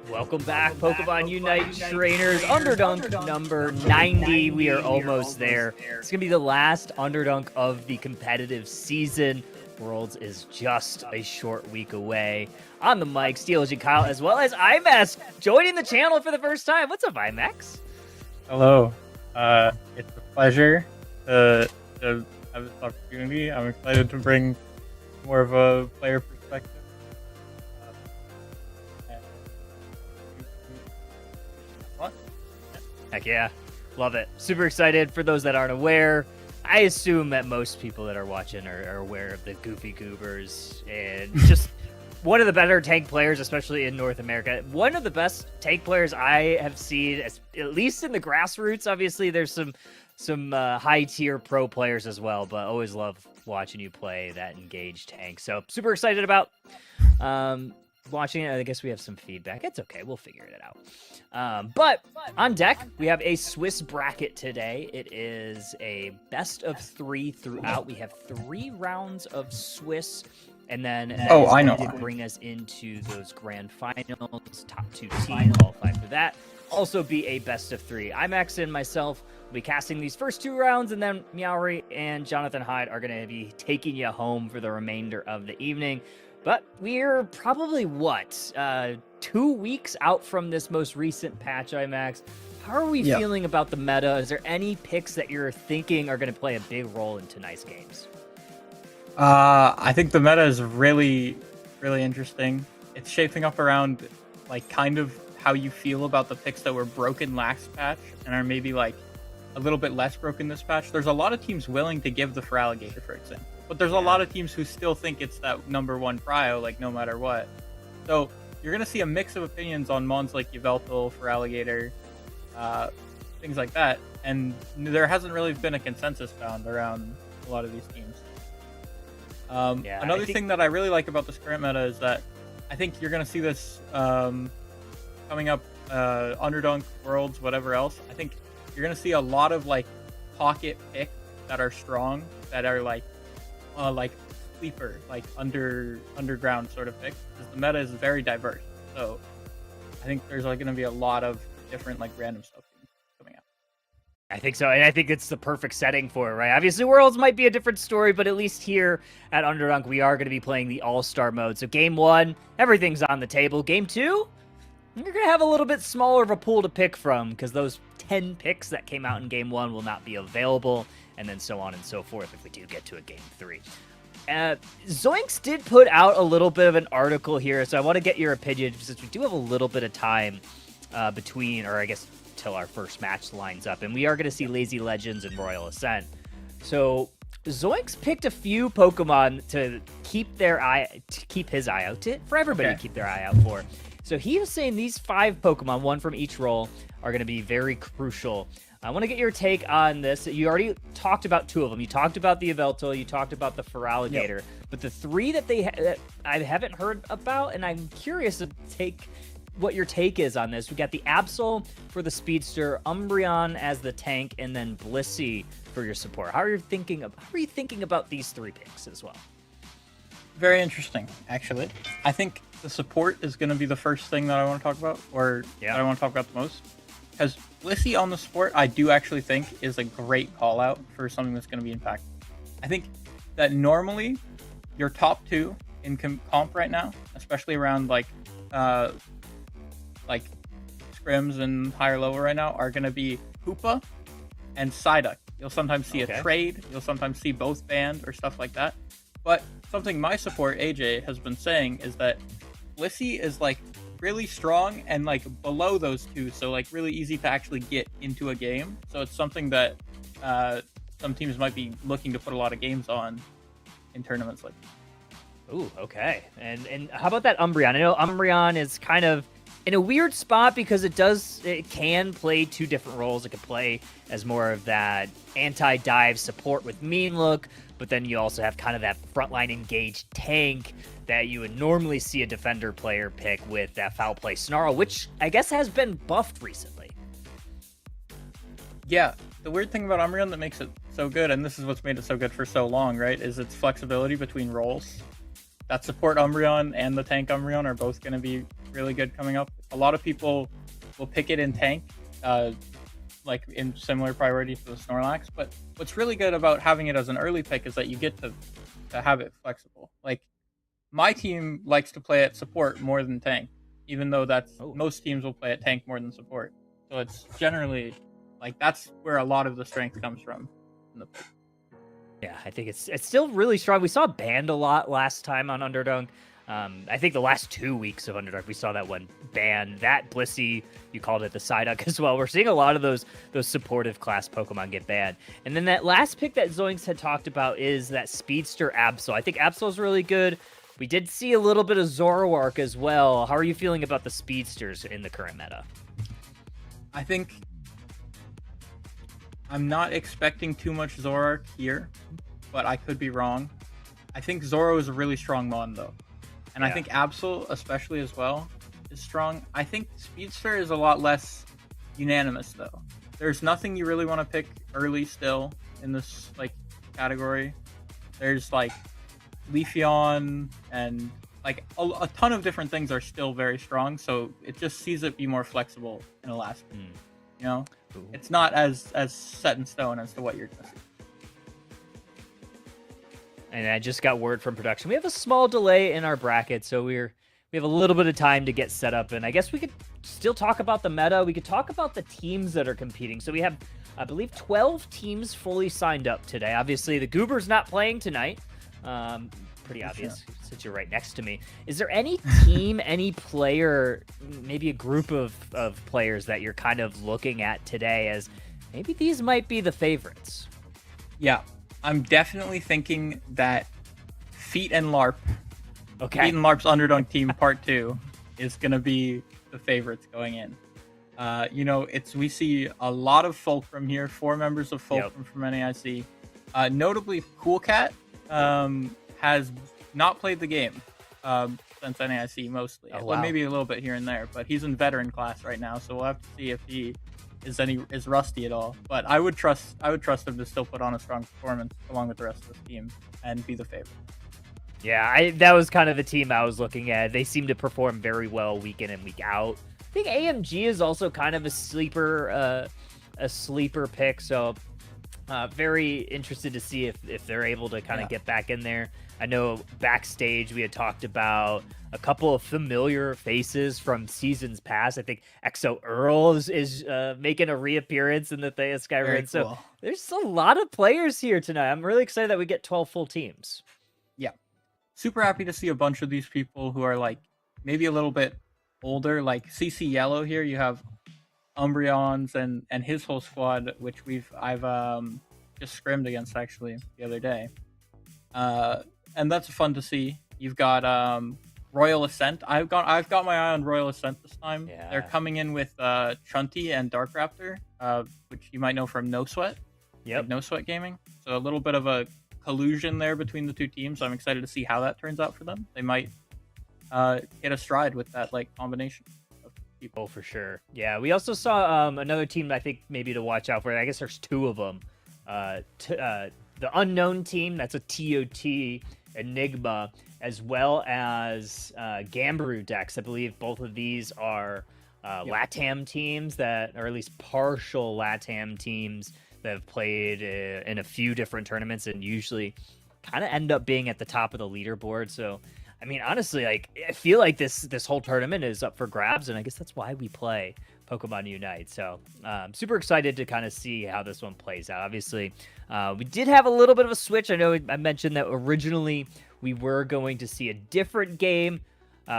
Welcome back, Pokemon Unite trainers. Underdunk number 90. We are almost there. It's going to be the last Underdunk of the competitive season. Worlds is just a short week away. On the mic, Steelage and Kyle, as well as IMAX, joining the channel for the first time. What's up, IMAX? Hello. It's a pleasure to have this opportunity. I'm excited to bring more of a player perspective. Heck yeah. Love it. Super excited. For those that aren't aware, I assume that most people that are watching are aware of the Goofy Goobers and just one of the better tank players, especially in North America. One of the best tank players I have seen, at least in the grassroots. Obviously, there's some high-tier pro players as well, but always love watching you play that engaged tank. So super excited about watching it. I guess we have some feedback. It's okay. We'll figure it out. But on deck, we have a Swiss bracket today. It is a best of 3 throughout. We have 3 rounds of Swiss, and then I know. to bring us into those grand finals. Top 2 teams qualify for that. Also be a best of 3. IMAX and myself will be casting these first 2 rounds, and then Meowry and Jonathan Hyde are going to be taking you home for the remainder of the evening. But we're probably, 2 weeks out from this most recent patch, IMAX. How are we feeling about the meta? Is there any picks that you're thinking are going to play a big role in tonight's games? I think the meta is really, really interesting. It's shaping up around, kind of how you feel about the picks that were broken last patch and are maybe, a little bit less broken this patch. There's a lot of teams willing to give the Feraligatr, for example. But there's a lot of teams who still think it's that #1 prio, no matter what. So you're going to see a mix of opinions on mons like Yveltal, Feraligatr, things like that. And there hasn't really been a consensus found around a lot of these teams. Another thing that I really like about this current meta is that I think you're going to see this coming up, Underdunk, Worlds, whatever else. I think you're going to see a lot of, pocket picks that are strong, that are, sleeper, underground sort of picks, because the meta is very diverse. So I think there's going to be a lot of different random stuff coming out. I think so, and I think it's the perfect setting for it, right? Obviously, Worlds might be a different story, but at least here at Underdunk, we are going to be playing the All-Star mode. So Game 1, everything's on the table. Game 2, you're going to have a little bit smaller of a pool to pick from, because those 10 picks that came out in Game 1 will not be available, and then so on and so forth if we do get to a Game 3. Zoinks did put out a little bit of an article here, so I want to get your opinion, since we do have a little bit of time between, or I guess till our first match lines up, and we are going to see Lazy Legends and Royal Ascent. So Zoinks picked a few Pokemon to keep his eye out for everybody to keep their eye out for. So he was saying these 5 Pokemon, 1 from each role, are going to be very crucial. I want to get your take on this. You already talked about 2 of them. You talked about the Yveltal, you talked about the Feraligatr, but the 3 that I haven't heard about, and I'm curious to take what your take is on this. We got the Absol for the Speedster, Umbreon as the tank, and then Blissey for your support. How are you thinking about these 3 picks as well? Very interesting, actually. I think the support is going to be the first thing that I want to talk about, or that I want to talk about the most. Because Blissey on the support, I do actually think is a great call out for something that's going to be impactful. I think that normally your top 2 in comp right now, especially around scrims and higher level right now are going to be Hoopa and Psyduck. You'll sometimes see a trade. You'll sometimes see both banned or stuff like that. But something my support, AJ, has been saying is that Blissey is like really strong and like below those two. So like really easy to actually get into a game. So it's something that some teams might be looking to put a lot of games on in tournaments like this. Ooh, okay. And how about that Umbreon? I know Umbreon is kind of in a weird spot because it can play two different roles. It can play as more of that anti-dive support with Mean Look, but then you also have kind of that frontline engaged tank that you would normally see a defender player pick with that foul play Snarl, which I guess has been buffed recently. Yeah, the weird thing about Umbreon that makes it so good, and this is what's made it so good for so long, right, is its flexibility between roles. That support Umbreon and the tank Umbreon are both going to be really good coming up. A lot of people will pick it in tank, like in similar priority to the Snorlax. But what's really good about having it as an early pick is that you get to have it flexible. Like my team likes to play at support more than tank, even though most teams will play at tank more than support. So it's generally like that's where a lot of the strength comes from in the pick. Yeah, I think it's still really strong. We saw banned a lot last time on Underdunk. I think the last 2 weeks of Underdunk, we saw that one ban. That Blissey, you called it the Psyduck as well. We're seeing a lot of those supportive class Pokemon get banned. And then that last pick that Zoinks had talked about is that Speedster Absol. I think Absol's really good. We did see a little bit of Zoroark as well. How are you feeling about the Speedsters in the current meta? I think I'm not expecting too much Zoroark here, but I could be wrong. I think Zoro is a really strong mon, though. And I think Absol, especially as well, is strong. I think Speedster is a lot less unanimous, though. There's nothing you really want to pick early still in this like category. There's like Leafeon and like a ton of different things are still very strong. So it just sees it be more flexible in a last pick. You know, it's not as set in stone as to what you're gonna see. And I just got word from production. We have a small delay in our bracket, so we have a little bit of time to get set up. And I guess we could still talk about the meta. We could talk about the teams that are competing. So we have, I believe, 12 teams fully signed up today. Obviously, the Goober's not playing tonight. Pretty obvious since you're right next to me. Is there any team, any player, maybe a group of players that you're kind of looking at today as maybe these might be the favorites? Yeah. I'm definitely thinking that Feet and LARP, Feet and LARP's Underdunk team part 2 is going to be the favorites going in. You know, we see a lot of Fulcrum here, 4 members of Fulcrum from NAIC. Notably, Cool Cat has not played the game since NAIC mostly. Well, maybe a little bit here and there, but he's in veteran class right now, so we'll have to see if he is rusty at all. But I would trust him to still put on a strong performance along with the rest of the team and be the favorite. Yeah, that was kind of the team I was looking at. They seem to perform very well week in and week out. I think AMG is also kind of a sleeper pick, so very interested to see if they're able to kind of get back in there. I know backstage we had talked about a couple of familiar faces from seasons past. I think Exo Earl is making a reappearance in the Thea Skyrim. Cool. So there's a lot of players here tonight. I'm really excited that we get 12 full teams. Yeah. Super happy to see a bunch of these people who are like maybe a little bit older. Like CC Yellow here, you have Umbreons and his whole squad, which I've just scrimmed against actually the other day. And that's fun to see. You've got Royal Ascent. I've got my eye on Royal Ascent this time. Yeah. They're coming in with Chunty and Dark Raptor, which you might know from No Sweat. Yep. Like No Sweat Gaming. So a little bit of a collusion there between the two teams. So I'm excited to see how that turns out for them. They might hit a stride with that like combination of people. Oh, for sure. Yeah, we also saw another team I think maybe to watch out for. I guess there's 2 of them. The Unknown team, that's a TOT Enigma, as well as Gambaru decks. I believe both of these are LATAM teams or at least partial LATAM teams that have played in a few different tournaments and usually kind of end up being at the top of the leaderboard. So, I mean, honestly, like I feel like this whole tournament is up for grabs, and I guess that's why we play. Pokemon Unite. So super excited to kind of see how this one plays out. Obviously, we did have a little bit of a switch. I know I mentioned that originally we were going to see a different game.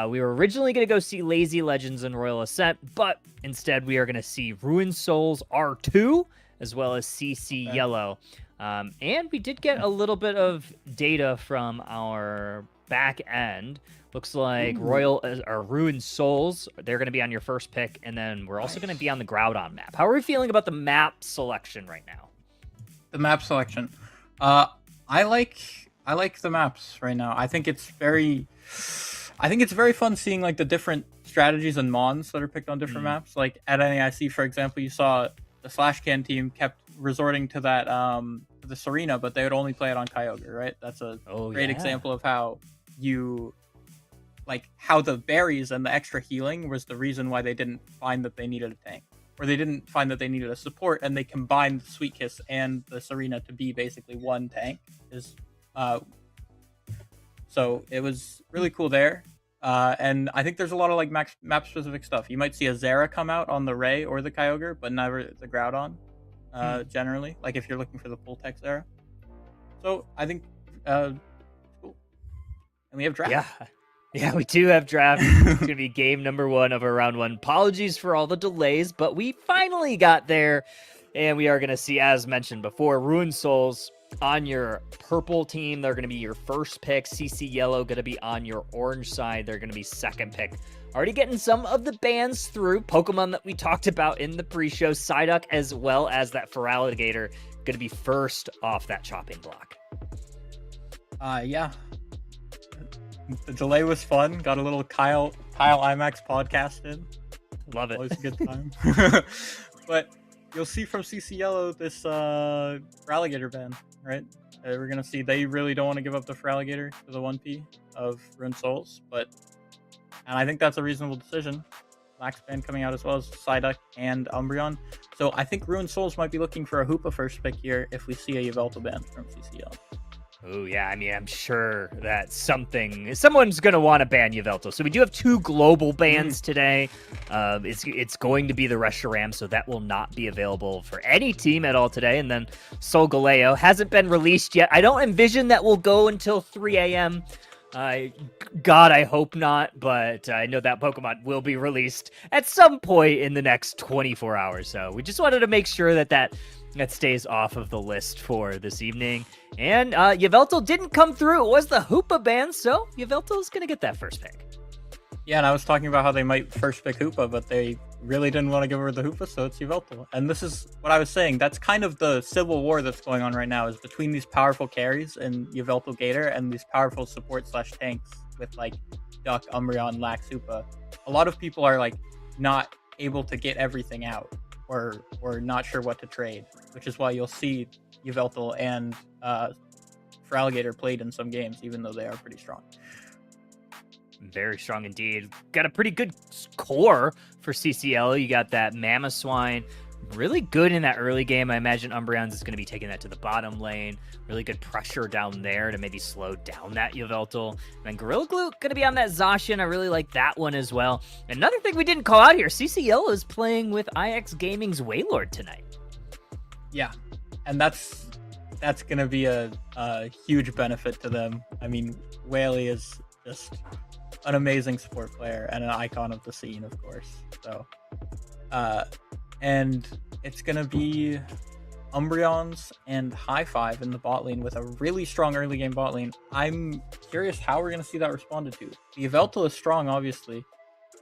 We were originally going to go see Lazy Legends and Royal Ascent, but instead we are going to see Ruined Souls R2 as well as CC Yellow. And we did get a little bit of data from our back end. Looks like Ruined Souls, they're going to be on your first pick, and then we're also going to be on the Groudon map. How are we feeling about the map selection right now? The map selection. I like the maps right now. I think it's very fun seeing like the different strategies and mons that are picked on different maps. Like at NAIC, for example, you saw the Slash Can team kept resorting to that the Serena, but they would only play it on Kyogre, right? That's a great example of how how the berries and the extra healing was the reason why they didn't find that they needed a tank, or they didn't find that they needed a support, and they combined the Sweet Kiss and the Serena to be basically one tank. So it was really cool there. And I think there's a lot of like map specific stuff. You might see a Zera come out on the Ray or the Kyogre, but never the Groudon. Generally, like if you're looking for the full text Zera. So I think cool. And we have draft. Yeah, we do have draft. It's gonna be game number 1 of our round 1. Apologies for all the delays, but we finally got there, and we are gonna see, as mentioned before, Ruined Souls on your purple team. They're gonna be your first pick. CC Yellow gonna be on your orange side. They're gonna be second pick. Already getting some of the bans through. Pokemon that we talked about in the pre-show, Psyduck, as well as that Feraligatr, gonna be first off that chopping block. Yeah. The delay was fun. Got a little Kyle IMAX podcast in. Love it. Always a good time. But you'll see from CC Yellow this Feraligatr ban, right? We're gonna see they really don't want to give up the Feraligatr for the 1P of Ruined Souls, and I think that's a reasonable decision. Lax ban coming out as well as Psyduck and Umbreon. So I think Ruined Souls might be looking for a Hoopa first pick here if we see a Yveltal ban from CC Yellow. Oh, yeah. I mean, I'm sure that someone's going to want to ban Yveltal. So we do have 2 global bans today. It's going to be the Reshiram, so that will not be available for any team at all today. And then Solgaleo hasn't been released yet. I don't envision that will go until 3 a.m. God, I hope not, but I know that Pokemon will be released at some point in the next 24 hours. So we just wanted to make sure that stays off of the list for this evening. And Yveltal didn't come through. It was the Hoopa ban, so Yveltal's going to get that first pick. Yeah, and I was talking about how they might first pick Hoopa, but they really didn't want to give her the Hoopa, so it's Yveltal. And this is what I was saying. That's kind of the civil war that's going on right now, is between these powerful carries and Yveltal Gator and these powerful support/tanks with like Duck, Umbreon, Lax, Hoopa. A lot of people are like not able to get everything out, or not sure what to trade, which is why you'll see Yveltal and Feraligatr played in some games, even though they are pretty strong. Very strong indeed. Got a pretty good core for CCL. You got that Mamoswine. Really good in that early game. I imagine Umbreon's is going to be taking that to the bottom lane. Really good pressure down there to maybe slow down that Yveltal. And then Gorilla Glue going to be on that Zacian. I really like that one as well. Another thing we didn't call out here, CCL is playing with IX Gaming's Wailord tonight. Yeah, and that's going to be a huge benefit to them. I mean, Whaley is just an amazing support player and an icon of the scene, of course. So, and it's going to be Umbreons and High Five in the bot lane with a really strong early game bot lane. I'm curious how we're going to see that responded to. The Yveltal is strong, obviously,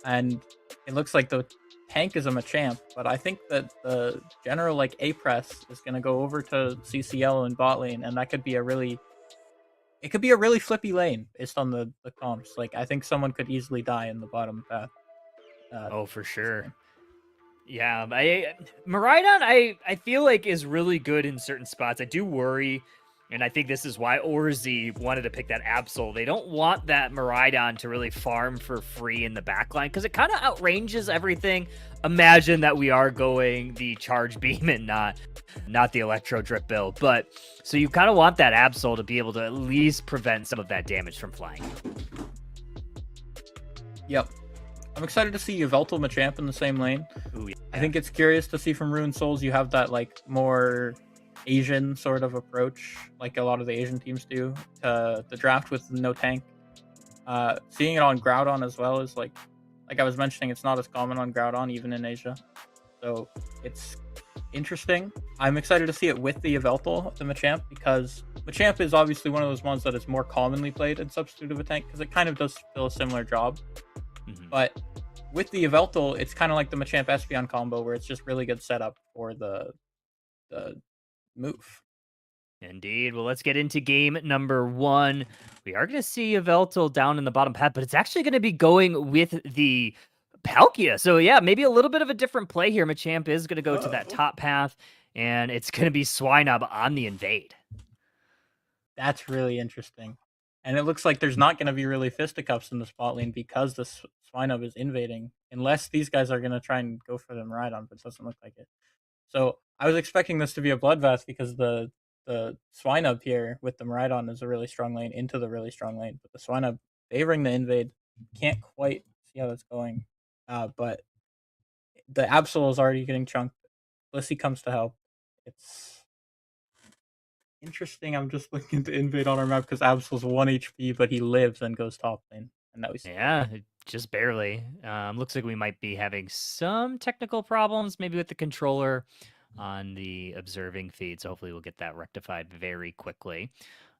and it looks like the tank is a Machamp, but I think that the general like A-Press is going to go over to CCL in bot lane, and that could be a really flippy lane based on the comps. Like, I think someone could easily die in the bottom path. For sure. Yeah, Miraidon, I feel like is really good in certain spots. I do worry, and I think this is why Orzi wanted to pick that Absol. They don't want that Miraidon to really farm for free in the backline because it kind of outranges everything. Imagine that we are going the Charge Beam and not the Electro Drip build. But so you kind of want that Absol to be able to at least prevent some of that damage from flying. Yep. I'm excited to see Yveltal Machamp in the same lane. Ooh, I yeah. think it's curious to see from Ruined Souls you have that like more Asian sort of approach, like a lot of the Asian teams do, to the draft with no tank. Seeing it on Groudon as well is like I was mentioning, it's not as common on Groudon even in Asia. So it's interesting. I'm excited to see it with the Yveltal, the Machamp, because Machamp is obviously one of those ones that is more commonly played in substitute of a tank because it kind of does fill a similar job. Mhm. But with the Yveltal, it's kind of like the Machamp Espeon combo where it's just really good setup for the move. Indeed. Well, let's get into game number one. We are going to see Yveltal down in the bottom path, but it's actually going to be going with the Palkia. So, yeah, maybe a little bit of a different play here. Machamp is going to go to that top path, and it's going to be Swinub on the invade. That's really interesting. And it looks like there's not going to be really fisticuffs in the spot lane because the Swinub is invading, unless these guys are going to try and go for them right on, but it doesn't look like it. So I was expecting this to be a bloodbath because the Swinub here with the Miraidon is a really strong lane into the really strong lane, but the Swinub favoring the invade can't quite see how that's going. But the Absol is already getting chunked. Blissey comes to help. It's interesting. I'm just looking to invade on our map because Absol's 1 HP, but he lives and goes top lane. And now he's Yeah, just barely. Looks like we might be having some technical problems, maybe with the controller on the observing feed. So hopefully we'll get that rectified very quickly.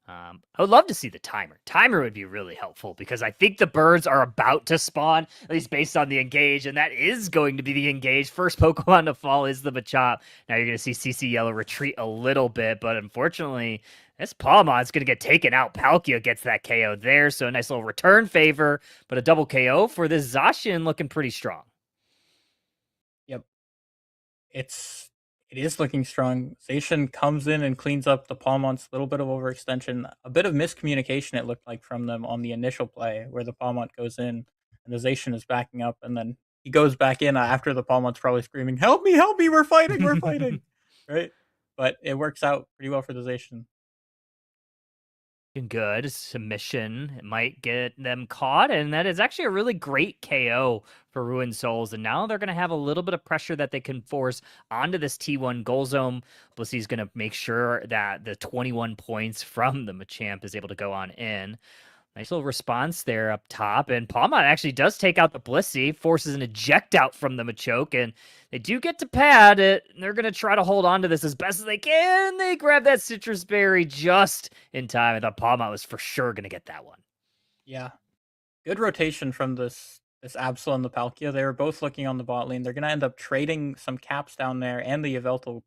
I would love to see the timer. Timer would be really helpful because I think the birds are about to spawn, at least based on the engage, and that is going to be the engage. First Pokemon to fall is the Machop. Now you're going to see CC Yellow retreat a little bit, but unfortunately, this Palmon's going to get taken out. Palkia gets that KO there, so a nice little return favor, but a double KO for this Zacian looking pretty strong. Yep. It is looking strong. Zacian comes in and cleans up the Palmont's little bit of overextension, a bit of miscommunication it looked like from them on the initial play where the Palmont goes in and the Zacian is backing up and then he goes back in after the Palmont's probably screaming, help me, we're fighting, we're fighting. Right? But it works out pretty well for the Zacian. Good submission. It might get them caught, and that is actually a really great KO for Ruined Souls. And now they're going to have a little bit of pressure that they can force onto this T1 goal zone. Blissey's going to make sure that the 21 points from the Machamp is able to go on in. Nice little response there up top. And Palmont actually does take out the Blissey, forces an eject out from the Machoke, and they do get to pad it. They're going to try to hold on to this as best as they can. They grab that Citrus Berry just in time. I thought Palmont was for sure going to get that one. Yeah. Good rotation from this Absol and the Palkia. They were both looking on the bot lane. They're going to end up trading some caps down there, and the Yveltal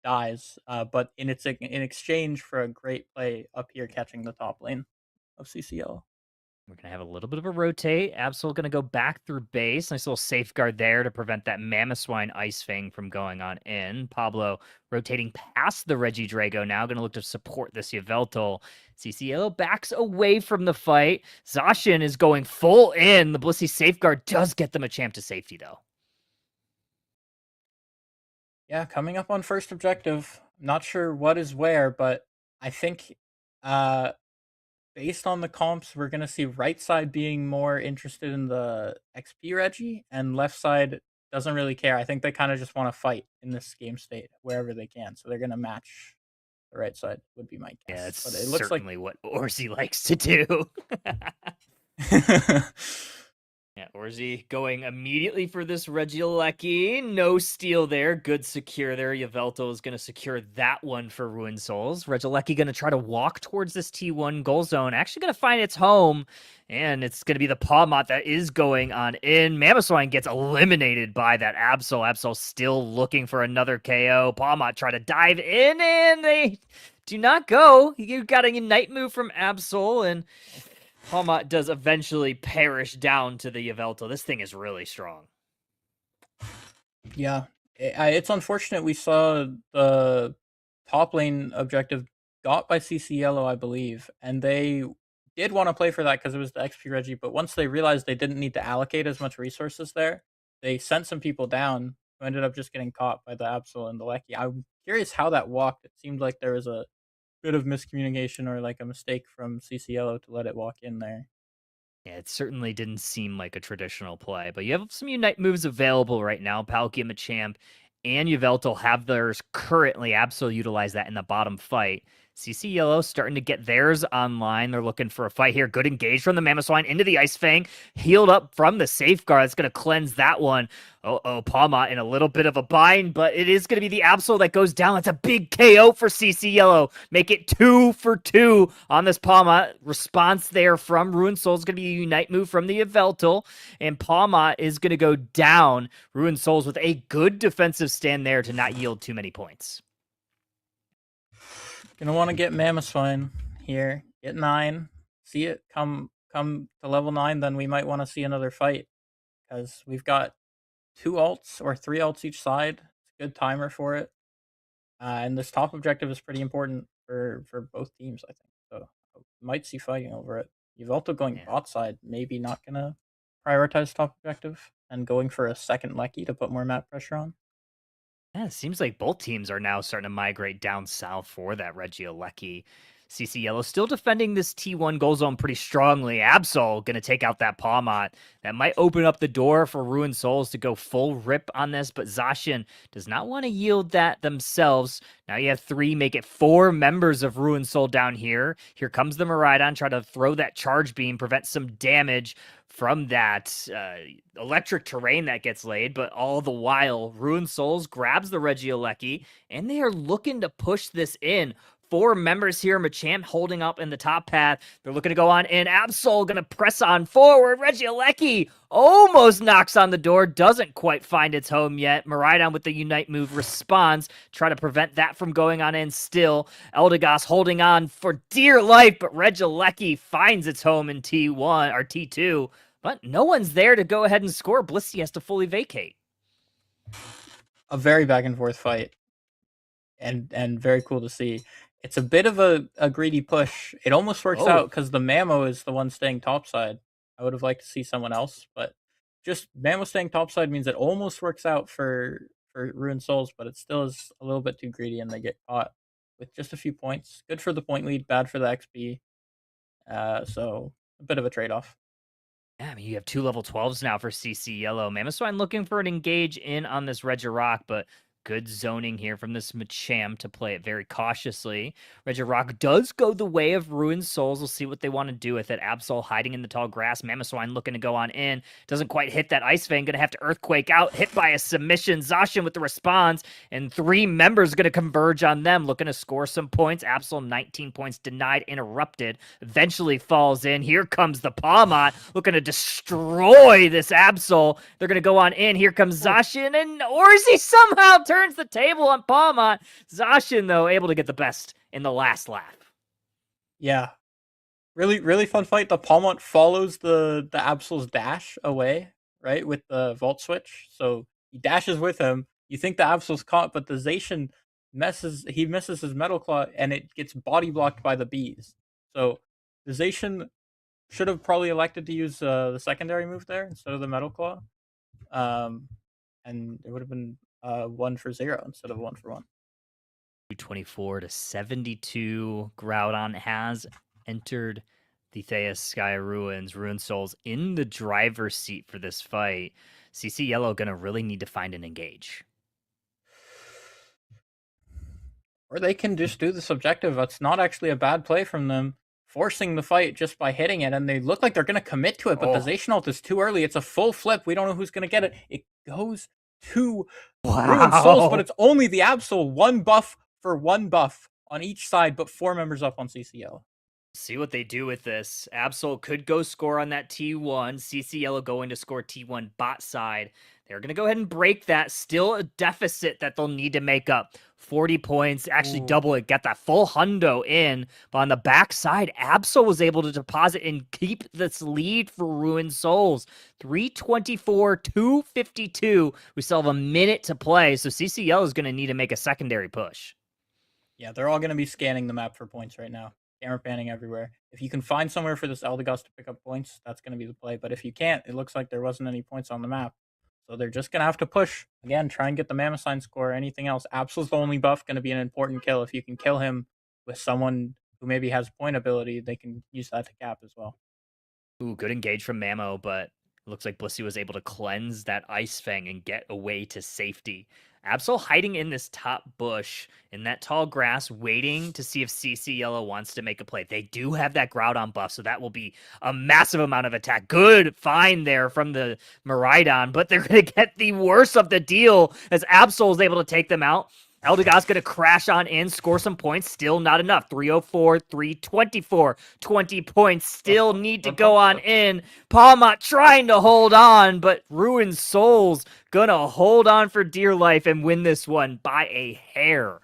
dies. But in exchange for a great play up here, catching the top lane of CCL. We're going to have a little bit of a rotate. Absol going to go back through base. Nice little safeguard there to prevent that Mamoswine Ice Fang from going on in. Pablo rotating past the Regidrago now. Going to look to support this Yveltal. CCL backs away from the fight. Zacian is going full in. The Blissey safeguard does get them a champ to safety, though. Yeah, coming up on first objective. Not sure what is where, but I think based on the comps, we're gonna see right side being more interested in the XP Reggie, and left side doesn't really care. I think they kind of just want to fight in this game state wherever they can, so they're gonna match the right side. Would be my Yeah, guess, it's but it looks like certainly what Orsi likes to do. Yeah, Orzi going immediately for this Regieleki. No steal there. Good secure there. Yveltal is going to secure that one for Ruined Souls. Regieleki going to try to walk towards this T1 goal zone. Actually going to find its home. And it's going to be the Pawmot that is going on in. Mamoswine gets eliminated by that Absol. Absol still looking for another KO. Pawmot try to dive in and they do not go. You got a Unite move from Absol and Palmot does eventually perish down to the Yveltal. This thing is really strong. yeah, it's unfortunate we saw the top lane objective got by CC Yellow, I believe, and they did want to play for that because it was the XP Reggie. But once they realized they didn't need to allocate as much resources there, they sent some people down who ended up just getting caught by the Absol and the Lecky. I'm curious how that walked. It seemed like there was a bit of miscommunication or like a mistake from CC Yellow to let it walk in there. Yeah, it certainly didn't seem like a traditional play, but you have some Unite moves available right now. Palkia, Machamp, and Yveltal have theirs currently. Absol utilize that in the bottom fight. CC Yellow starting to get theirs online. They're looking for a fight here. Good engage from the Mamoswine into the Ice Fang. Healed up from the Safeguard. That's going to cleanse that one. Palma in a little bit of a bind, but it is going to be the Absol that goes down. That's a big KO for CC Yellow. Make it 2 for 2 on this Palma. Response there from Ruined Soul is going to be a Unite move from the Yveltal, and Palma is going to go down. Ruined Souls with a good defensive stand there to not yield too many points. Gonna want to get Mamoswine here. Get 9. See it come to level 9, then we might want to see another fight. Because we've got 2 ults or 3 ults each side. It's a good timer for it. And this top objective is pretty important for both teams, I think. So might see fighting over it. You've also going bot side, maybe not gonna prioritize top objective and going for a second Lecky to put more map pressure on. Yeah, it seems like both teams are now starting to migrate down south for that Regieleki. CC Yellow still defending this T1 goal zone pretty strongly. Absol going to take out that Pawmot. That might open up the door for Ruined Souls to go full rip on this, but Zacian does not want to yield that themselves. Now you have 3, make it 4 members of Ruined Soul down here. Here comes the Miraidon, try to throw that charge beam, prevent some damage from that electric terrain that gets laid, but all the while, Ruined Souls grabs the Regieleki, and they are looking to push this in. 4 members here, Machamp holding up in the top path. They're looking to go on in. Absol going to press on forward. Regieleki almost knocks on the door, doesn't quite find its home yet. Miraidon with the Unite move responds, try to prevent that from going on in still. Eldegoss holding on for dear life, but Regieleki finds its home in T1 or T2, but no one's there to go ahead and score. Blissey has to fully vacate. A very back and forth fight, and very cool to see. It's a bit of a greedy push. It almost works out because the Mamo is the one staying topside. I would have liked to see someone else, but just Mamo staying topside means it almost works out for Ruined Souls, but it still is a little bit too greedy and they get caught with just a few points. Good for the point lead, bad for the XP. So a bit of a trade-off. Yeah, I mean, you have 2 level 12s now for CC Yellow. Mamoswine looking for an engage in on this Regirock, but good zoning here from this Machamp to play it very cautiously. Regirock does go the way of Ruined Souls. We'll see what they want to do with it. Absol hiding in the tall grass. Mamoswine looking to go on in. Doesn't quite hit that Ice Fang. Gonna have to Earthquake out. Hit by a submission. Zacian with the response. And 3 members gonna converge on them. Looking to score some points. Absol 19 points denied. Interrupted. Eventually falls in. Here comes the Pawmot. Looking to destroy this Absol. They're gonna go on in. Here comes Zacian. And Orzi somehow turns the table on Palmont. Zacian, though, able to get the best in the last lap. Yeah. Really fun fight. The Palmont follows the Absol's dash away, right, with the Vault Switch. So he dashes with him. You think the Absol's caught, but the Zacian misses his Metal Claw, and it gets body blocked by the bees. So the Zacian should have probably elected to use the secondary move there instead of the Metal Claw. And it would have been 1 for 0 instead of 1 for 1. 24 to 72. Groudon has entered the Theus Sky Ruins. Ruined Souls in the driver's seat for this fight. CC Yellow gonna really need to find an engage. Or they can just do this objective. That's not actually a bad play from them. Forcing the fight just by hitting it, and they look like they're going to commit to it, but the Zacian ult is too early. It's a full flip. We don't know who's going to get it. It goes to Ruined Souls, but it's only the Absol. 1 buff for 1 buff on each side, but 4 members up on CCL. See what they do with this. Absol could go score on that T1. CC Yellow going to score T1 bot side. They're going to go ahead and break that. Still a deficit that they'll need to make up. 40 points, actually double it, get that full hundo in. But on the backside, Absol was able to deposit and keep this lead for Ruined Souls. 324, 252. We still have a minute to play, so CCL is going to need to make a secondary push. Yeah, they're all going to be scanning the map for points right now. Camera panning everywhere. If you can find somewhere for this Eldegoss to pick up points, that's going to be the play. But if you can't, it looks like there wasn't any points on the map. So they're just going to have to push. Again, try and get the Mamoswine score or anything else. Absol's the only buff, going to be an important kill. If you can kill him with someone who maybe has point ability, they can use that to cap as well. Ooh, good engage from Mamo, but it looks like Blissey was able to cleanse that Ice Fang and get away to safety. Absol hiding in this top bush in that tall grass, waiting to see if CC Yellow wants to make a play. They do have that Groudon buff, so that will be a massive amount of attack. Good find there from the Miraidon, but they're going to get the worst of the deal as Absol is able to take them out. Eldegoss going to crash on in, score some points. Still not enough. 304, 324. 20 points. Still need to go on in. Palmot trying to hold on, but Ruined Souls going to hold on for dear life and win this one by a hair.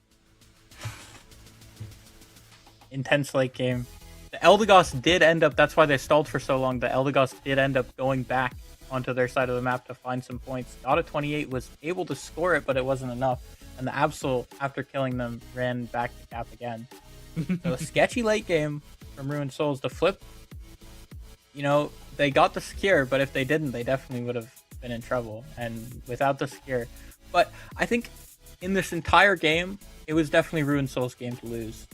Intense late game. The Eldegoss did end up, that's why they stalled for so long. The Eldegoss did end up going back onto their side of the map to find some points. Got a 28, was able to score it, but it wasn't enough. And the Absol, after killing them, ran back to cap again. So a sketchy late game from Ruined Souls. The flip, you know, they got the secure, but if they didn't, they definitely would have been in trouble. And without the secure. But I think in this entire game, it was definitely Ruined Souls' game to lose.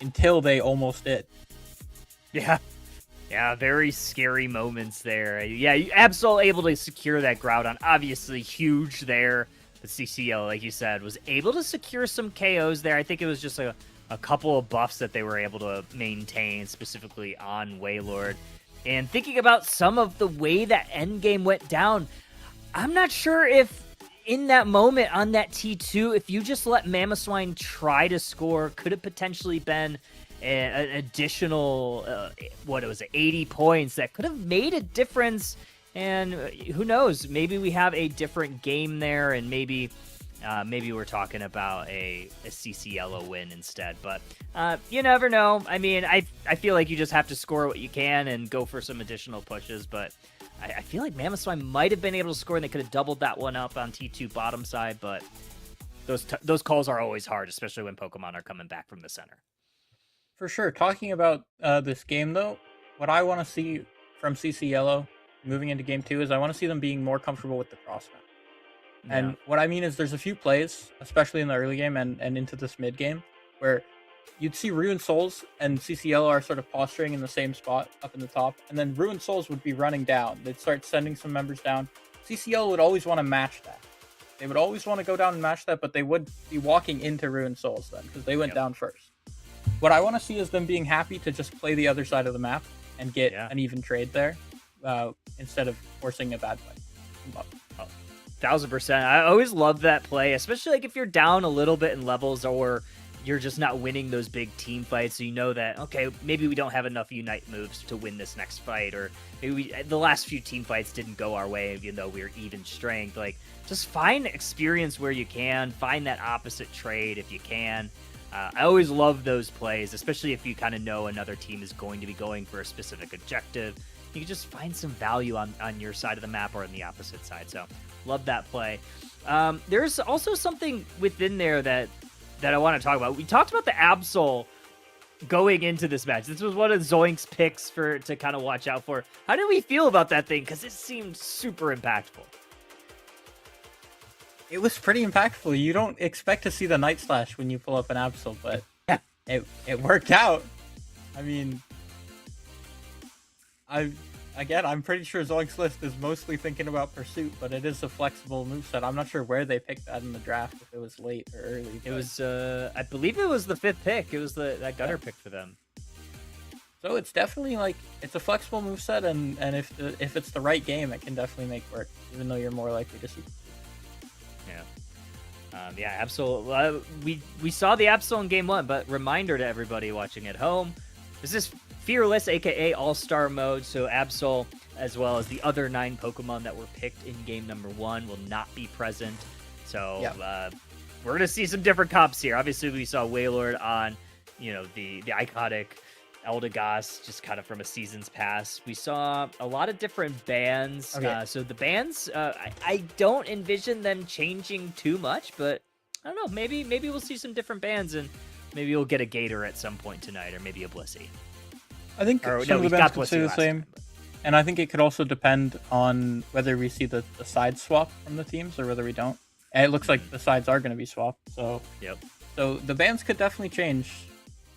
Until they almost did. Yeah. Yeah, very scary moments there. Yeah, Absol able to secure that Groudon. Obviously huge there. The CCL, like you said, was able to secure some KOs there. I think it was just a couple of buffs that they were able to maintain, specifically on Wailord. And thinking about some of the way that endgame went down, I'm not sure if in that moment on that T2, if you just let Mamoswine try to score, could it potentially been an additional, 80 points that could have made a difference. And who knows, maybe we have a different game there, and maybe we're talking about a CC Yellow win instead. But you never know. I mean, I feel like you just have to score what you can and go for some additional pushes. But I feel like Mamoswine might have been able to score, and they could have doubled that one up on T2 bottom side. But those calls are always hard, especially when Pokemon are coming back from the center. For sure. Talking about this game, though, what I want to see from CC Yellow moving into game 2 is I want to see them being more comfortable with the cross map. Yeah. And what I mean is there's a few plays, especially in the early game and into this mid game, where you'd see Ruined Souls and CC Yellow are sort of posturing in the same spot up in the top, and then Ruined Souls would be running down. They'd start sending some members down. CC Yellow would always want to match that. They would always want to go down and match that, but they would be walking into Ruined Souls then, because they went down first. What I want to see is them being happy to just play the other side of the map and get an even trade there. Instead of forcing a bad play. 1000%. I always love that play, especially like if you're down a little bit in levels or you're just not winning those big team fights. So you know that, okay, maybe we don't have enough Unite moves to win this next fight, or maybe the last few team fights didn't go our way, even though we were even strength. Like, just find experience where you can, find that opposite trade if you can. I always love those plays, especially if you kind of know another team is going to be going for a specific objective. You can just find some value on your side of the map or on the opposite side. So love that play. There's also something within there that I want to talk about. We talked about the Absol going into this match. This was one of Zoink's picks to kind of watch out for. How did we feel about that thing? Because it seemed super impactful. It was pretty impactful. You don't expect to see the Night Slash when you pull up an Absol, but it worked out. I mean, I'm pretty sure Zoink's list is mostly thinking about Pursuit, but it is a flexible moveset. I'm not sure where they picked that in the draft, if it was late or early. It was, I believe it was the 5th pick. It was that gutter pick for them. So it's definitely it's a flexible moveset, and if it's the right game, it can definitely make work, even though you're more likely to see. Yeah, Absol. We saw the Absol in game 1, but reminder to everybody watching at home, this is Fearless, aka All-Star mode, so Absol, as well as the other 9 Pokemon that were picked in game number 1, will not be present. So we're going to see some different comps here. Obviously, we saw Wailord on, the iconic Eldegoss, just kind of from a season's past. We saw a lot of different bands. Okay. So the bands, I don't envision them changing too much, but I don't know. Maybe we'll see some different bands, and maybe we'll get a Gator at some point tonight, or maybe a Blissey. I think some of the bands could stay the same. And I think it could also depend on whether we see the side swap from the teams or whether we don't. And it looks like the sides are going to be swapped. So, so the bands could definitely change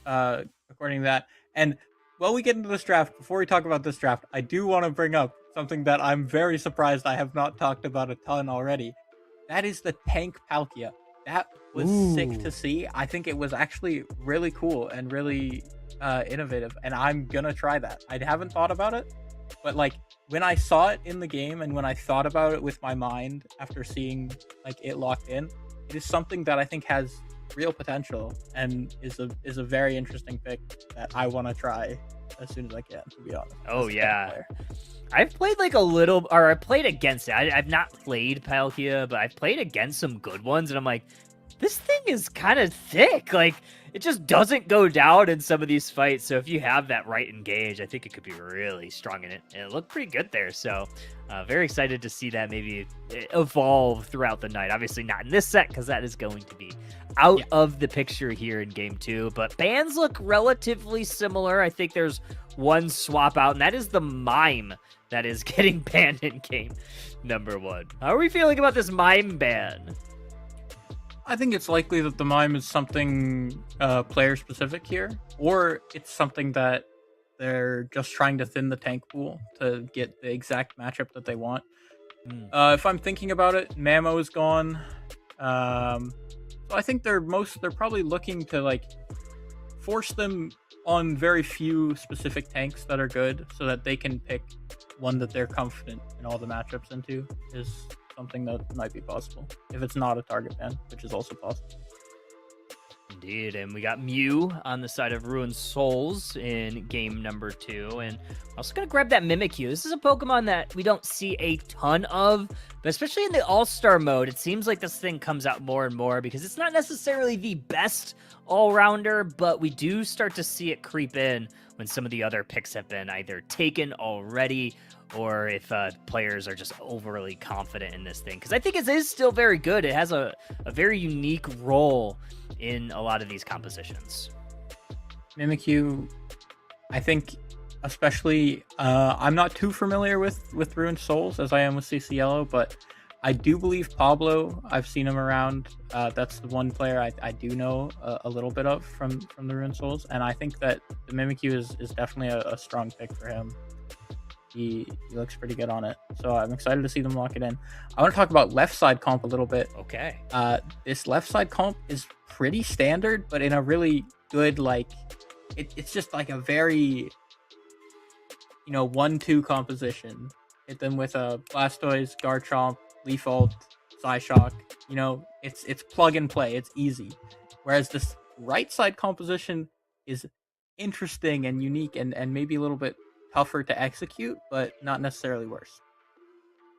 according to that. And while we get into this draft, before we talk about this draft, I do want to bring up something that I'm very surprised I have not talked about a ton already. That is the tank Palkia. That was sick to see. I think it was actually really cool and really innovative, and I'm gonna try that. I haven't thought about it, but like when I saw it in the game and when I thought about it with my mind after seeing like it locked in, it is something that I think has real potential and is a very interesting pick that I want to try as soon as I can, to be honest. Oh yeah, I've played like a little, or I played against it. I've not played Palkia, but I've played against some good ones, and I'm like, this thing is kind of thick. Like, it just doesn't go down in some of these fights. So if you have that right engage, I think it could be really strong in it. And it looked pretty good there. So very excited to see that maybe evolve throughout the night. Obviously not in this set, because that is going to be out of the picture here in game 2. But bans look relatively similar. I think there's one swap out, and that is the Mime that is getting banned in game number 1. How are we feeling about this Mime ban? I think it's likely that the Mime is something player specific here, or it's something that they're just trying to thin the tank pool to get the exact matchup that they want. If I'm thinking about it, Mamo is gone. So I think they're probably looking to like force them on very few specific tanks that are good, so that they can pick one that they're confident in all the matchups into. Is something that might be possible if it's not a target ban, which is also possible. Indeed, and we got Mew on the side of Ruined Souls in game number 2, and I'm also going to grab that Mimikyu. This is a Pokemon that we don't see a ton of, but especially in the All-Star mode, it seems like this thing comes out more and more, because it's not necessarily the best all-rounder, but we do start to see it creep in when some of the other picks have been either taken already, or if players are just overly confident in this thing. Because I think it is still very good. It has a very unique role in a lot of these compositions. Mimikyu, I think, especially, I'm not too familiar with Ruined Souls as I am with CC Yellow, but I do believe Pablo, I've seen him around. That's the one player I do know a little bit of from the Ruined Souls, and I think that the Mimikyu is definitely a strong pick for him. He looks pretty good on it, so I'm excited to see them lock it in. I want to talk about left side comp a little bit. Okay. This left side comp is pretty standard, but in a really good, like, it's just like a very, 1-2 composition. Hit them with a Blastoise, Garchomp, Leaf Ult, Psyshock. It's plug and play. It's easy. Whereas this right side composition is interesting and unique and maybe a little bit tougher to execute, but not necessarily worse.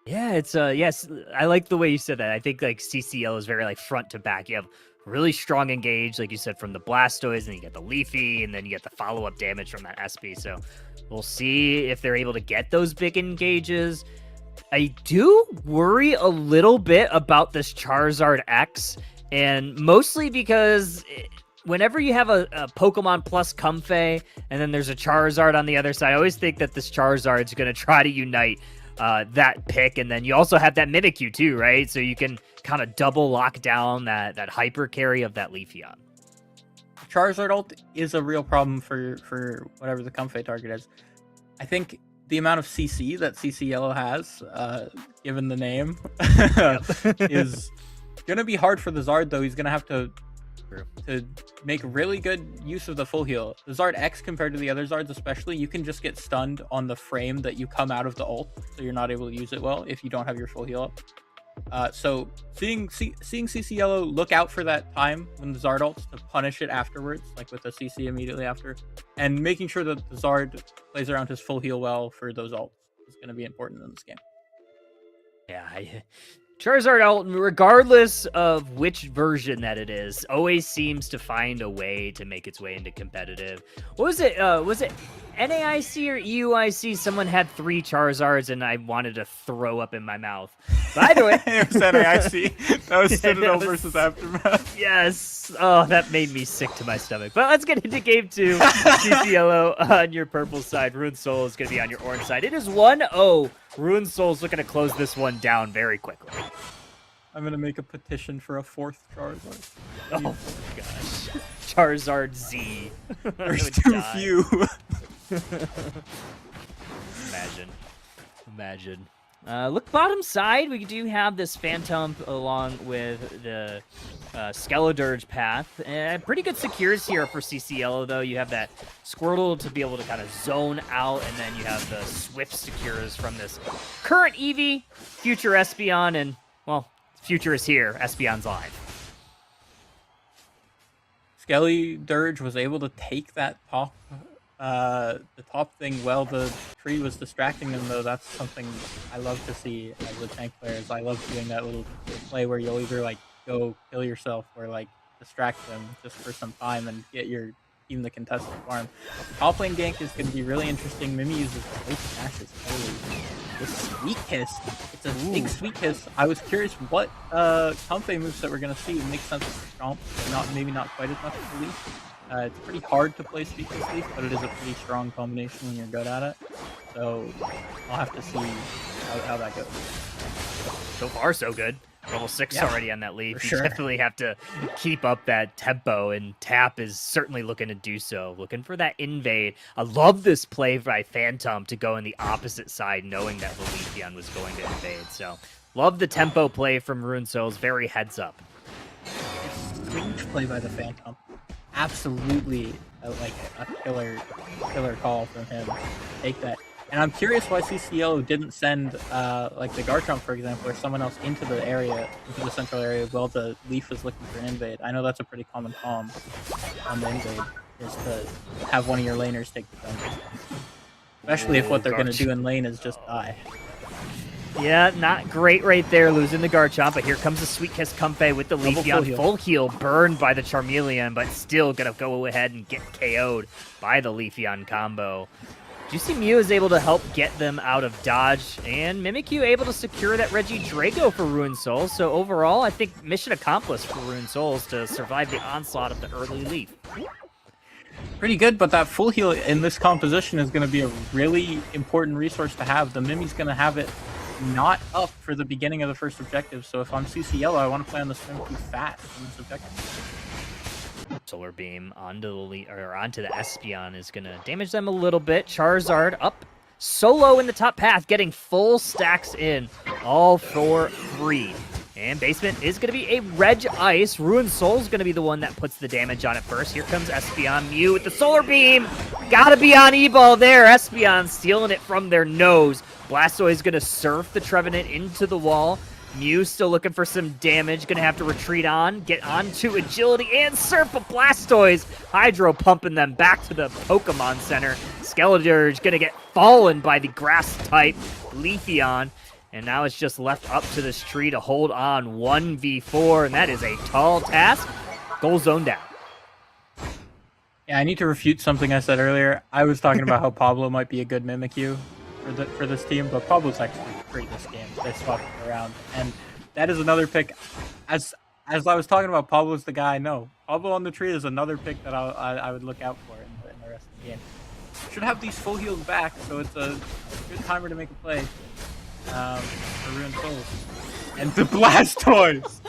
Yeah, it's yes, I like the way you said that. I think like CCL is very like front to back. You have really strong engage, like you said, from the Blastoise, and you get the Leafy, and then you get the follow-up damage from that SP. So we'll see if they're able to get those big engages. I do worry a little bit about this Charizard X, and mostly because whenever you have a Pokemon plus Comfey, and then there's a Charizard on the other side, I always think that this Charizard's going to try to unite that pick, and then you also have that Mimikyu too, right? So you can kind of double lock down that hyper carry of that Leafeon. Charizard ult is a real problem for whatever the Comfey target is. I think the amount of CC that CC Yellow has, given the name, is going to be hard for the Zard, though. He's going to have to make really good use of the full heal. The Zard X, compared to the other Zards especially, you can just get stunned on the frame that you come out of the ult, so you're not able to use it well if you don't have your full heal up. So seeing CC Yellow look out for that time when the Zard ults to punish it afterwards, like with a CC immediately after, and making sure that the Zard plays around his full heal well for those ults is going to be important in this game. Yeah, Charizard ult, regardless of which version that it is, always seems to find a way to make its way into competitive. What was it? Was it NAIC or EUIC? Someone had 3 Charizards, and I wanted to throw up in my mouth. But either way, it was NAIC. That was Citadel versus Aftermath. Yes. Oh, that made me sick to my stomach. But let's get into game 2. CC Yellow on your purple side. Ruined Soul is going to be on your orange side. It is 1-0. Ruined Soul's looking to close this one down very quickly. I'm going to make a petition for a 4th Charizard. Oh my gosh. Charizard Z. There's too few. Imagine. Look bottom side, we do have this Phantom along with the Skeledirge path. Pretty good secures here for CCL, though. You have that Squirtle to be able to kind of zone out, and then you have the Swift secures from this current Eevee, future Espeon, and, well, future is here. Espeon's live. Skeledirge was able to take that the top thing while the tree was distracting them, though. That's something I love to see as a tank player. I love doing that little play where you'll either like go kill yourself or like distract them just for some time and get your team the contested farm. Top lane gank is going to be really interesting. Mimi uses both smashes heavily. This Sweet Kiss, it's a big Sweet Kiss. I was curious what Comfey moves that we're going to see. It makes sense for Stomp, but maybe not quite as much for Leaf. It's pretty hard to play Sweet Kiss Leaf, but it is a pretty strong combination when you're good at it. So I'll have to see how that goes. So far, so good. Level 6 already on that Leaf. You sure. definitely have to keep up that tempo, and Tap is certainly looking to do so. Looking for that invade. I love this play by Phantom to go in the opposite side, knowing that Leafeon was going to invade. So, love the tempo play from Ruin Souls. Very heads up. Strange play by the Phantom. Absolutely like a killer call from him. Take that. And I'm curious why CCL didn't send like the Garchomp, for example, or someone else into the area, into the central area while the Leaf is looking for an invade. I know that's a pretty common comb on the invade, is to have one of your laners take the jungle. Especially if what they're going to do in lane is just die. Yeah, not great right there, losing the Garchomp, but here comes the Sweet Kiss Comfey with the Leafeon. Full heal, burned by the Charmeleon, but still gonna go ahead and get KO'd by the Leafeon combo. Juicy Mew is able to help get them out of dodge, and Mimikyu able to secure that Regidrago for Ruin Souls. So overall, I think mission accomplished for Ruin Souls to survive the onslaught of the early Leaf. Pretty good, but that full heal in this composition is going to be a really important resource to have. The Mimi's going to have it not up for the beginning of the first objective, so if I'm CCL, I want to play on the swim too fat in this objective. Solar Beam onto the Espeon is going to damage them a little bit. Charizard up solo in the top path, getting full stacks in, all for free. And basement is going to be a Reg Ice. Ruin Soul's going to be the one that puts the damage on it first. Here comes Espeon. Mew with the Solar Beam. Gotta be on E-Ball there. Espeon stealing it from their nose. Blastoise going to surf the Trevenant into the wall. Mew still looking for some damage. Going to have to retreat on. Get onto Agility and surf a Blastoise. Hydro pumping them back to the Pokemon Center. Skeledirge going to get fallen by the Grass-type Leafeon. And now it's just left up to this tree to hold on 1v4, and that is a tall task. Goal zone down. Yeah, I need to refute something I said earlier. I was talking about how Pablo might be a good Mimikyu for this team, but Pablo's actually great this game. They swapped it around, and that is another pick. As I was talking about, Pablo's the guy. No, Pablo on the tree is another pick that I would look out for in the rest of the game. Should have these full heals back, so it's a good timer to make a play. For Ruin Souls. And the Blastoise!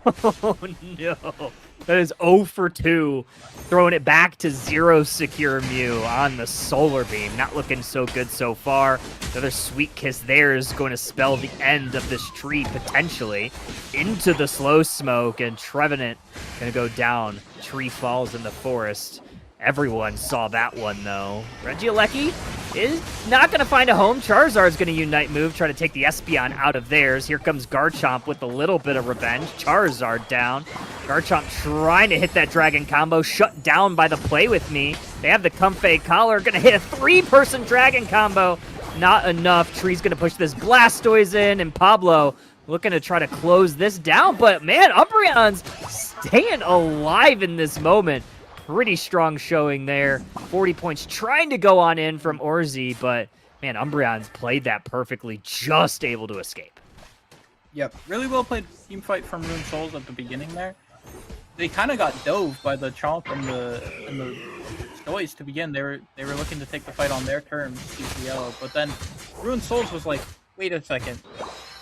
Oh no. That is 0 for 2. Throwing it back to 0 secure Mew on the Solar Beam. Not looking so good so far. The other Sweet Kiss there is going to spell the end of this tree, potentially. Into the Slow Smoke, and Trevenant going to go down. Tree falls in the forest. Everyone saw that one, though. Regieleki is not going to find a home. Charizard's going to Unite move, try to take the Espeon out of theirs. Here comes Garchomp with a little bit of revenge. Charizard down. Garchomp trying to hit that Dragon combo, shut down by the Play With Me. They have the Comfey Collar, going to hit a 3-person Dragon combo. Not enough. Tree's going to push this Blastoise in, and Pablo looking to try to close this down. But, man, Umbreon's staying alive in this moment. Pretty strong showing there. 40 points trying to go on in from Orzi, but man, Umbreon's played that perfectly, just able to escape. Yep, really well played team fight from Ruin Souls at the beginning there. They kind of got dove by the Chomp and the Stoys to begin. They were looking to take the fight on their terms, CCL, but then Ruin Souls was like, wait a second,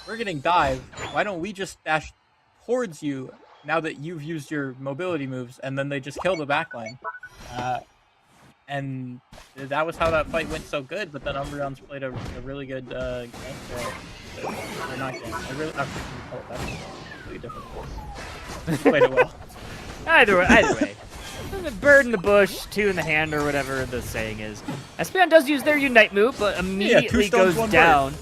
we're getting dive. Why don't we just dash towards you now that you've used your mobility moves? And then they just kill the backline. And that was how that fight went so good. But then Umbreon's played a really good game. Or not game. I forget what that's completely different. Played it well. Either way. Bird in the bush, two in the hand, or whatever the saying is. Espeon does use their Unite move, but immediately goes down.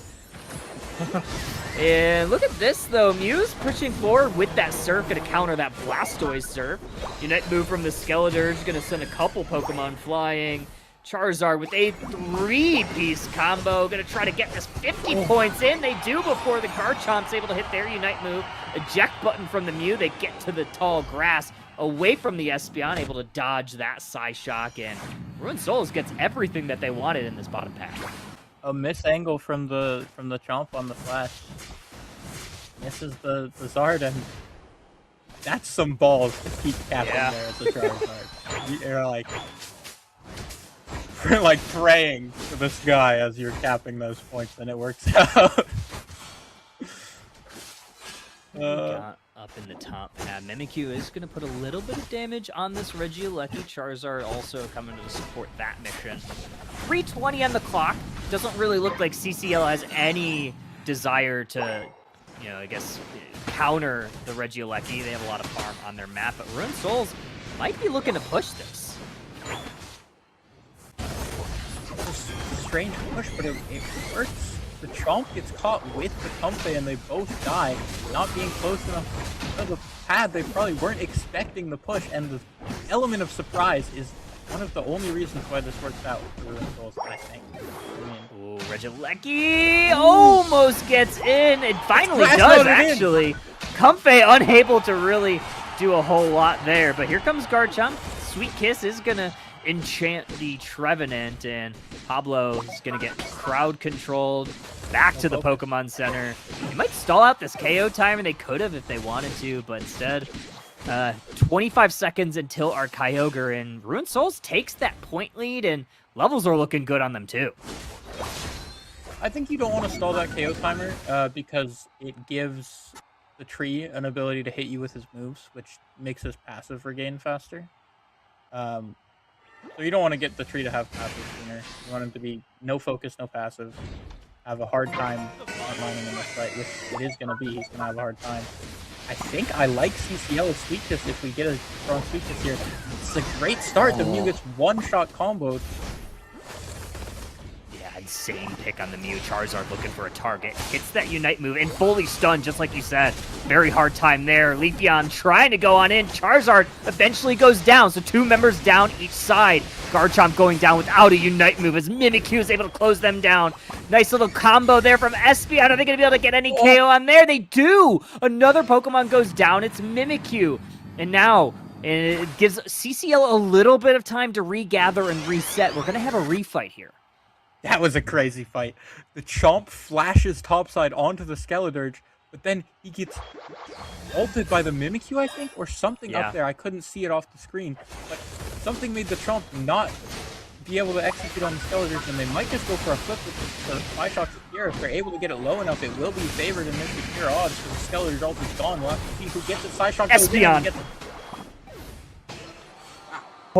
And look at this, though. Mew's pushing forward with that surf, going to counter that Blastoise surf. Unite move from the Skeletor's going to send a couple Pokemon flying. Charizard with a 3-piece combo, going to try to get this 50 points in. They do before the Garchomp's able to hit their Unite move. Eject button from the Mew. They get to the tall grass away from the Espeon, able to dodge that Psyshock, and Ruined Souls gets everything that they wanted in this bottom pack. A miss angle from the Chomp on the flash. Misses the Zard, and that's some balls to keep capping there as a Charizard. You're like praying to the sky as you're capping those points, and it works out. Got up in the top pad. Mimikyu is going to put a little bit of damage on this Regieleki. Charizard also coming to support that mission. 3:20 on the clock. Doesn't really look like CCL has any desire to, I guess, counter the Regieleki. They have a lot of farm on their map, but Ruined Souls might be looking to push this. It's a strange push, but it works. The Chomp gets caught with the Comfey and they both die, not being close enough to the pad. They probably weren't expecting the push, and the element of surprise is one of the only reasons why this works out for Ruined Souls, I think. Ooh, Regieleki almost gets in. It finally does, actually. Comfey unable to really do a whole lot there, but here comes Garchomp. Sweet Kiss is going to enchant the Trevenant, and Pablo is going to get crowd controlled back to the Pokemon Center. They might stall out this KO time, and they could have if they wanted to, but instead, 25 seconds until our Kyogre, and Ruined Souls takes that point lead, and levels are looking good on them too. I think you don't want to stall that KO timer because it gives the tree an ability to hit you with his moves, which makes his passive regain faster. So you don't want to get the tree to have passive sooner. You want him to be no focus, no passive. Have a hard time mining in this fight, which it is going to be. He's going to have a hard time. I think I like CCL with Sweet Kiss if we get a strong Sweet Kiss here. It's a great start. The Mew gets one-shot comboed. Yeah, insane pick on the Mew. Charizard looking for a target. Hits that Unite move and fully stunned, just like you said. Very hard time there. Leafeon trying to go on in. Charizard eventually goes down, so two members down each side. Garchomp going down without a Unite move as Mimikyu is able to close them down. Nice little combo there from Espeon. Are they going to be able to get any KO on there? They do! Another Pokemon goes down. It's Mimikyu. And now it gives CCL a little bit of time to regather and reset. We're going to have a refight here. That was a crazy fight. The Chomp flashes topside onto the Skeledirge, but then he gets ulted by the Mimikyu, I think, or something up there. I couldn't see it off the screen, but something made the Chomp not be able to execute on the Skeledirge, and they might just go for a flip with Psyshock's Secure. If they're able to get it low enough, it will be favored in this Secure odds, because the Skeledirge ult is gone. We'll have to see who gets it. Psyshock goes in and gets it.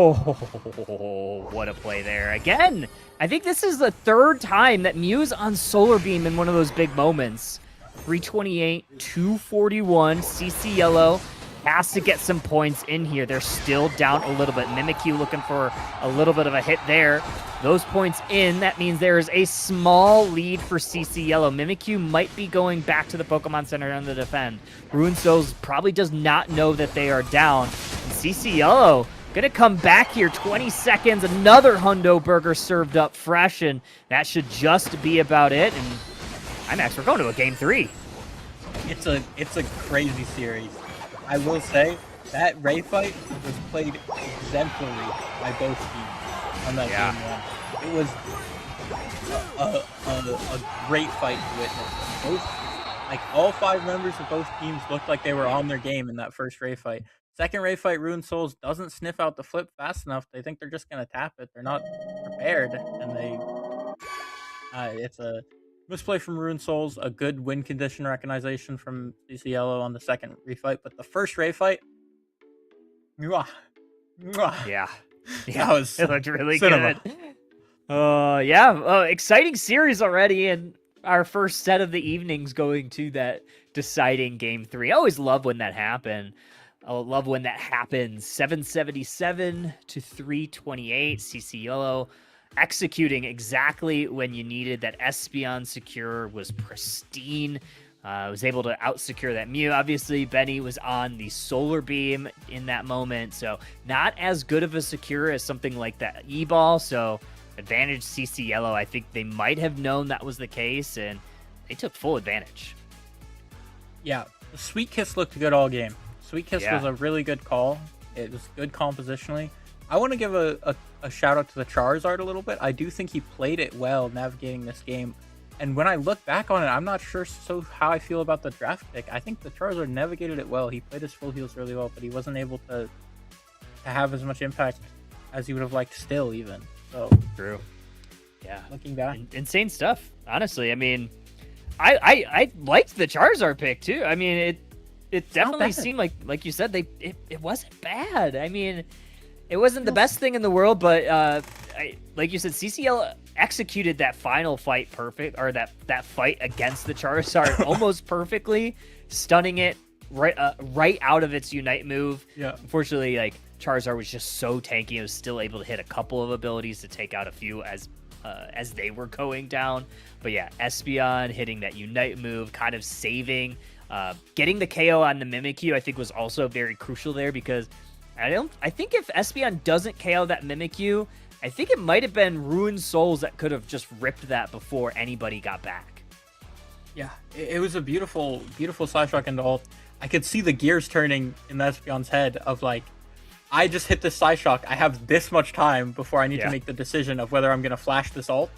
Oh, what a play there. Again, I think this is the third time that Mew's on Solar Beam in one of those big moments. 328, 241, CC Yellow has to get some points in here. They're still down a little bit. Mimikyu looking for a little bit of a hit there. Those points in, that means there is a small lead for CC Yellow. Mimikyu might be going back to the Pokemon Center on the defend. Ruined Souls probably does not know that they are down. And CC Yellow gonna come back here, 20 seconds, another Hundo Burger served up fresh, and that should just be about it. And IMAX, we're going to a game 3. It's a crazy series. I will say that Ray fight was played exemplary by both teams on that game 1. It was a great fight to witness. All 5 members of both teams looked like they were on their game in that first Ray fight. Second Ray fight, Ruined Souls doesn't sniff out the flip fast enough. They think they're just going to tap it. They're not prepared, and it's a misplay from Ruined Souls, a good win condition recognition from CC Yellow on the second refight, but the first Ray fight, yeah. Yeah, That was it looked really cinema. good. Yeah, exciting series already, and our first set of the evenings going to that deciding game 3. I always love when that happens. 777 to 328. CC Yellow executing exactly when you needed. That Espeon secure was pristine. Was able to out-secure that Mew. Obviously, Benny was on the Solar Beam in that moment, so not as good of a secure as something like that E-Ball, so advantage CC Yellow. I think they might have known that was the case, and they took full advantage. Yeah, Sweet Kiss looked good all game. Sweet Kiss was a really good call. It was good compositionally. I want to give a shout-out to the Charizard a little bit. I do think he played it well navigating this game. And when I look back on it, I'm not sure how I feel about the draft pick. I think the Charizard navigated it well. He played his full heals really well, but he wasn't able to have as much impact as he would have liked still, even. So True. Yeah. Looking back. Insane stuff, honestly. I mean, I liked the Charizard pick, too. I mean, it definitely seemed like you said, it wasn't bad. I mean, it wasn't the best thing in the world, but like you said, CCL executed that final fight perfect, or that fight against the Charizard almost perfectly, stunning it right out of its Unite move. Yeah. Unfortunately, like Charizard was just so tanky, it was still able to hit a couple of abilities to take out a few as they were going down. But yeah, Espeon hitting that Unite move, kind of saving, getting the KO on the Mimikyu, I think was also very crucial there, because I think if Espeon doesn't KO that Mimikyu, I think it might have been Ruined Souls that could have just ripped that before anybody got back. Yeah, it was a beautiful, beautiful slash rock into ult. I could see the gears turning in the Espeon's head of like, I just hit this side shock. I have this much time before I need to make the decision of whether I'm going to flash this ult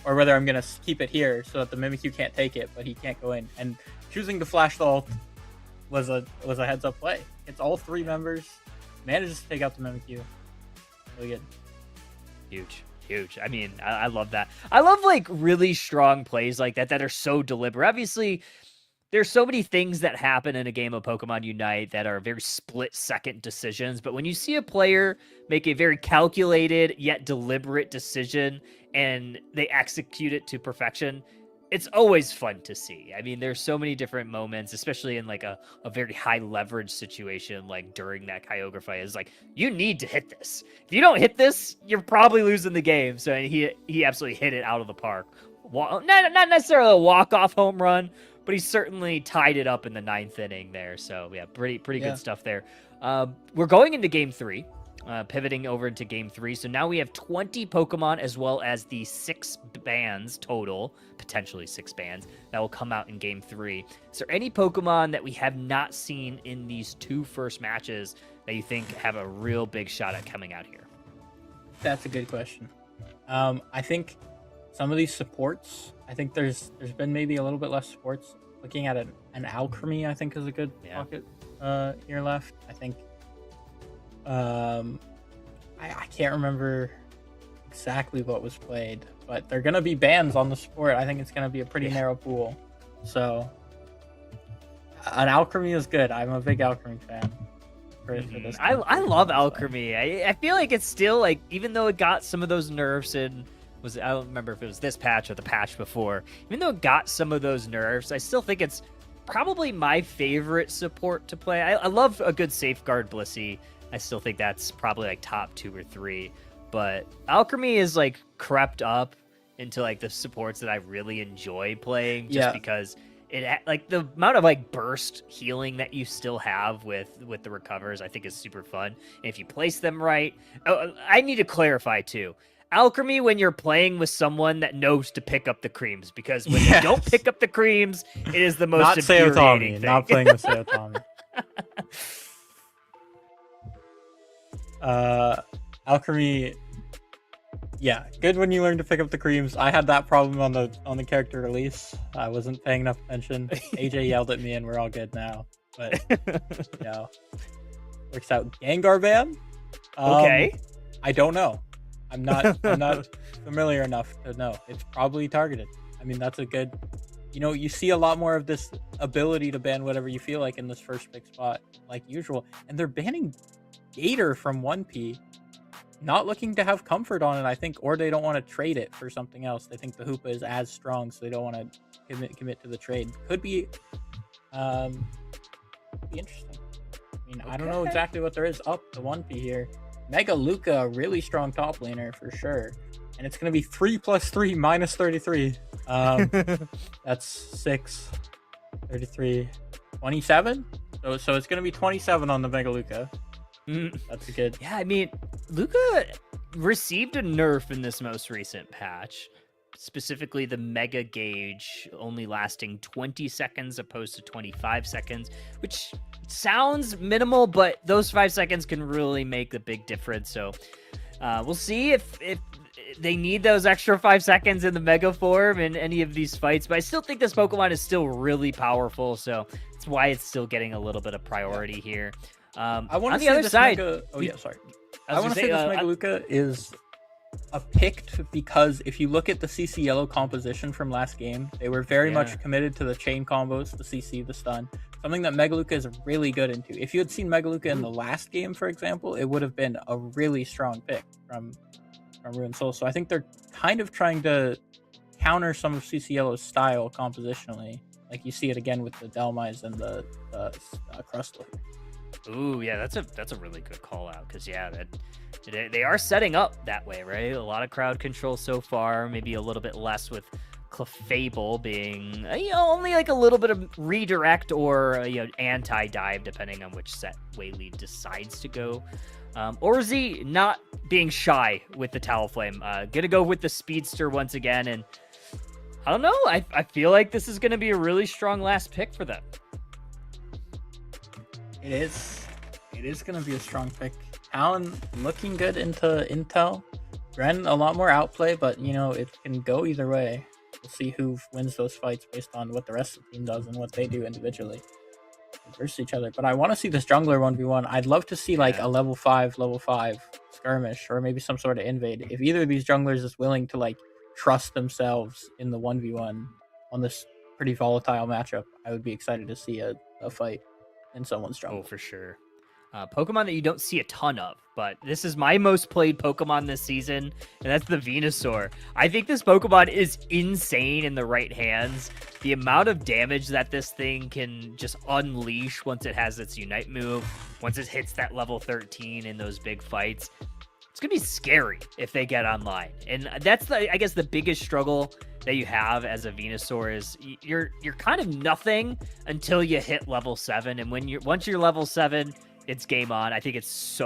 or whether I'm going to keep it here so that the Mimikyu can't take it, but he can't go in. And choosing to flash the ult was a heads up play. It's all three members, manages to take out the Mimikyu. Really good. Huge. I mean, I love that. I love like really strong plays like that are so deliberate. Obviously, there's so many things that happen in a game of Pokemon Unite that are very split-second decisions, but when you see a player make a very calculated yet deliberate decision and they execute it to perfection, it's always fun to see. I mean, there's so many different moments, especially in like a very high leverage situation, like during that Kyogre fight. Is like, you need to hit this. If you don't hit this, you're probably losing the game. So he absolutely hit it out of the park. Not necessarily a walk-off home run, but he certainly tied it up in the 9th inning there. So yeah, pretty good stuff there. We're going into game 3. Pivoting over into game 3. So now we have 20 Pokemon as well as the 6 bands total, potentially 6 bands, that will come out in game 3. Is there any Pokemon that we have not seen in these 2 first matches that you think have a real big shot at coming out here? That's a good question. I think some of these supports, I think there's been maybe a little bit less supports. Looking at an Alchemy, I think is a good pocket here left. I think I can't remember exactly what was played, but they're gonna be bans on the sport. I think it's gonna be a pretty narrow pool. So an Alchemy is good. I'm a big Alchemy fan. For this I love Alchemy. I feel like it's still like, even though it got some of those nerfs in, I don't remember if it was this patch or the patch before, even though it got some of those nerfs, I still think it's probably my favorite support to play. I love a good Safeguard Blissey. I still think that's probably like top 2 or 3, but Alchemy is like crept up into like the supports that I really enjoy playing, just because it like the amount of like burst healing that you still have with the recovers, I think is super fun. And if you place them right, I need to clarify too. Alchemy, when you're playing with someone that knows to pick up the creams, because when you don't pick up the creams, it is the most infuriating thing. Not playing with Seotami. Alchemy, yeah, good when you learn to pick up the creams. I had that problem on the character release. I wasn't paying enough attention. AJ yelled at me, and we're all good now. But yeah, works out. Gengar ban? Okay. I don't know. I'm not familiar enough to know. It's probably targeted. I mean, that's a good. You see a lot more of this ability to ban whatever you feel like in this first pick spot, like usual, and they're banning Gator from 1P. not looking to have comfort on it, I think, or they don't want to trade it for something else. They think the Hoopa is as strong, so they don't want to commit to the trade. Could be interesting. I mean, I don't know exactly what there is up the 1P here. Mega Luca, really strong top laner for sure. And it's going to be 3 + 3 minus 33. That's 6, 33, 27. So it's going to be 27 on the Mega Luca. That's good. Yeah, I mean, Luca received a nerf in this most recent patch. Specifically, the Mega Gauge only lasting 20 seconds opposed to 25 seconds, which sounds minimal, but those 5 seconds can really make a big difference. So we'll see if they need those extra 5 seconds in the Mega form in any of these fights. But I still think this Pokemon is still really powerful, so that's why it's still getting a little bit of priority here. I want on to the other side. Sorry. I want to say this Mega Luca is picked because if you look at the CC Yellow composition from last game, they were very much committed to the chain combos, the CC, the stun, something that Mega Luca is really good into. If you had seen Mega Luca in the last game, for example, it would have been a really strong pick from Ruined Soul. So I think they're kind of trying to counter some of CC Yellow's style compositionally. Like you see it again with the Delmise and the Crustle. Ooh, yeah, that's a really good call out because they are setting up that way, right? A lot of crowd control so far, maybe a little bit less with Clefable being only like a little bit of redirect or anti-dive depending on which set Waylead decides to go. Orzi not being shy with the Talonflame, gonna go with the Speedster once again, and I don't know, I feel like this is gonna be a really strong last pick for them. It is going to be a strong pick. Talon looking good into Intel. Ren a lot more outplay, but it can go either way. We'll see who wins those fights based on what the rest of the team does and what they do individually versus each other. But I want to see this jungler 1v1. I'd love to see like a level 5 skirmish or maybe some sort of invade. If either of these junglers is willing to like trust themselves in the 1v1 on this pretty volatile matchup, I would be excited to see a fight in someone's jungle. Oh, for sure. Pokemon that you don't see a ton of, but this is my most played Pokemon this season, and that's the Venusaur. I think this Pokemon is insane in the right hands. The amount of damage that this thing can just unleash once it has its Unite move, once it hits that level 13 in those big fights, it's going to be scary if they get online. And that's, I guess, the biggest struggle that you have as a Venusaur is you're kind of nothing until you hit level 7, and once you're level 7, it's game on. I think it's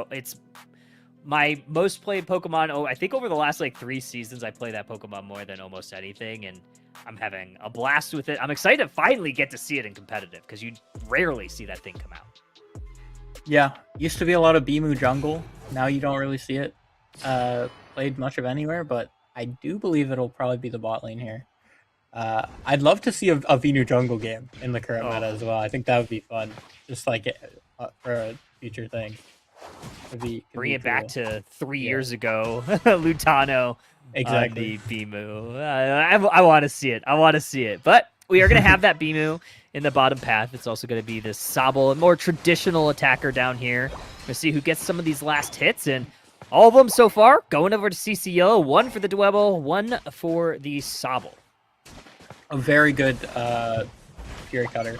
my most played Pokemon. I think over the last like 3 seasons, I play that Pokemon more than almost anything, and I'm having a blast with it. I'm excited to finally get to see it in competitive because you rarely see that thing come out. Yeah, used to be a lot of Bimu jungle. Now you don't really see it played much of anywhere, but I do believe it'll probably be the bot lane here. I'd love to see a Venu jungle game in the current meta as well. I think that would be fun, just like for a future thing. Bring it back to 3 years ago, Lutano. Exactly. The Bimu. I want to see it. But we are going to have that Bimu in the bottom path. It's also going to be this Sobble, a more traditional attacker down here. We'll see who gets some of these last hits, and all of them so far going over to CCO. 1 for the Dwebble, 1 for the Sobble. A very good Fury Cutter.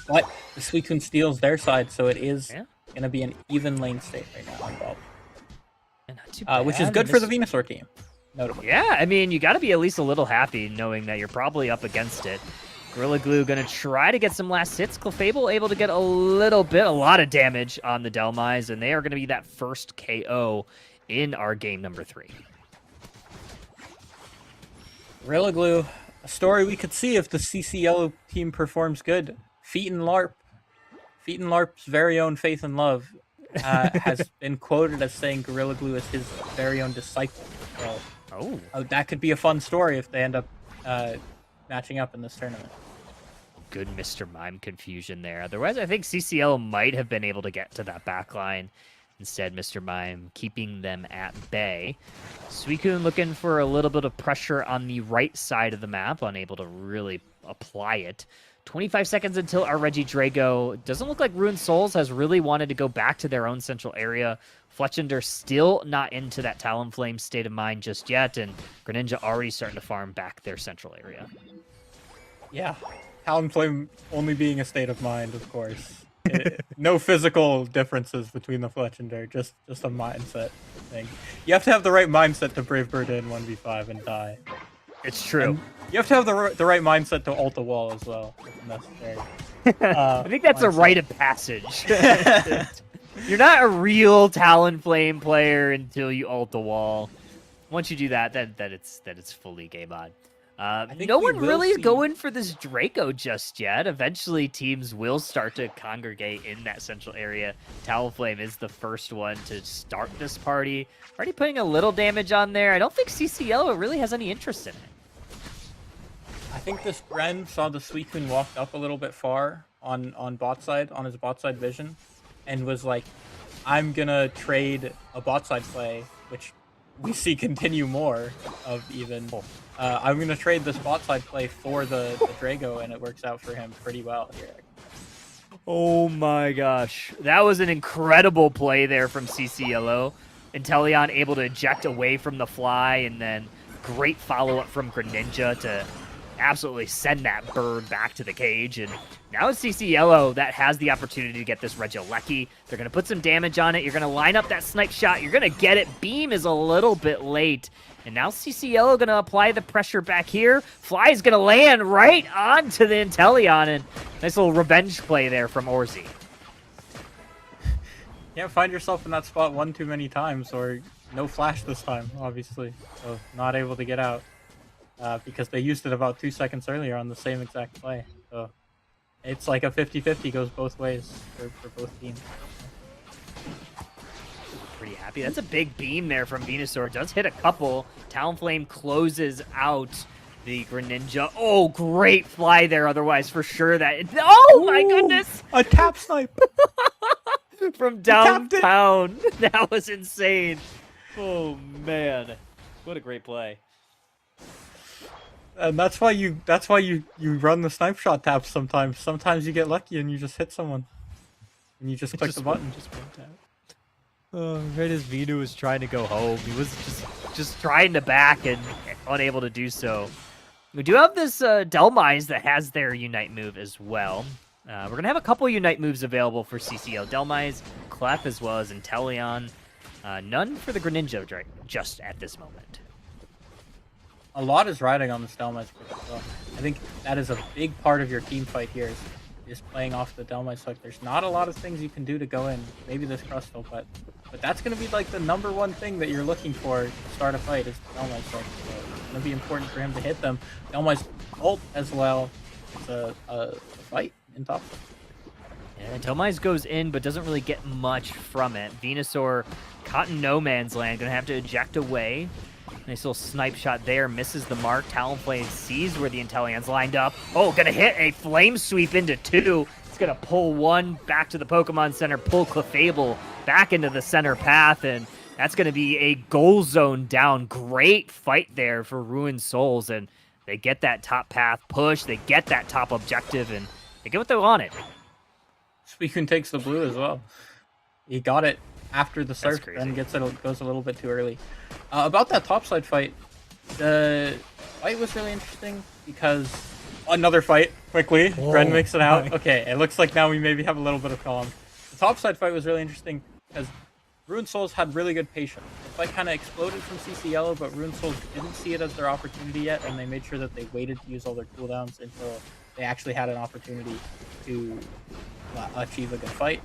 But the Suicune steals their side, so it is going to be an even lane state right now on Bob. Which is good for the Venusaur team. Notably. Yeah, I mean, you got to be at least a little happy knowing that you're probably up against it. Gorilla Glue going to try to get some last hits. Clefable able to get a lot of damage on the Delmise, and they are going to be that first KO in our game number 3. Gorilla Glue, a story we could see if the CC Yellow team performs good. Feet and LARP's very own Faith and Love has been quoted as saying Gorilla Glue is his very own disciple. So, that could be a fun story if they end up matching up in this tournament. Good Mr. Mime confusion there. Otherwise, I think CCL might have been able to get to that back line. Instead, Mr. Mime keeping them at bay. Suicune looking for a little bit of pressure on the right side of the map, unable to really apply it 25 seconds until our Regidrago. Doesn't look like Ruined Souls has really wanted to go back to their own central area. Fletchender still not into that Talonflame state of mind just yet, and Greninja already starting to farm back their central area. Yeah, Talonflame only being a state of mind, of course. No physical differences between the Fletchender, just a mindset thing. You have to have the right mindset to Brave Bird in 1v5 and die. It's true. And you have to have the right mindset to ult the wall as well, if necessary. I think that's a rite of passage. You're not a real Talonflame player until you ult the wall. Once you do that, then it's fully game on. No one really is going for this Draco just yet. Eventually, teams will start to congregate in that central area. Talonflame is the first one to start this party. Already putting a little damage on there. I don't think CCL really has any interest in it. I think this Ren saw the Suicune walked up a little bit far on bot side, on his bot side vision, and was like, I'm gonna trade a bot side play, which we see continue more of even. I'm gonna trade this bot side play for the Drago, and it works out for him pretty well here. Oh my gosh. That was an incredible play there from CCLO. Inteleon able to eject away from the fly, and then great follow-up from Greninja to absolutely send that bird back to the cage. And now it's CCLO that has the opportunity to get this Regieleki. They're going to put some damage on it. You're going to line up that snipe shot. You're going to get it. Beam is a little bit late. And now CCLO going to apply the pressure back here. Fly is going to land right onto the Inteleon. And nice little revenge play there from Orzi. Can't find yourself in that spot one too many times, or no flash this time, obviously. So not able to get out. Because they used it about 2 seconds earlier on the same exact play. So it's like a 50-50, goes both ways for both teams. Pretty happy. That's a big beam there from Venusaur. Does hit a couple. Talonflame closes out the Greninja. Oh, great fly there otherwise for sure. Oh my goodness! A tap snipe! From downtown. That was insane. Oh man. What a great play. And that's why you run the snipe shot taps sometimes. Sometimes you get lucky and you just hit someone. And you just click the button. Just one tap. Oh, right as Venu was trying to go home. He was just trying to back and unable to do so. We do have this Delmise that has their Unite move as well. We're going to have a couple Unite moves available for CCL. Delmise, Clef, as well as Inteleon. None for the Greninja just at this moment. A lot is riding on the Delmise as well. I think that is a big part of your team fight here is playing off the Delmise hook. There's not a lot of things you can do to go in. Maybe this Crustle, but that's going to be like the #1 thing that you're looking for to start a fight is the Delmise hook. So it's going to be important for him to hit them. Delmise ult as well. It's a fight in top. Yeah, Delmise goes in, but doesn't really get much from it. Venusaur caught in no man's land. Going to have to eject away. Nice little snipe shot there. Misses the mark. Talonflame sees where the Inteleon's lined up. Oh, going to hit a flame sweep into 2. It's going to pull 1 back to the Pokemon Center. Pull Clefable back into the center path. And that's going to be a goal zone down. Great fight there for Ruined Souls. And they get that top path push. They get that top objective. And they get what they wanted. Suicune takes the blue as well. He got it after the surf, then goes a little bit too early. About that topside fight, the fight was really interesting because another fight quickly. Ren makes it out. Okay, it looks like now we maybe have a little bit of calm. The topside fight was really interesting because Ruined Souls had really good patience. The fight kind of exploded from CC Yellow, but Ruined Souls didn't see it as their opportunity yet, and they made sure that they waited to use all their cooldowns until they actually had an opportunity to achieve a good fight.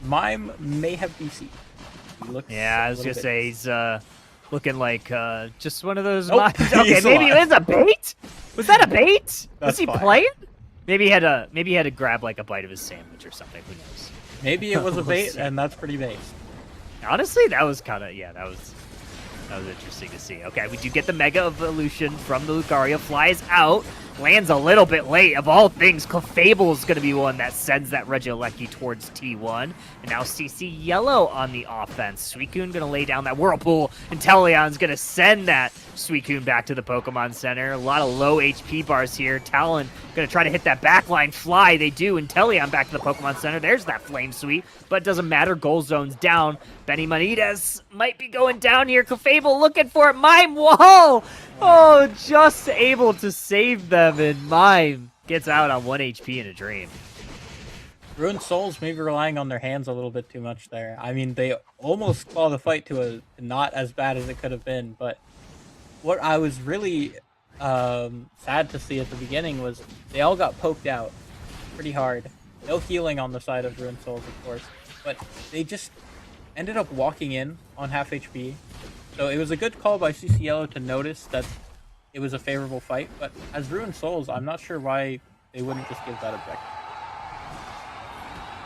Mime may have BC. Yeah, I was gonna say he's looking like just one of those. Nope. Okay, maybe it was a bait. Was that a bait? Was he fine. playing? Maybe he had to grab like a bite of his sandwich or something. Who knows? Maybe it was a bait, and that's pretty bait. Honestly, that was kind of that was interesting to see. Okay, we do get the Mega Evolution from the Lucario. Flies out. lands a little bit late. Of all things, Clefable is going to be one that sends that Regieleki towards T1. And now CC Yellow on the offense. Suicune going to lay down that Whirlpool, and Talon's going to send that Suicune back to the Pokemon Center. A lot of low HP bars here. Talon going to try to hit that backline fly. They do, and Teleon back to the Pokemon Center. There's that Flame Sweep, but it doesn't matter. Goal zone's down. Benny Manitas might be going down here. Clefable looking for it. Mime, whoa! Oh, just able to save them, and Mime gets out on 1 HP in a dream. Ruined Souls maybe relying on their hands a little bit too much there. I mean, they almost claw the fight to a not as bad as it could have been, but what I was really sad to see at the beginning was they all got poked out pretty hard. No healing on the side of Ruined Souls, of course, but they just ended up walking in on half HP. So it was a good call by CC Yellow to notice that it was a favorable fight, but as Ruined Souls, I'm not sure why they wouldn't just give that objective.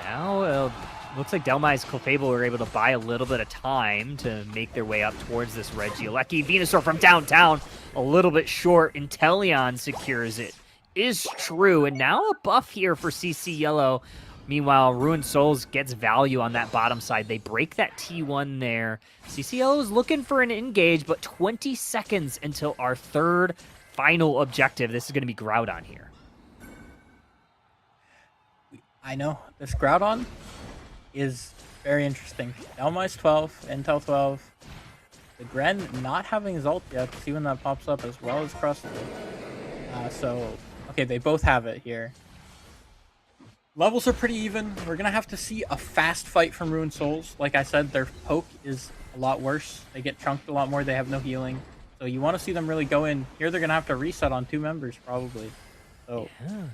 Now, looks like Delmai's Clefable were able to buy a little bit of time to make their way up towards this Regieleki. Venusaur from downtown, a little bit short. Inteleon secures it. Is true, and now a buff here for CC Yellow. Meanwhile, Ruined Souls gets value on that bottom side. They break that T1 there. CC Yellow is looking for an engage, but 20 seconds until our third final objective. This is going to be Groudon here. I know, this Groudon is very interesting. Elmai's 12, Intel 12. The Gren not having his ult yet. See when that pops up, as well as Crustle. So, okay, they both have it here. Levels are pretty even. We're going to have to see a fast fight from Ruined Souls. Like I said, their poke is a lot worse. They get chunked a lot more. They have no healing. So you want to see them really go in. Here they're going to have to reset on 2 members, probably. So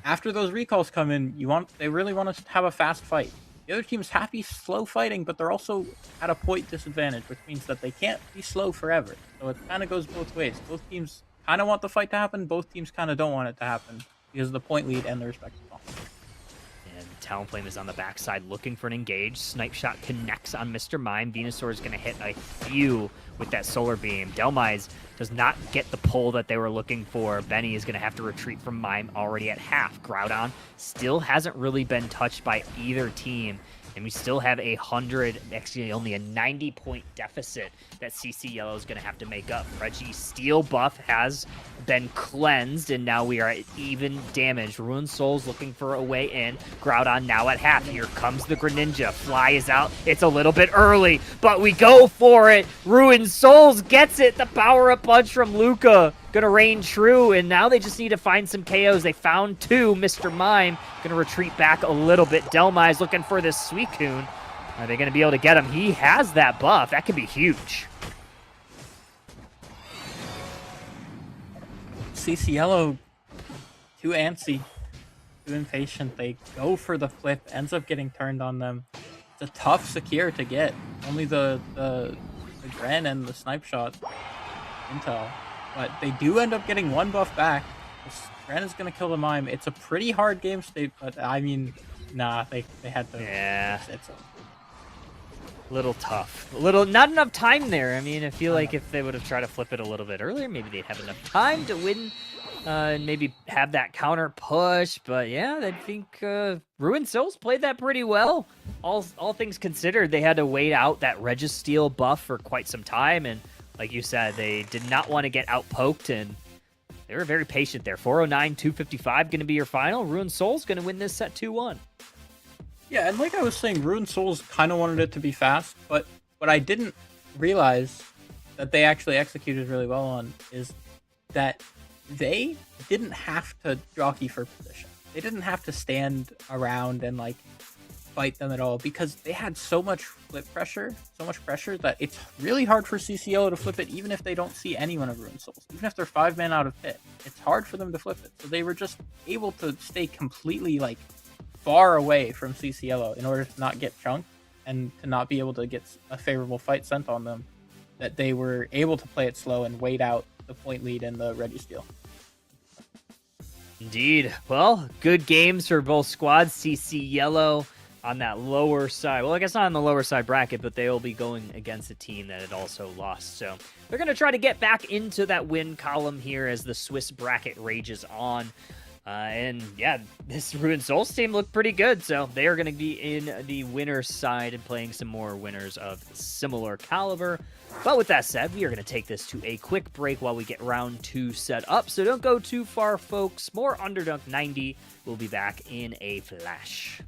after those recalls come in, they really want to have a fast fight. The other team's happy slow fighting, but they're also at a point disadvantage, which means that they can't be slow forever. So it kind of goes both ways. Both teams kind of want the fight to happen. Both teams kind of don't want it to happen because of the point lead and the respective offense. And Talonflame is on the backside looking for an engage. Snipe Shot connects on Mr. Mime. Venusaur is going to hit a few with that Solar Beam. Delmai's does not get the pull that they were looking for. Benny is going to have to retreat from Mime already at half. Groudon still hasn't really been touched by either team. And we still have actually only a 90-point deficit that CC Yellow is going to have to make up. Reggie's Steel buff has been cleansed, and now we are at even damage. Ruined Souls looking for a way in. Groudon now at half. Here comes the Greninja. Fly is out. It's a little bit early, but we go for it. Ruined Souls gets it. The power-up punch from Luca. Gonna reign true, and now they just need to find some KOs. They found 2. Mr. Mime gonna retreat back a little bit. Delmai's looking for this Suicune. Are they gonna be able to get him? He has that buff. That could be huge. CC Yellow, too antsy, too impatient. They go for the flip, ends up getting turned on them. It's a tough secure to get. Only the Gren and the Snipe Shot intel. But they do end up getting 1 buff back. Gren is going to kill the Mime. It's a pretty hard game state, but I mean, nah, they had to. Yeah. It's a little tough. Not enough time there. I mean, I feel like if they would have tried to flip it a little bit earlier, maybe they'd have enough time to win and maybe have that counter push. But yeah, I think Ruined Souls played that pretty well. All things considered, they had to wait out that Registeel buff for quite some time, and like you said, they did not want to get out-poked, and they were very patient there. 409, 255 going to be your final. Ruined Souls going to win this set 2-1. Yeah, and like I was saying, Ruined Souls kind of wanted it to be fast, but what I didn't realize that they actually executed really well on is that they didn't have to jockey for position. They didn't have to stand around and like fight them at all because they had so much flip pressure, that it's really hard for CCO to flip it even if they don't see anyone of Ruined Souls. Even if they're 5-man out of pit, it's hard for them to flip it. So they were just able to stay completely like far away from CCLO in order to not get chunked and to not be able to get a favorable fight sent on them, that they were able to play it slow and wait out the point lead and the Registeel. Indeed. Well, good games for both squads. CC Yellow on that lower side. Well, I guess not on the lower side bracket, but they will be going against a team that had also lost. So they're going to try to get back into that win column here as the Swiss bracket rages on. And yeah, this Ruined Souls team looked pretty good. So they are going to be in the winner's side and playing some more winners of similar caliber. But with that said, we are going to take this to a quick break while we get round 2 set up. So don't go too far, folks. More Underdunk 90. We'll be back in a flash.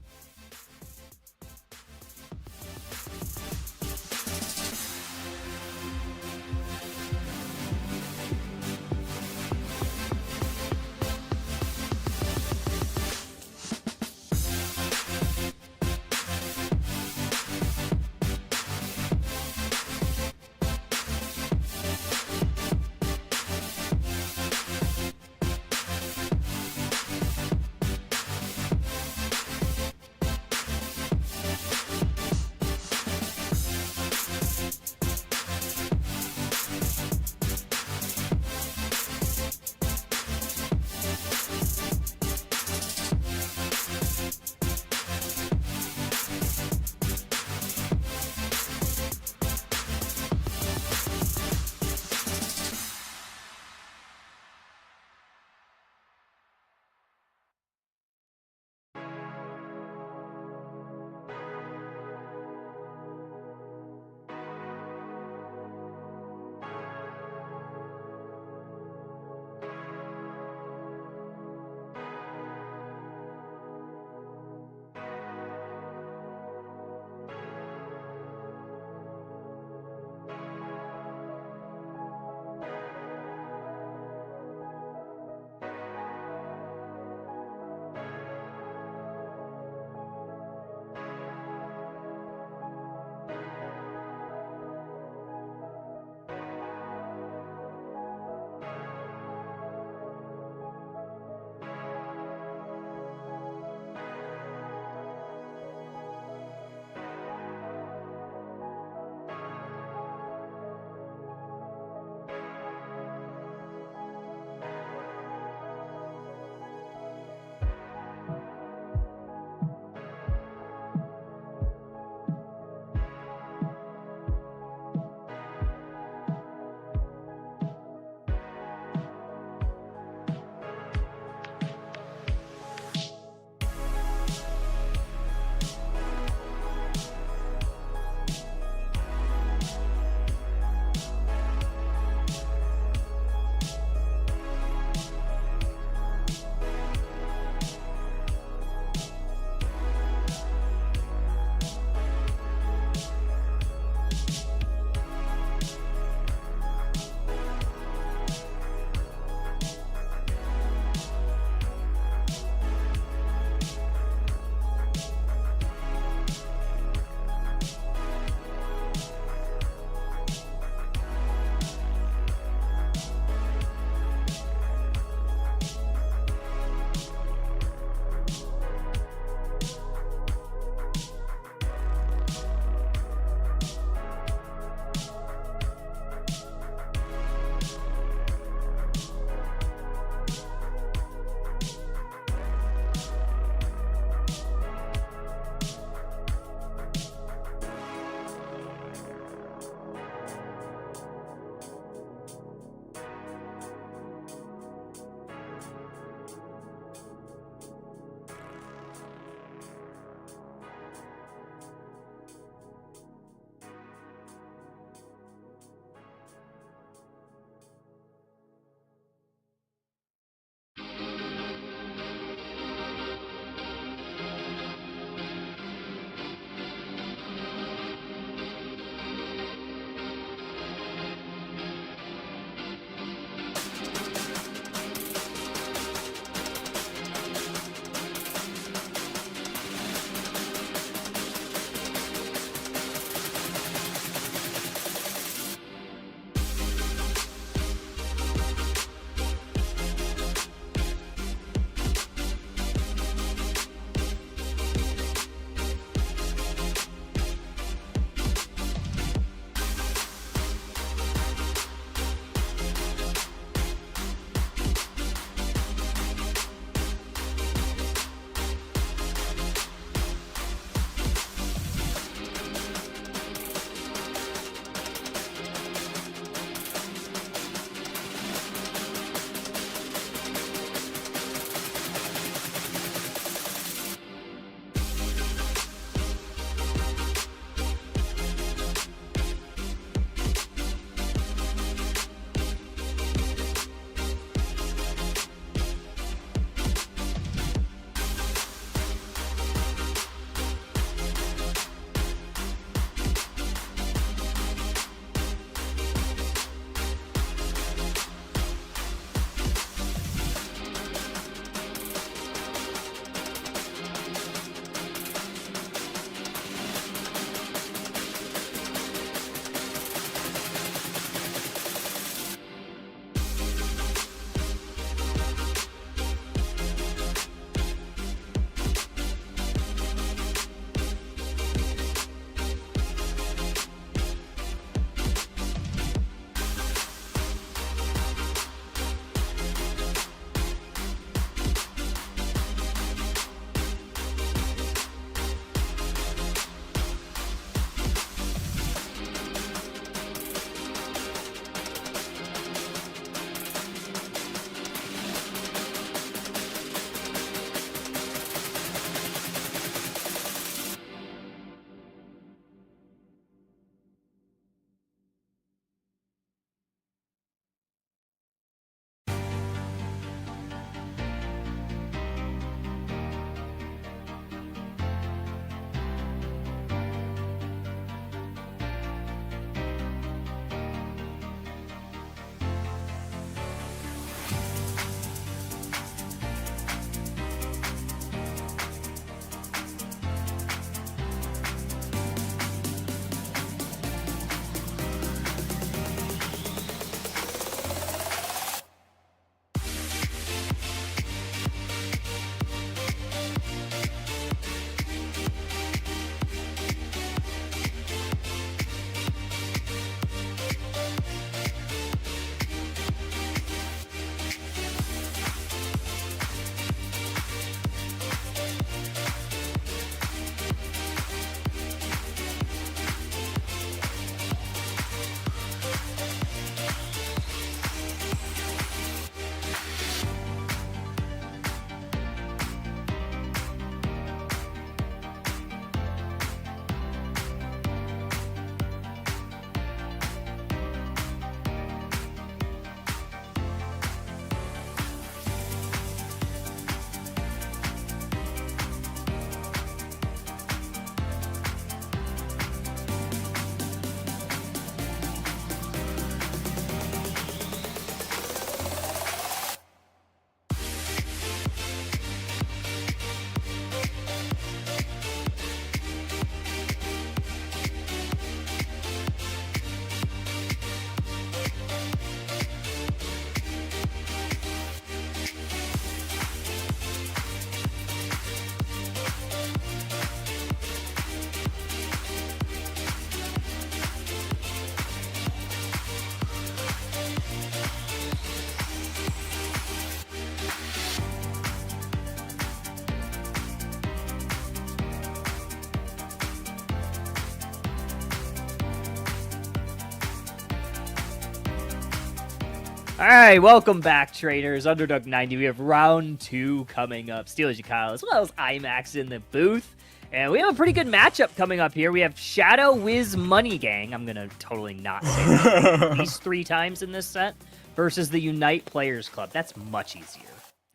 All right, welcome back, trainers. Underdunk 90. We have round 2 coming up. Steelers Kyle, as well as IMAX in the booth. And we have a pretty good matchup coming up here. We have Shadow Wiz Money Gang. I'm going to totally not say that these 3 times in this set. Versus the Unite Players Club. That's much easier.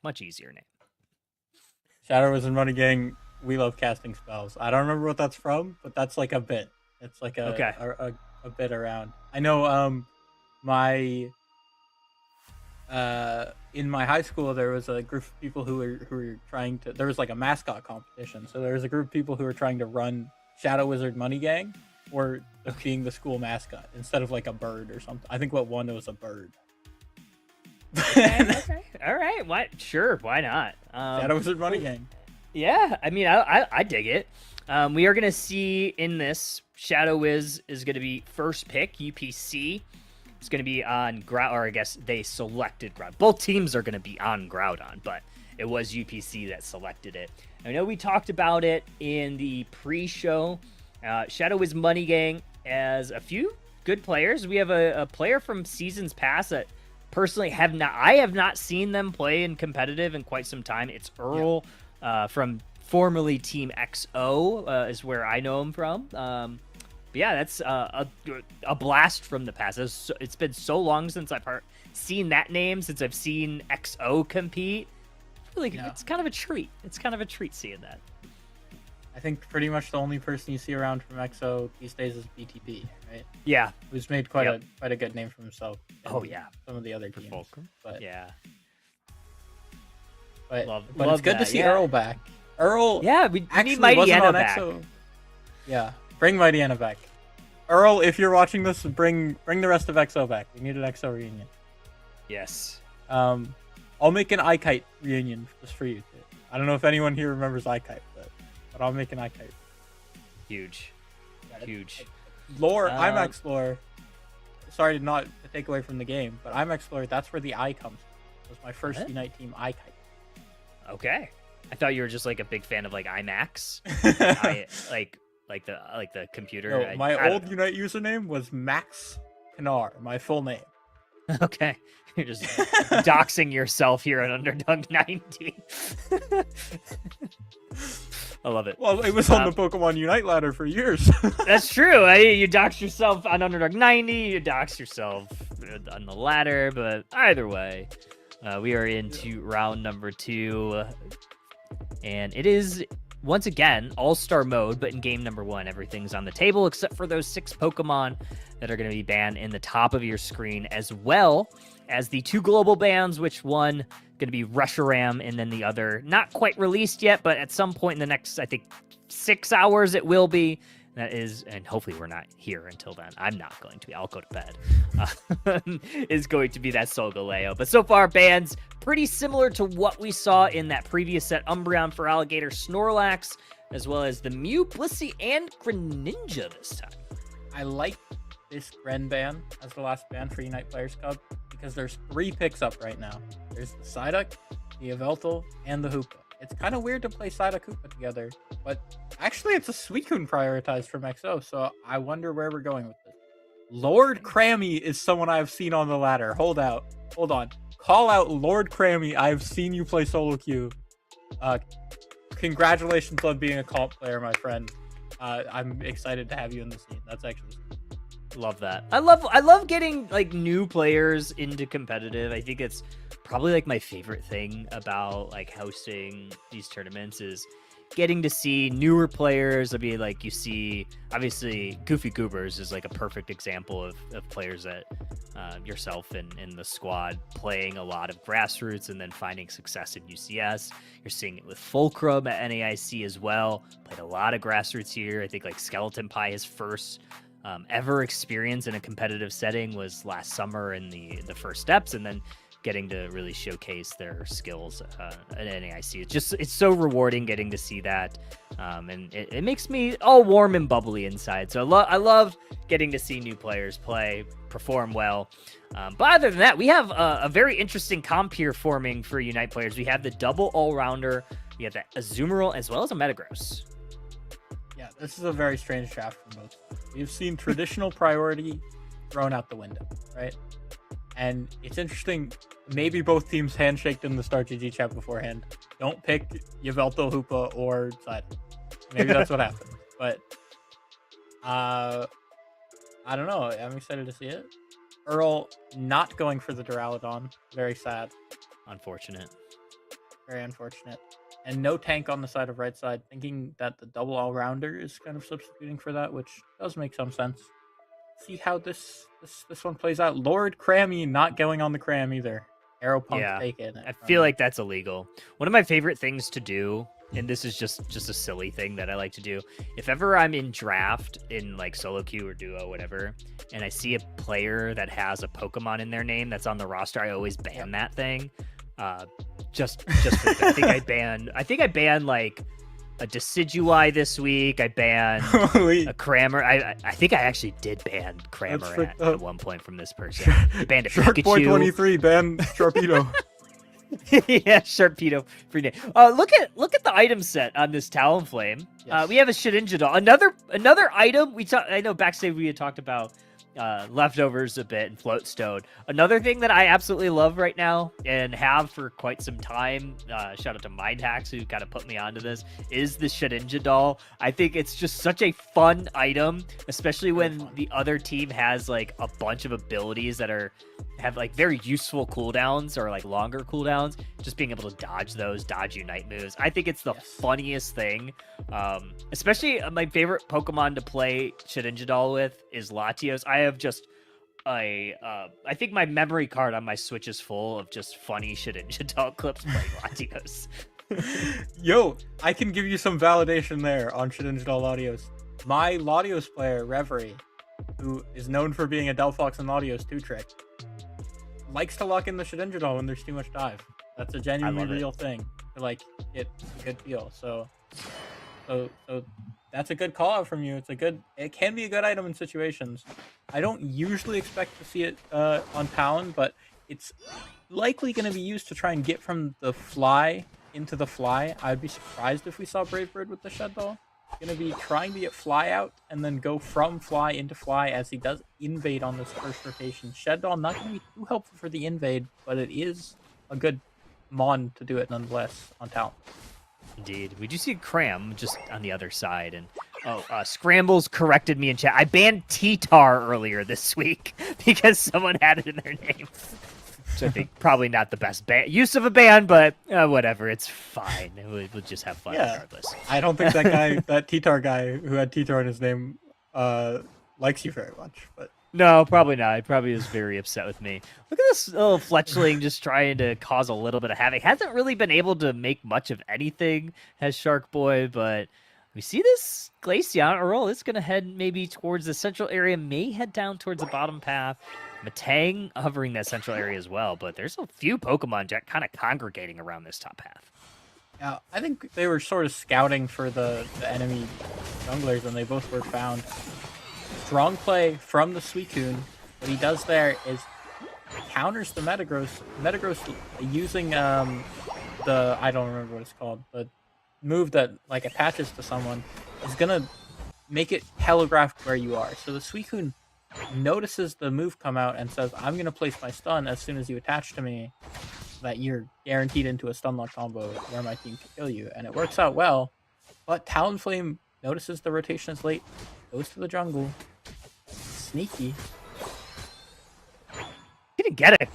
Much easier name. Shadow Wiz and Money Gang, we love casting spells. I don't remember what that's from, but that's like a bit. It's like a bit around. I know in my high school there was a group of people who were trying to, there was like a mascot competition, so there was a group of people who were trying to run Shadow Wizard Money Gang or being the school mascot instead of like a bird or something. I think what won was a bird. Okay. All right. What? Sure. Why not? Shadow Wizard Money Gang. Yeah. I mean, I dig it. We are gonna see in this Shadow Wiz is gonna be first pick UPC. It's going to be on Groudon, or I guess they selected Groudon. Both teams are going to be on Groudon, but it was UPC that selected it. I know we talked about it in the pre-show. Shadow Wiz Money Gang has a few good players. We have a player from seasons past that personally I have not seen them play in competitive in quite some time. It's Earl from formerly Team XO is where I know him from. Yeah, that's a blast from the past. It's been so long since I've seen that name, since I've seen XO compete. It's kind of a treat. It's kind of a treat seeing that. I think pretty much the only person you see around from XO these days is BTB, right? Yeah, who's made quite a good name for himself. Oh yeah, some of the other teams. But yeah, but it's good to see Earl back. Earl, yeah, we need Mighty Anna back. XO. Yeah. Bring Mighty Anna back. Earl, if you're watching this, bring the rest of XO back. We need an XO reunion. Yes. I'll make an iKite reunion just for you. I don't know if anyone here remembers iKite, but I'll make an iKite. Huge. Huge. Lore, IMAX lore. Sorry to take away from the game, but IMAX lore, that's where the I comes from. It was my first Unite team iKite. Okay. I thought you were just like a big fan of like IMAX. Like the computer. No, my old Unite username was Max Pinar, my full name. Okay. You're just doxing yourself here on Underdunk 90. I love it. Well, it was on the Pokemon Unite ladder for years. That's true. You dox yourself on Underdunk 90, you dox yourself on the ladder, but either way, we are into round number 2. And it is, once again, all-star mode, but in game number 1, everything's on the table except for those 6 Pokemon that are going to be banned in the top of your screen, as well as the 2 global bans, which one going to be Reshiram and then the other not quite released yet, but at some point in the next, I think, 6 hours it will be. That is, and hopefully we're not here until then. I'm not going to be. I'll go to bed. Is going to be that Solgaleo. But so far, bans pretty similar to what we saw in that previous set. Umbreon for Alligator, Snorlax, as well as the Mew, Blissey, and Greninja this time. I like this Gren ban as the last ban for Unite Players Club because there's 3 picks up right now. There's the Psyduck, the Yveltal, and the Hoopa. It's kind of weird to play Psyduck Hoopa together, but actually it's a Suicune prioritized from XO, so I wonder where we're going with this. Lord Crammy is someone I've seen on the ladder. Hold on. Call out Lord Crammy. I've seen you play solo queue. Congratulations on being a comp player, my friend. I'm excited to have you in the scene. That's actually love that. I love getting like new players into competitive. I think it's probably like my favorite thing about like hosting these tournaments is getting to see newer players. I mean, like you see, obviously Goofy Goobers is like a perfect example of players that yourself and the squad playing a lot of grassroots and then finding success in UCS. You're seeing it with Fulcrum at NAIC as well. Played a lot of grassroots here. I think like Skeleton Pie, his first ever experience in a competitive setting was last summer in the first steps, and then getting to really showcase their skills at NAIC. It's so rewarding getting to see that, and it makes me all warm and bubbly inside. So I love getting to see new players play, perform well. But other than that, we have a very interesting comp here forming for Unite players. We have the double all-rounder, we have the Azumarill, as well as a Metagross. Yeah, this is a very strange draft for both. We've seen traditional priority thrown out the window, right? And it's interesting, maybe both teams handshaked in the Star GG chat beforehand. Don't pick Yveltal, Hoopa, or Side. Maybe that's what happened. But I don't know. I'm excited to see it. Earl not going for the Duraludon. Very sad. Unfortunate. Very unfortunate. And no tank on the side of right side, thinking that the double all-rounder is kind of substituting for that, which does make some sense. See how this one plays out. Lord Crammy not going on the Cram either. Arrow Punk taken. I feel like that's illegal. One of my favorite things to do, and this is just a silly thing that I like to do, if ever I'm in draft in like solo queue or duo, whatever, and I see a player that has a Pokemon in their name that's on the roster, I always ban that thing. Just for I think I banned like a Decidueye this week. I banned a Crammer. I think I actually did ban Crammer at one point from this person. I banned a Shark Pikachu. Boy 23 ban Sharpedo. Yeah, Sharpedo free name. Look at the item set on this Talonflame. Yes. We have a Shedinja doll. Another item I know backstage we had talked about leftovers a bit and floatstone. Another thing that I absolutely love right now and have for quite some time, shout out to Mindhacks who kind of put me onto this, is the Shedinja doll. I think it's just such a fun item, especially when the other team has like a bunch of abilities that have like very useful cooldowns or like longer cooldowns. Just being able to dodge those, dodge Unite moves. I think it's the funniest thing. Especially my favorite Pokemon to play Shedinja doll with is Latios. I have just I think my memory card on my Switch is full of just funny Shedinja doll clips playing Latios. Yo, I can give you some validation there on Shedinja doll Latios. My Latios player, Reverie, who is known for being a Delphox and Latios 2-trick, likes to lock in the Shedinja doll when there's too much dive. That's a genuinely real thing. To, like, get a good feel. So that's a good call out from you. It can be a good item in situations. I don't usually expect to see it on Talon, but it's likely going to be used to try and get from the fly into the fly. I'd be surprised if we saw Brave Bird with the Shed doll. Going to be trying to get fly out and then go from fly into fly as he does invade on this first rotation. Shed doll not going to be too helpful for the invade, but it is a good mon to do it nonetheless on Talon. Indeed. We do see Cram just on the other side. And Scrambles corrected me in chat. I banned T-Tar earlier this week because someone had it in their name. Which I think probably not the best use of a ban, but whatever. It's fine. We'll just have fun regardless. I don't think that guy, that T-Tar guy who had T-Tar in his name, likes you very much. But no, probably not. He probably was very upset with me. Look at this little Fletchling just trying to cause a little bit of havoc. Hasn't really been able to make much of anything, has Shark Boy, but we see this Glaceon. Earl is going to head maybe towards the central area, may head down towards the bottom path. Matang hovering that central area as well, but there's a few Pokemon kind of congregating around this top path. Yeah, I think they were sort of scouting for the enemy junglers, and they both were found. Strong play from the Suicune. What he does there is counters the Metagross. Metagross using the, I don't remember what it's called, the move that like attaches to someone is gonna make it telegraph where you are. So the Suicune notices the move come out and says, I'm going to place my stun as soon as you attach to me, so that you're guaranteed into a stun lock combo where my team can kill you. And it works out well, but Talonflame notices the rotation is late, goes to the jungle. Sneaky. Gonna get a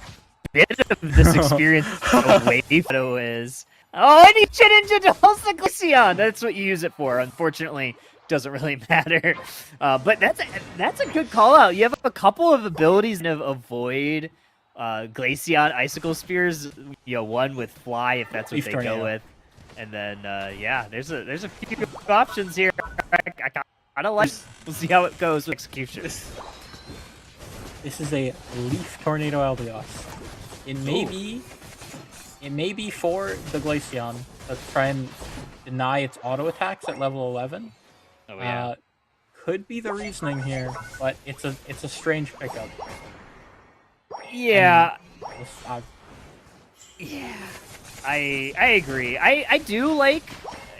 bit of this experience away from it is. Oh, and he Shedinja dolls the Glaceon! That's what you use it for. Unfortunately, doesn't really matter. But that's a good call out. You have a couple of abilities to avoid Glaceon Icicle Spears. You know, one with Fly if that's what they go with, and then yeah, there's a few options here. I kind of like. We'll see how it goes with execution. This is a Leaf Tornado Eldeos. It may be for the Glaceon to try and deny its auto attacks at level 11. Oh yeah. Could be the reasoning here, but it's a strange pickup. Yeah. Yeah. I agree. I do like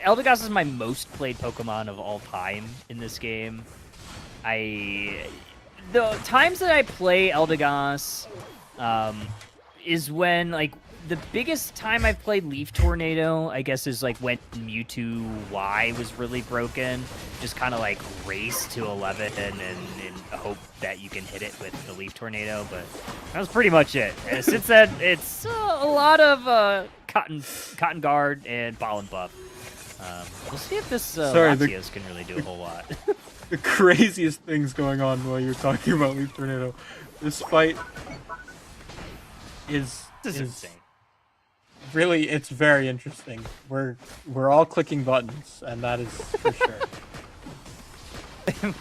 Eldegoss is my most played Pokemon of all time in this game. The times that I play Eldegoss, is when, like, the biggest time I've played Leaf Tornado, I guess, is like when Mewtwo Y was really broken. Just kind of like race to 11 and hope that you can hit it with the Leaf Tornado. But that was pretty much it. And since then, it's a lot of Cotton Guard and Pollen Buff. We'll see if this Latios can really do a whole lot. The craziest things going on while you're talking about Leaf Tornado. This fight is insane. Really, it's very interesting. We're all clicking buttons, and that is for sure.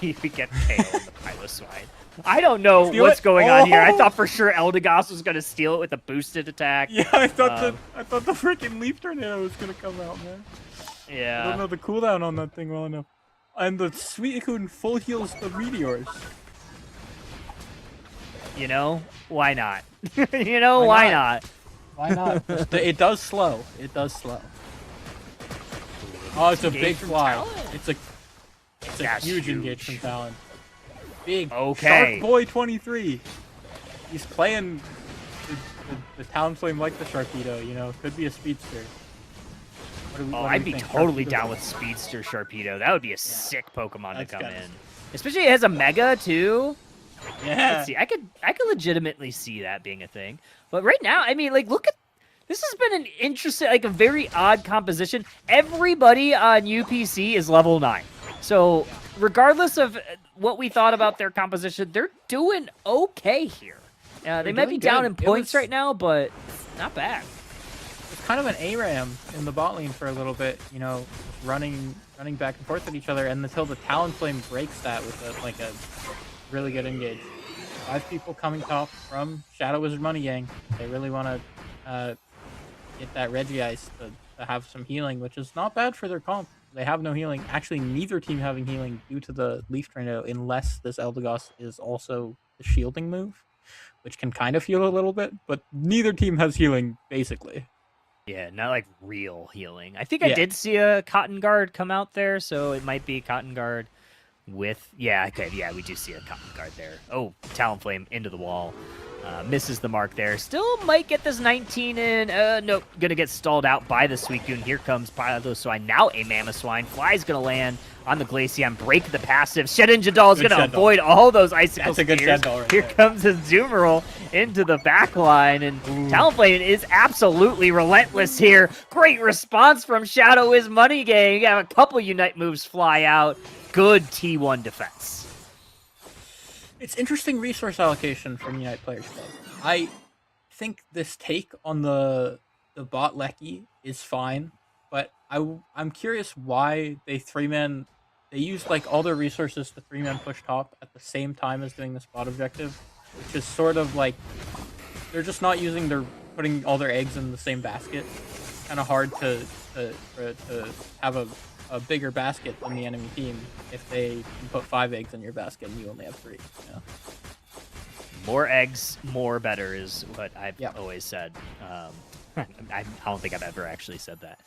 we get Kale in the Piloswine. I don't know what's going on here. I thought for sure Eldegoss was gonna steal it with a boosted attack. Yeah, I thought the freaking Leaf Tornado was gonna come out, man. Yeah. I don't know the cooldown on that thing well enough. And the Suicune full heals the meteors. You know, why not? Why not? Why not? It does slow. It does slow. Oh, it's a big fly. It's a huge engage from Talon. Big. Okay. Shark Boy 23. He's playing the Talonflame like the Sharpedo, you know. Could be a speedster. I'd be totally down with Speedster Sharpedo. That would be a sick Pokemon to come in. Especially it has a Mega too. Yeah. I could legitimately see that being a thing. But right now, I mean, like, look at this has been an interesting, like, a very odd composition. Everybody on UPC is level 9. So regardless of what we thought about their composition, they're doing okay here. They might be down in points right now, but not bad. It's kind of an ARAM in the bot lane for a little bit, you know, running back and forth at each other, and until the Talonflame breaks that with a really good engage. 5 people coming top from Shadow Wizard Money Gang. They really want to get that Regice to have some healing, which is not bad for their comp. They have no healing. Actually, neither team having healing due to the Leaf Tornado, unless this Eldegoss is also the shielding move, which can kind of heal a little bit, but neither team has healing, basically. Yeah, not like real healing. I think I did see a Cotton Guard come out there, so it might be Cotton Guard with... Yeah, okay, yeah, we do see a Cotton Guard there. Oh, Talonflame into the wall. Misses the mark there. Still might get this 19 in. Nope, gonna get stalled out by the Suicune. Here comes Piloswine. Now a Mamoswine. Fly's gonna land on the Glaceon, break the passive. Shedinjadal is gonna avoid all those icicle spears. That's a good Shedinjadal right Here there. comes his Zoomerl into the back line, and Talonflame is absolutely relentless here. Great response from Shadow Wiz Money Gang. You have a couple Unite moves fly out. Good T1 defense. It's interesting resource allocation from Unite players, though. I think this take on the bot Lecky is fine, but I'm curious why they used like all their resources to 3-man push top at the same time as doing the spot objective, which is sort of like they're just not putting all their eggs in the same basket. It's kind of hard to have a bigger basket than the enemy team if they can put 5 eggs in your basket and you only have 3. You know? More eggs, more better is what I've always said. I don't think I've ever actually said that.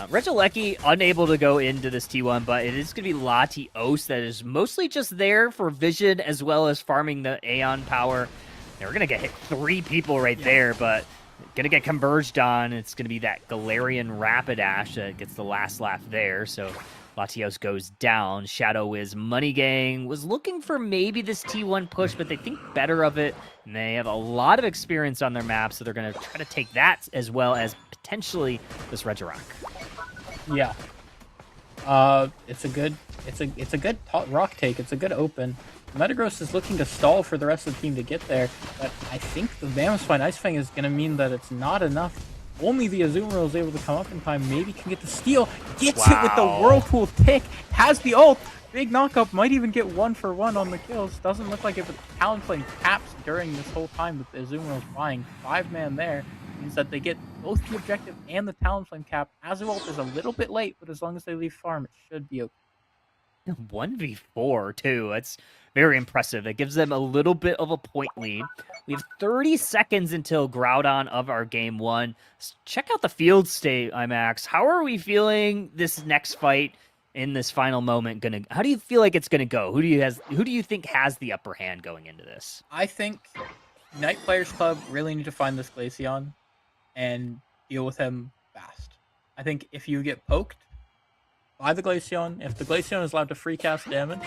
Regieleki unable to go into this T1, but it is going to be Latios that is mostly just there for vision as well as farming the Aeon power. Now, we're going to get hit 3 people right there, but going to get converged on. It's going to be that Galarian Rapidash that gets the last laugh there. So Latios goes down. Shadow Wiz Money Gang was looking for maybe this T1 push, but they think better of it. And they have a lot of experience on their map, so they're going to try to take that as well as potentially this Regirock. Yeah. It's a good rock take. It's a good open. Metagross is looking to stall for the rest of the team to get there, but I think the Mamoswine Ice Fang is going to mean that it's not enough. Only the Azumarill is able to come up in time, maybe can get the steal, gets it with the Whirlpool tick, has the ult, big knockup, might even get 1-for-1 on the kills. Doesn't look like if the Talonflame taps during this whole time that the Azumarill is flying. 5-man there means that they get both the objective and the Talonflame cap. Azumarill is a little bit late, but as long as they leave farm, it should be okay. 1v4 too. That's very impressive. That gives them a little bit of a point lead. We have 30 seconds until Groudon of our game 1. Check out the field state, IMAX. How are we feeling this next fight in this final moment? How do you feel like it's gonna go? Who do you think has the upper hand going into this? I think Unite Players Club really need to find this Glaceon and deal with him fast. I think if you get poked by the Glaceon, if the Glaceon is allowed to free cast damage,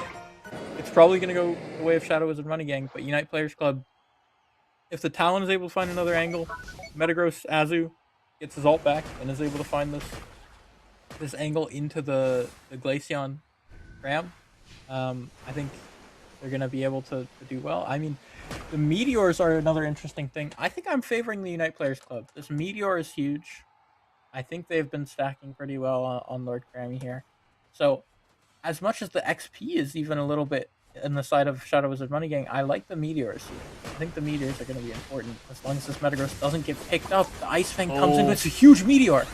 it's probably going to go the way of Shadow Wizard Money Gang. But Unite Players Club, if the Talon is able to find another angle, Metagross Azu gets his ult back and is able to find this angle into the Glaceon Ram, I think they're going to be able to do well. I mean, the Meteors are another interesting thing. I think I'm favoring the Unite Players Club. This Meteor is huge. I think they've been stacking pretty well on Lord Grammy here. So, as much as the XP is even a little bit in the side of Shadow Wizard Money Gang, I like the Meteors here. I think the Meteors are going to be important. As long as this Metagross doesn't get picked up, the Ice Fang comes in with a huge Meteor.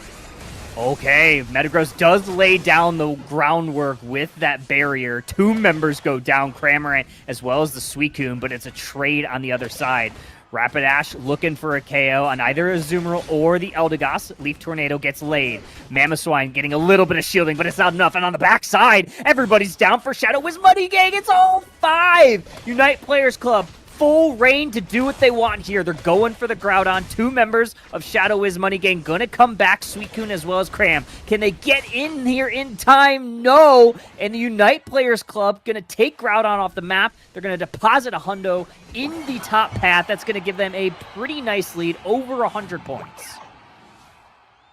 Okay, Metagross does lay down the groundwork with that barrier. 2 members go down, Cramorant as well as the Suicune, but it's a trade on the other side. Rapidash looking for a KO on either Azumarill or the Eldegoss. Leaf Tornado gets laid. Mamoswine getting a little bit of shielding, but it's not enough. And on the backside, everybody's down for Shadow Wiz Money Gang. It's all 5. Unite Players Club. Full reign to do what they want here. They're going for the Groudon. 2 members of Shadow Wiz Money Gang gonna come back. Suicune as well as Cram. Can they get in here in time? No. And the Unite Players Club gonna take Groudon off the map. They're gonna deposit a hundo in the top path. That's gonna give them a pretty nice lead, over 100 points.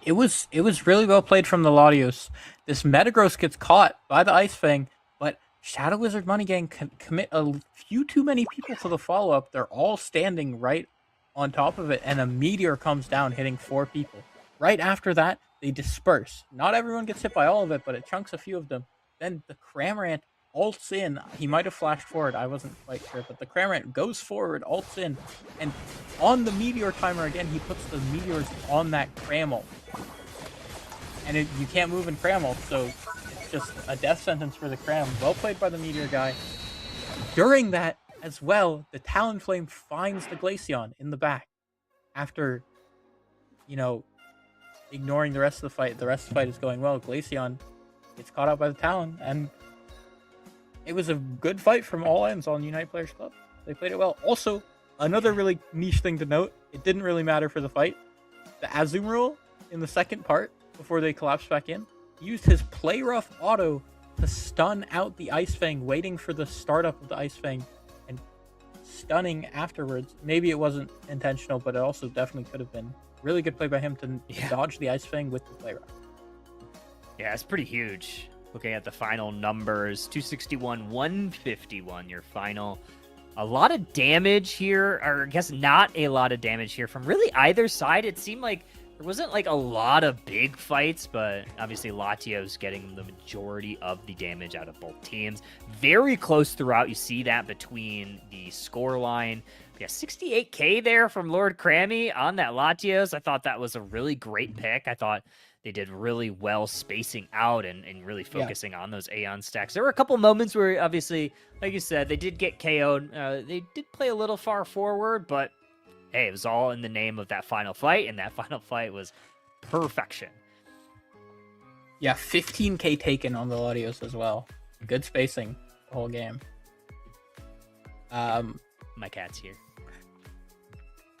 It was really well played from the Latios. This Metagross gets caught by the Ice Fang, but Shadow Wizard Money Gang can commit a few too many people to the follow-up. They're all standing right on top of it, and a meteor comes down, hitting 4 people. Right after that, they disperse. Not everyone gets hit by all of it, but it chunks a few of them. Then the Cramorant ults in. He might have flashed forward. I wasn't quite sure, but the Cramorant goes forward, ults in, and on the meteor timer again, he puts the meteors on that Cramel. And you can't move in Cramel, so just a death sentence for the Cram. Well played by the Meteor guy. During that, as well, the Talonflame finds the Glaceon in the back. After, ignoring the rest of the fight. The rest of the fight is going well. Glaceon gets caught out by the Talon, and it was a good fight from all ends on Unite Players Club. They played it well. Also, another really niche thing to note, it didn't really matter for the fight. The Azumarill in the second part, before they collapsed back in, used his Play Rough auto to stun out the Ice Fang, waiting for the startup of the Ice Fang, and stunning afterwards. Maybe it wasn't intentional, but it also definitely could have been. Really good play by him to dodge the Ice Fang with the Play Rough. Yeah, it's pretty huge. Looking at the final numbers, 261, 151, your final. A lot of damage here, or I guess not a lot of damage here from really either side. It seemed like there wasn't like a lot of big fights, but obviously Latios getting the majority of the damage out of both teams. Very close throughout. You see that between the score line. Yeah, 68k there from Lord Crammy on that Latios. I thought that was a really great pick. I thought they did really well spacing out and really focusing on those Aeon stacks. There were a couple moments where, obviously, like you said, they did get KO'd. They did play a little far forward, but hey, it was all in the name of that final fight, and that final fight was perfection. Yeah, 15k taken on the Latios as well. Good spacing the whole game. My cat's here.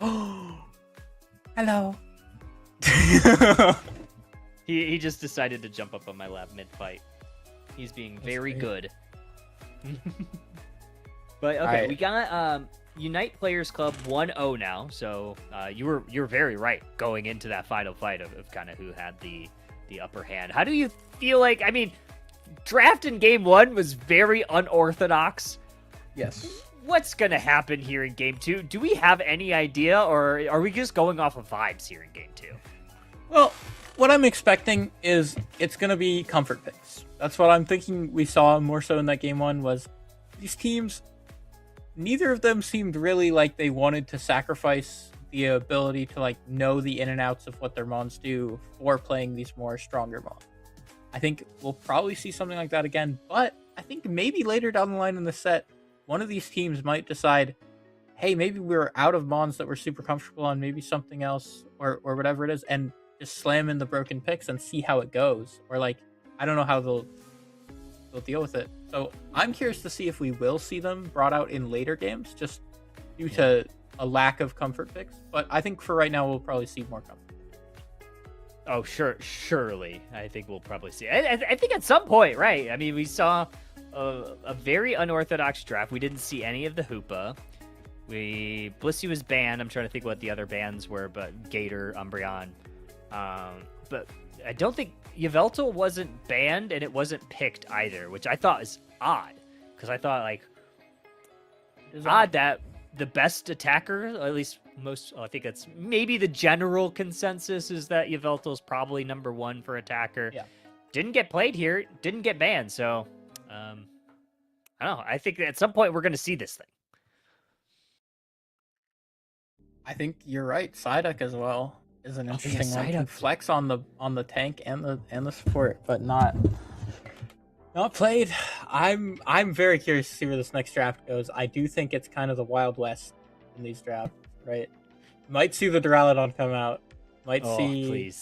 Oh, hello. He just decided to jump up on my lap mid-fight. He's being very good. But okay, right. We got Unite Players Club 1-0 now. So you're very right going into that final fight of kind of who had the upper hand. How do you feel like? I mean, draft in game 1 was very unorthodox. Yes. What's going to happen here in game 2? Do we have any idea, or are we just going off of vibes here in game 2? Well, what I'm expecting is it's going to be comfort picks. That's what I'm thinking we saw more so in that game 1 was these teams, neither of them seemed really like they wanted to sacrifice the ability to like know the in and outs of what their mons do for playing these more stronger mons. I think we'll probably see something like that again, but I think maybe later down the line in the set, one of these teams might decide, hey, maybe we're out of mons that we're super comfortable on, maybe something else or whatever it is, and just slam in the broken picks and see how it goes. Or like, I don't know how they'll deal with it. So I'm curious to see if we will see them brought out in later games, just due to a lack of comfort picks, but I think for right now we'll probably see more comfort. Oh, surely. I think we'll probably see. I think at some point, right? I mean, we saw a very unorthodox draft. We didn't see any of the Hoopa. Blissey was banned. I'm trying to think what the other bans were, but Gator, Umbreon. But I don't think Yveltal wasn't banned, and it wasn't picked either, which I thought is odd. Because I thought, like, it's odd that the best attacker, or at least I think that's maybe the general consensus, is that Yveltal's probably number one for attacker. Yeah. Didn't get played here, didn't get banned, so I don't know. I think at some point we're going to see this thing. I think you're right. Psyduck as well is an interesting one. Can flex on the tank and the support, but not played. I'm very curious to see where this next draft goes. I do think it's kind of the Wild West in these drafts, right? Might see the Duraludon come out. Might see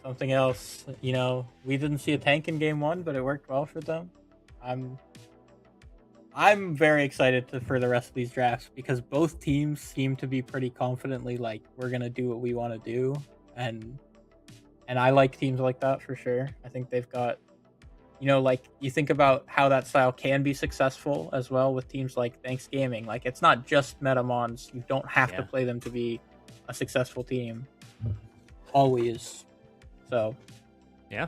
something else. You know, we didn't see a tank in game 1, but it worked well for them. I'm very excited for the rest of these drafts because both teams seem to be pretty confidently like, we're gonna do what we want to do, and I like teams like that for sure. I think they've got, you know, like, you think about how that style can be successful as well with teams like Thanks Gaming. Like, it's not just Metamons. You don't have to play them to be a successful team. Always. So. Yeah.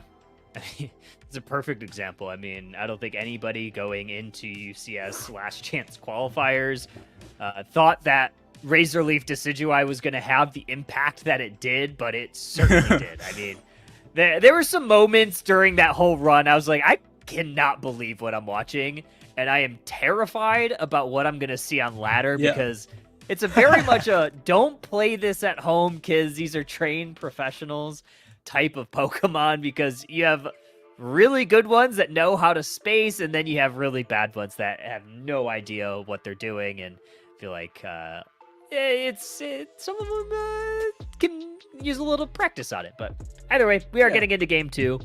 It's a perfect example. I mean, I don't think anybody going into UCS last chance qualifiers thought that Razor Leaf Decidueye was going to have the impact that it did, but it certainly did. I mean, there were some moments during that whole run, I was like, I cannot believe what I'm watching, and I am terrified about what I'm going to see on ladder, because it's a very much a don't play this at home, kids. These are trained professionals type of Pokemon, because you have really good ones that know how to space, and then you have really bad ones that have no idea what they're doing, and feel like it's some of them can use a little practice on it. But either way, we are getting into game 2.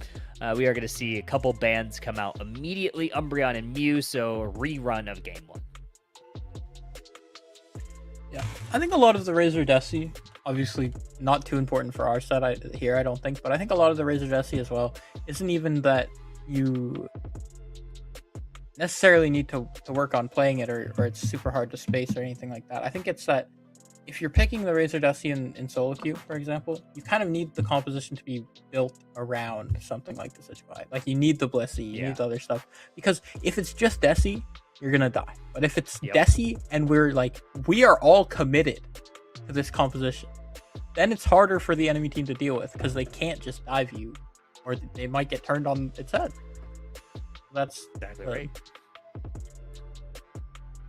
We are going to see a couple bans come out immediately, Umbreon and Mew, so a rerun of game 1. Yeah, I think a lot of the Razor Desi, obviously not too important for our set here, I don't think, but I think a lot of the Razor Desi as well isn't even that you necessarily need to work on playing it, or it's super hard to space or anything like that. I think it's that if you're picking the Razor Desi in solo queue, for example, you kind of need the composition to be built around something like the Decidueye. Like, you need the Blissey, you need the other stuff, because if it's just Desi, you're gonna die. But if it's Desi and we are all committed to this composition, then it's harder for the enemy team to deal with, because they can't just dive you, or they might get turned on its head. That's exactly right.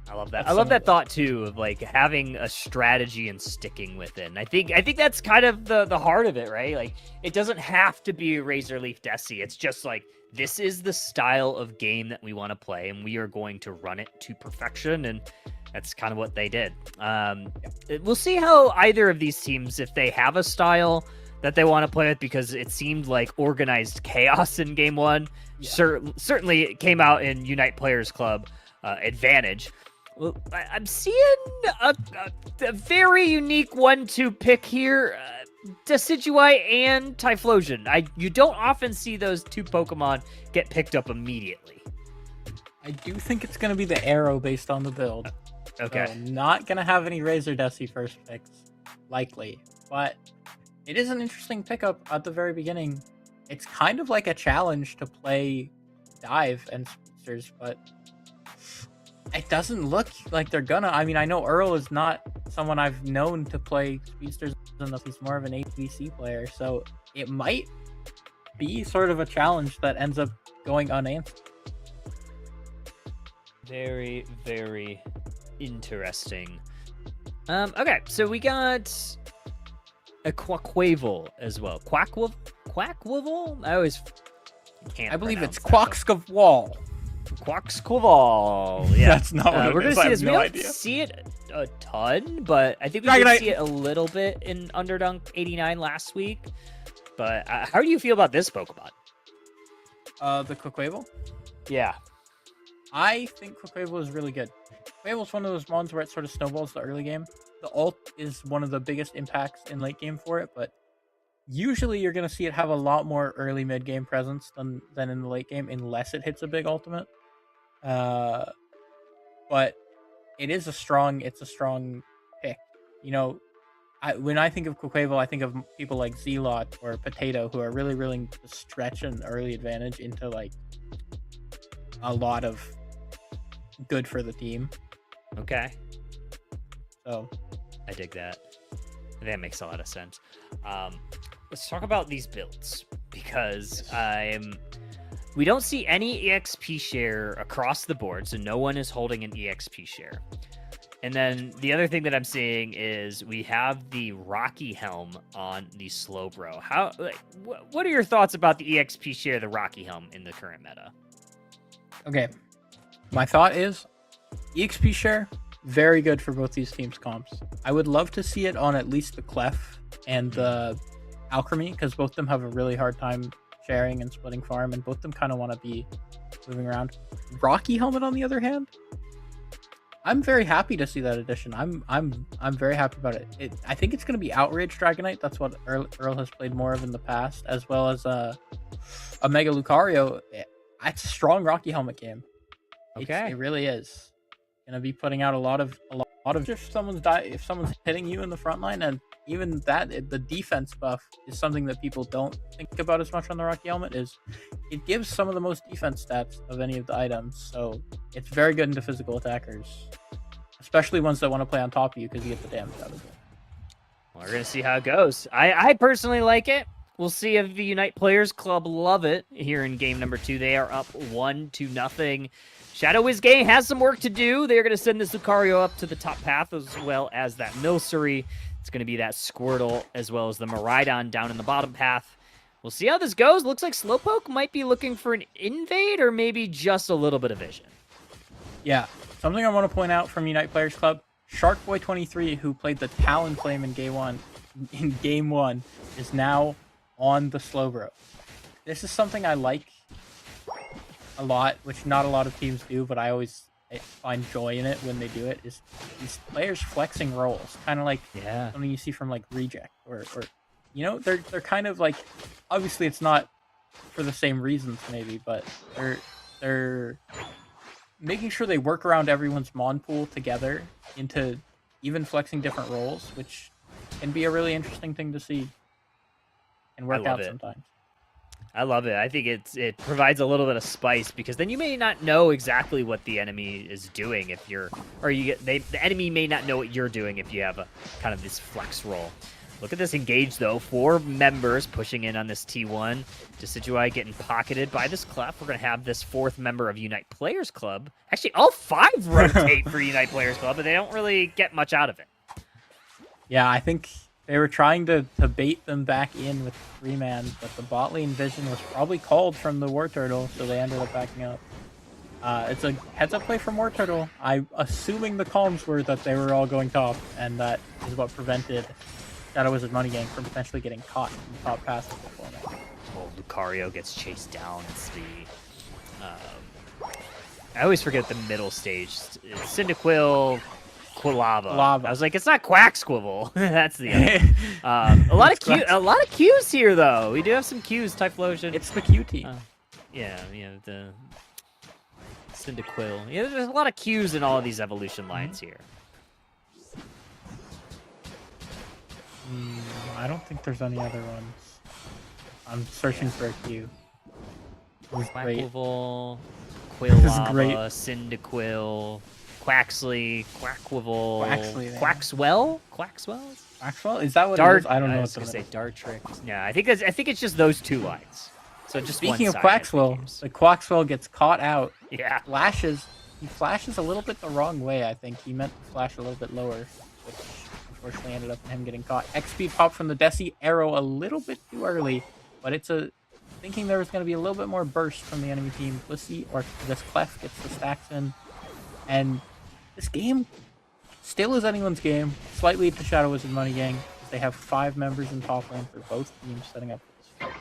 I love that. I love that thought too, of like having a strategy and sticking with it. And I think that's kind of the heart of it, right? Like, it doesn't have to be Razor Leaf Desi. It's just like, this is the style of game that we want to play, and we are going to run it to perfection. And that's kind of what they did. We'll see how either of these teams, if they have a style that they want to play with, because it seemed like organized chaos in game 1. Certainly it came out in Unite Players Club advantage. Well, I'm seeing a very unique 1-2 pick here. Decidueye and Typhlosion. You don't often see those two Pokemon get picked up immediately. I do think it's going to be the Arrow based on the build. Okay. So not going to have any Razor Desi first picks, likely. But it is an interesting pickup at the very beginning. It's kind of like a challenge to play Dive and Speedsters, but it doesn't look like they're gonna. I mean, I know Earl is not someone I've known to play Speedsters enough. He's more of an HVC player, so it might be sort of a challenge that ends up going unanswered. Very, very interesting. Okay, so we got a Quaquaval as well. Quackwavel? I always can't. I believe it's Quaxcavwall. Quaxquaval. Yeah, that's not what we're it is. gonna see this. I have We no don't idea. see it a ton, but I think we did see it a little bit in Underdunk 89 last week. But how do you feel about this Pokemon? The Quaquaval? Yeah. I think Quaquaval is really good. Quaquaval is one of those mons where it sort of snowballs the early game. the ult is one of the biggest impacts in late game for it, but usually you're going to see it have a lot more early mid game presence than in the late game, unless it hits a big ultimate. But it's a strong pick. You know, when I think of Quaquaval, I think of people like Zelot or Potato, who are really willing to stretch an early advantage into like a lot of good for the team. Okay. So I dig that. That makes a lot of sense. Let's talk about these builds, because we don't see any EXP share across the board, so no one is holding an EXP share. And then the other thing that I'm seeing is we have the Rocky Helm on the Slowbro. What are your thoughts about the EXP share, the Rocky Helm, in the current meta? Okay, my thought is EXP share, very good for both these teams' comps. I would love to see it on at least the Clef and the Alchemy, because both of them have a really hard time sharing and splitting farm, and both of them kind of want to be moving around. Rocky Helmet, on the other hand, I'm very happy to see that addition. I'm very happy about it. I think it's going to be Outrage Dragonite. That's what Earl has played more of in the past, as well as a Mega Lucario. It's a strong Rocky Helmet game. Okay, it really is. Gonna be putting out a lot of if someone's hitting you in the front line, and even that, the defense buff is something that people don't think about as much on the Rocky Helmet. Is it gives some of the most defense stats of any of the items, so it's very good into physical attackers, especially ones that want to play on top of you, because you get the damage out of it. Well, we're gonna see how it goes. I personally like it. We'll see if the Unite Players Club love it here in game number 2. They are up 1-0. Shadow Wizgay has some work to do. They're going to send this Lucario up to the top path, as well as that Milcery. It's going to be that Squirtle, as well as the Miraidon down in the bottom path. We'll see how this goes. Looks like Slowpoke might be looking for an invade, or maybe just a little bit of vision. Yeah, something I want to point out from Unite Players Club, Sharkboy23, who played the Talonflame in game one, is now on the Slowbro. This is something I like a lot, which not a lot of teams do, but I find joy in it when they do it, is these players flexing roles, kind of like something you see from like Reject, or you know, they're kind of like, obviously it's not for the same reasons maybe, but they're making sure they work around everyone's mon pool together into even flexing different roles, which can be a really interesting thing to see and work out sometimes. I love it. I think it provides a little bit of spice, because then you may not know exactly what the enemy is doing the enemy may not know what you're doing if you have a kind of this flex roll. Look at this engage though. 4 members pushing in on this T1. Decidueye getting pocketed by this Clef. We're gonna have this 4th member of Unite Players Club. Actually, all 5 rotate for Unite Players Club, but they don't really get much out of it. Yeah, I think they were trying to bait them back in with 3-man, but the bot lane vision was probably called from the War Turtle, so they ended up backing up. It's a heads-up play from War Turtle. I'm assuming the comms were that they were all going top, and that is what prevented Shadow Wizard Money Gang from potentially getting caught in the top pass of the format. Oh, Lucario gets chased down. It's the... I always forget the middle stage. It's Cyndaquil... Quilava. I was like, it's not Quacksquivel. That's the other. A lot of Qs here, though. We do have some Qs. Typhlosion. It's the Q team. Yeah, the Cyndaquil. Yeah, there's a lot of Qs in all of these evolution lines here. I don't think there's any other ones. I'm searching for a Q. Quackquivel, Quilava, Cyndaquil, Quaxley, Quackquivel, Quaxwell? Is that what it is? I don't know. I was gonna say Dartrix. Yeah, I think it's just those 2 lines. So just speaking of Quaxwell, the Quaxwell gets caught out. Yeah. He flashes a little bit the wrong way. I think he meant to flash a little bit lower, which unfortunately ended up in him getting caught. X-Speed pop from the Desi arrow a little bit too early, but thinking there was going to be a little bit more burst from the enemy team. Let's see, or this Clef gets the stacks in, and this game still is anyone's game. Slightly to Shadow Wizard Money Gang. They have 5 members in top lane for both teams setting up this fight.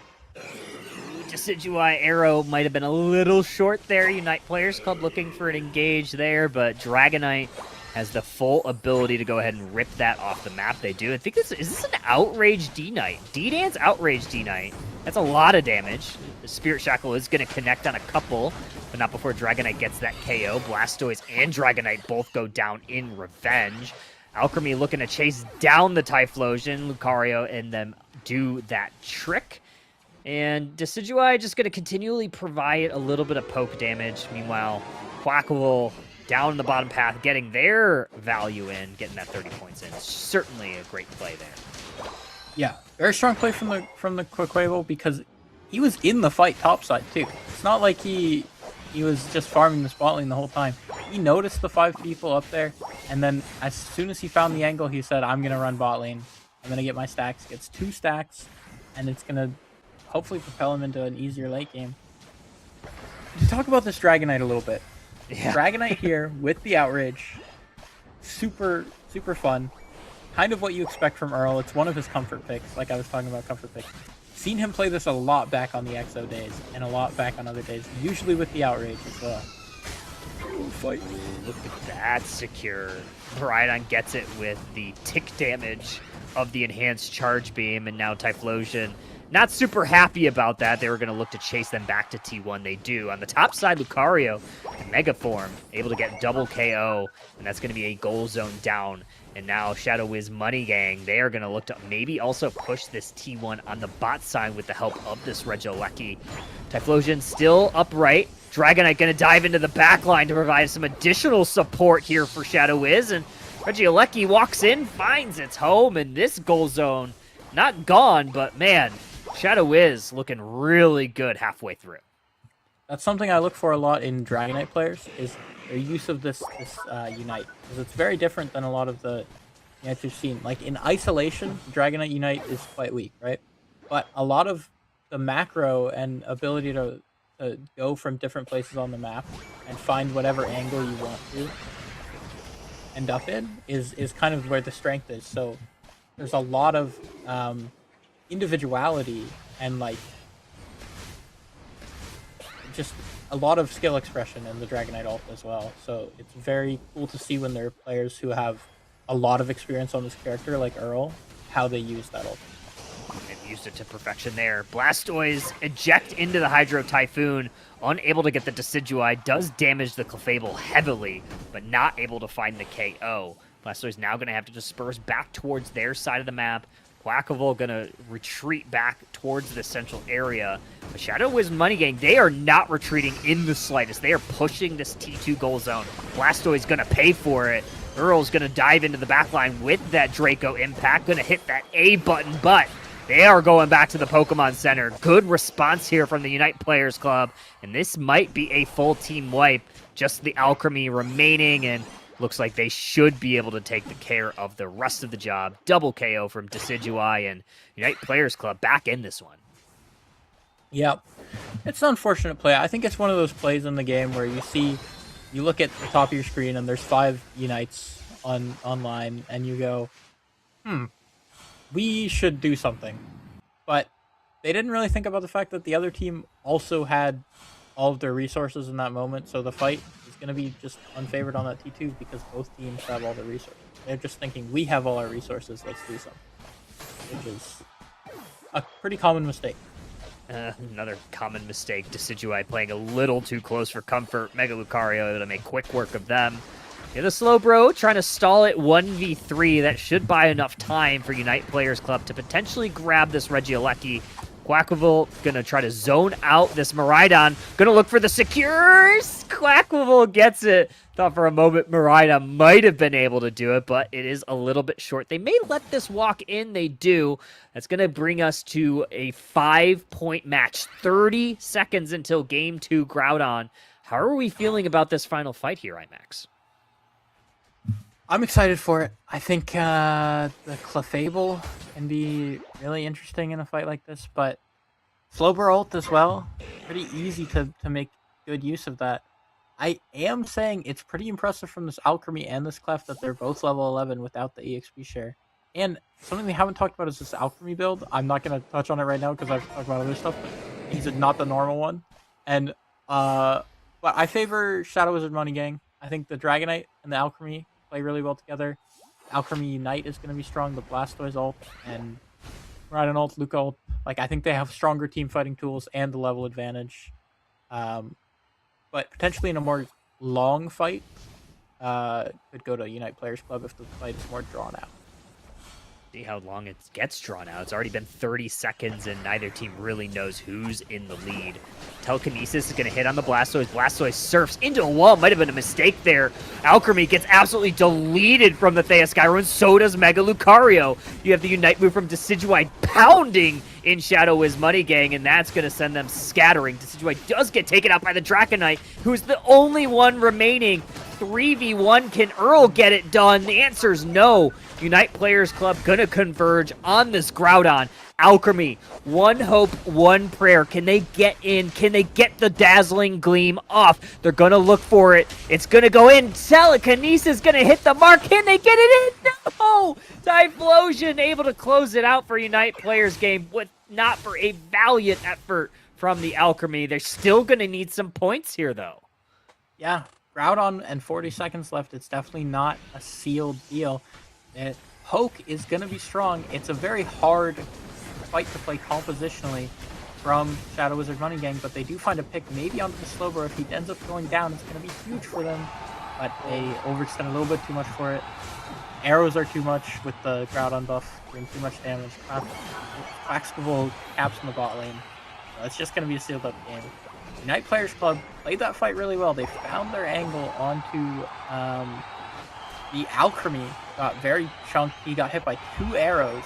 Decidueye arrow might have been a little short there. Unite Players Club looking for an engage there, but Dragonite has the full ability to go ahead and rip that off the map. They do. I think is this an Outrage D-Knight? D-Dance Outrage D-Knight. That's a lot of damage. The Spirit Shackle is going to connect on a couple, but not before Dragonite gets that KO. Blastoise and Dragonite both go down in revenge. Alchemy looking to chase down the Typhlosion. Lucario and them do that trick. And Decidueye just going to continually provide a little bit of poke damage. Meanwhile, Quackable down in the bottom path, getting their value in, getting that 30 points in. Certainly a great play there. Yeah, very strong play from the Quaquavel because he was in the fight topside too. It's not like he was just farming the spot lane the whole time. He noticed the 5 people up there, and then as soon as he found the angle, he said, I'm going to run bot lane. I'm going to get my stacks. Gets 2 stacks, and it's going to hopefully propel him into an easier late game. To talk about this Dragonite a little bit. Yeah. Dragonite here with the Outrage. Super, super fun. Kind of what you expect from Earl. It's one of his comfort picks, like I was talking about comfort picks. Seen him play this a lot back on the EXO days, and a lot back on other days, usually with the Outrage as well. Fight. Look at that secure. Miraidon gets it with the tick damage of the enhanced charge beam, and now Typhlosion not super happy about that. They were going to look to chase them back to T1. They do. On the top side, Lucario, Mega Form, able to get double KO, and that's going to be a goal zone down. And now Shadow Wiz Money Gang, they are going to look to maybe also push this T1 on the bot side with the help of this Regieleki. Typhlosion still upright. Dragonite going to dive into the back line to provide some additional support here for Shadow Wiz. And Regieleki walks in, finds its home, and this goal zone, not gone, but man, Shadow Wiz looking really good halfway through. That's something I look for a lot in Dragonite players, is their use of this Unite. Because it's very different than a lot of the Unites we've seen. Like in isolation, Dragonite Unite is quite weak, right? But a lot of the macro and ability to go from different places on the map and find whatever angle you want to end up in is kind of where the strength is. So there's a lot of individuality and like just a lot of skill expression in the Dragonite ult as well. So it's very cool to see when there are players who have a lot of experience on this character, like Earl, how they use that ult. They've used it to perfection there. Blastoise eject into the Hydro Typhoon, unable to get the Decidueye, does damage the Clefable heavily, but not able to find the KO. Blastoise now going to have to disperse back towards their side of the map. Quackable going to retreat back towards the central area. But Shadow Wiz Money Gang, they are not retreating in the slightest. They are pushing this T2 goal zone. Blastoise going to pay for it. Earl's going to dive into the backline with that Draco Impact. Going to hit that A button, but they are going back to the Pokemon Center. Good response here from the Unite Players Club. And this might be a full team wipe. Just the Alchemy remaining, and looks like they should be able to take the care of the rest of the job. Double KO from Decidueye, and Unite Players Club back in this one. Yep. It's an unfortunate play. I think it's one of those plays in the game where you look at the top of your screen and there's 5 Unites online, and you go, we should do something. But they didn't really think about the fact that the other team also had all of their resources in that moment, so the fight is going to be just unfavored on that T2 because both teams have all the resources. They're just thinking, we have all our resources, let's do something. Which is a pretty common mistake. Another common mistake. Decidueye playing a little too close for comfort. Mega Lucario able to make quick work of them. Yeah, the Slowbro trying to stall it 1v3. That should buy enough time for Unite Players Club to potentially grab this Regieleki. Quackable gonna try to zone out this Miraidon. Gonna look for the secures. Quackable gets it. Thought for a moment Miraidon might have been able to do it, but it is a little bit short. They may let this walk in. They do. That's gonna bring us to a 5-point match. 30 seconds until game 2 Groudon. How are we feeling about this final fight here, IMAX? I'm excited for it. I think the Clefable can be really interesting in a fight like this, but Slowbro ult as well. Pretty easy to make good use of that. I am saying it's pretty impressive from this Alchemy and this Clef that they're both level 11 without the EXP share. And something they haven't talked about is this Alchemy build. I'm not going to touch on it right now because I've talked about other stuff, but he's not the normal one. And but I favor Shadow Wizard Money Gang. I think the Dragonite and the Alchemy play really well together. Alchemy Unite is going to be strong. The Blastoise ult and Rhydon ult, Luca ult. Like, I think they have stronger team fighting tools and the level advantage. But potentially in a more long fight, could go to Unite Players Club if the fight is more drawn out. See how long it gets drawn out. It's already been 30 seconds, and neither team really knows who's in the lead. Telekinesis is going to hit on the Blastoise. Blastoise surfs into a wall. Might have been a mistake there. Alchemy gets absolutely deleted from the Thea Skyrim. So does Mega Lucario. You have the Unite move from Decidueye pounding in Shadow Wiz Money Gang, and that's going to send them scattering. Decidueye does get taken out by the Draconite, who is the only one remaining. 3v1, can Earl get it done? The answer is no. Unite Players Club gonna converge on this Groudon. Alchemy, one hope, one prayer. Can they get in? Can they get the Dazzling Gleam off? They're gonna look for it. It's gonna go in. Telekinesis gonna hit the mark. Can they get it in? No! Typhlosion able to close it out for Unite Players game, with not for a valiant effort from the Alchemy. They're still gonna need some points here, though. Yeah. Groudon and 40 seconds left. It's definitely not a sealed deal. Poke is going to be strong. It's a very hard fight to play compositionally from Shadow Wizard Money Gang, but they do find a pick maybe onto the Slowbro. If he ends up going down, it's going to be huge for them, but they overextend a little bit too much for it. Arrows are too much with the Groudon buff, doing too much damage. Quaxcable caps in the bot lane. So it's just going to be a sealed up game. Unite Players Club played that fight really well. They found their angle onto the Alchemy. Got very chunked. He got hit by 2 arrows.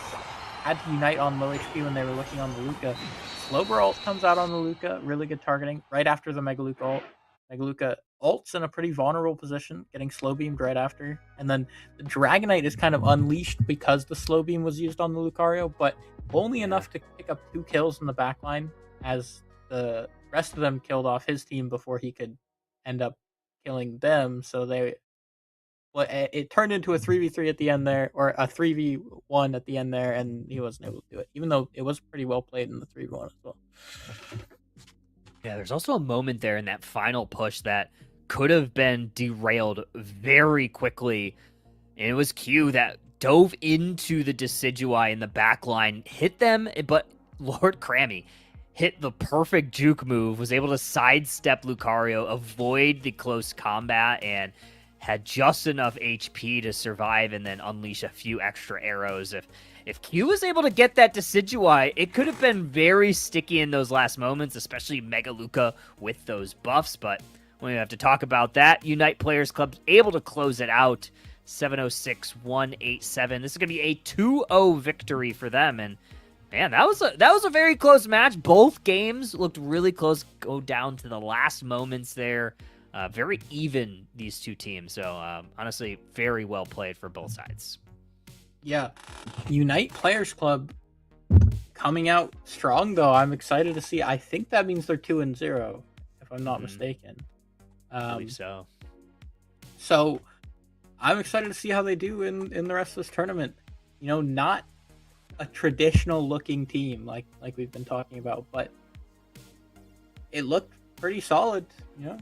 Had to Unite on low HP when they were looking on the Luca. Slowbro ult comes out on the Luca. Really good targeting. Right after the Mega Luca ult. Mega Luca ult's in a pretty vulnerable position, getting slow beamed right after. And then the Dragonite is kind of unleashed because the slow beam was used on the Lucario, but only enough to pick up 2 kills in the backline, as the rest of them killed off his team before he could end up killing them. So it turned into a 3v3 at the end there, or a 3v1 at the end there, and he wasn't able to do it, even though it was pretty well played in the 3v1 as well. Yeah, there's also a moment there in that final push that could have been derailed very quickly. And it was Q that dove into the Decidueye in the back line, hit them, but Lord Crammy hit the perfect juke move, was able to sidestep Lucario, avoid the close combat, and had just enough HP to survive and then unleash a few extra arrows. If Q was able to get that Decidueye, it could have been very sticky in those last moments, especially Mega Luca with those buffs, but we don't have to talk about that. Unite Players Club able to close it out, 706-187. This is going to be a 2-0 victory for them, and man, that was a very close match. Both games looked really close, go down to the last moments there. Very even, these two teams. So, honestly, very well played for both sides. Yeah. Unite Players Club coming out strong, though. I'm excited to see. I think that means they're 2-0, if I'm not mistaken. I believe so. So, I'm excited to see how they do in the rest of this tournament. You know, not a traditional looking team like we've been talking about, but it looked pretty solid. You know,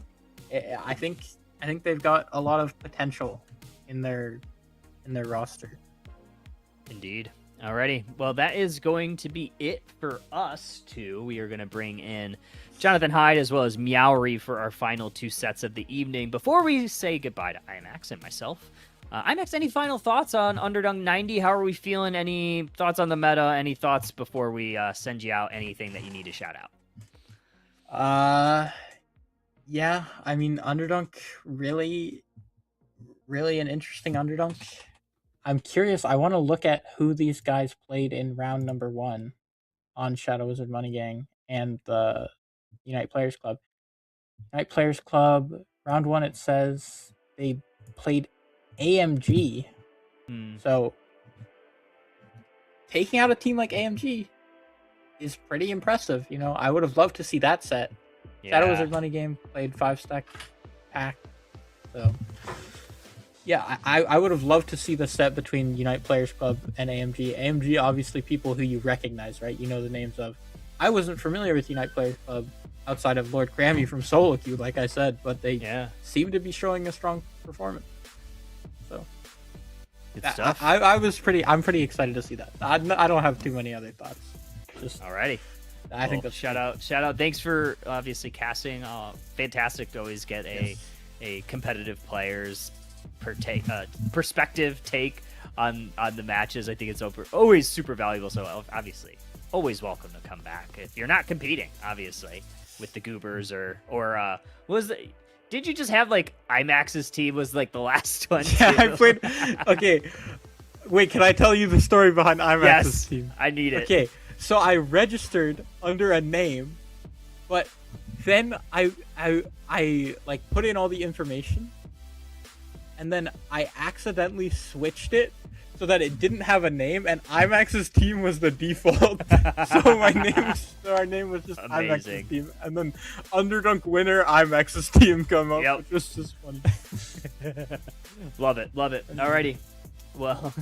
I think they've got a lot of potential in their roster. Indeed. Alrighty. Well, that is going to be it for us two. We are going to bring in Jonathan Hyde as well as Meowry for our final 2 sets of the evening. Before we say goodbye to IMAX and myself, IMAX, any final thoughts on Underdunk 90? How are we feeling? Any thoughts on the meta? Any thoughts before we send you out? Anything that you need to shout out? Yeah, I mean, Underdunk, really an interesting Underdunk. I'm curious. I want to look at who these guys played in round number 1 on Shadow Wizard Money Gang and the Unite Players Club. Unite Players Club, round 1, it says they played AMG. So taking out a team like AMG is pretty impressive. You know, I would have loved to see that set. Yeah. Shadow Wizard Money Game played 5-stack pack. So yeah, I would have loved to see the set between Unite Players Club and AMG. AMG, obviously people who you recognize, right? You know the names of. I wasn't familiar with Unite Players Club outside of Lord Grammy from Solo Queue, like I said, but they seem to be showing a strong performance. So Good stuff. I'm pretty excited to see that. I don't have too many other thoughts. Just Alrighty. I think that's shout out. Thanks for obviously casting. Fantastic to always get a competitive player's perspective take on the matches. I think it's always super valuable. So obviously, always welcome to come back if you're not competing. Obviously, with the Goobers or did you just have like IMAX's team was like the last one? Yeah, too? I played. Okay, wait. Can I tell you the story behind IMAX's Yes, team? I need it. Okay, so I registered under a name, but then I like put in all the information, and then I accidentally switched it so that it didn't have a name, and IMAX's team was the default. So our name was just Amazing. IMAX's team, and then Underdunk winner IMAX's team come up, Yep. which was just funny. Love it. Alrighty. Well,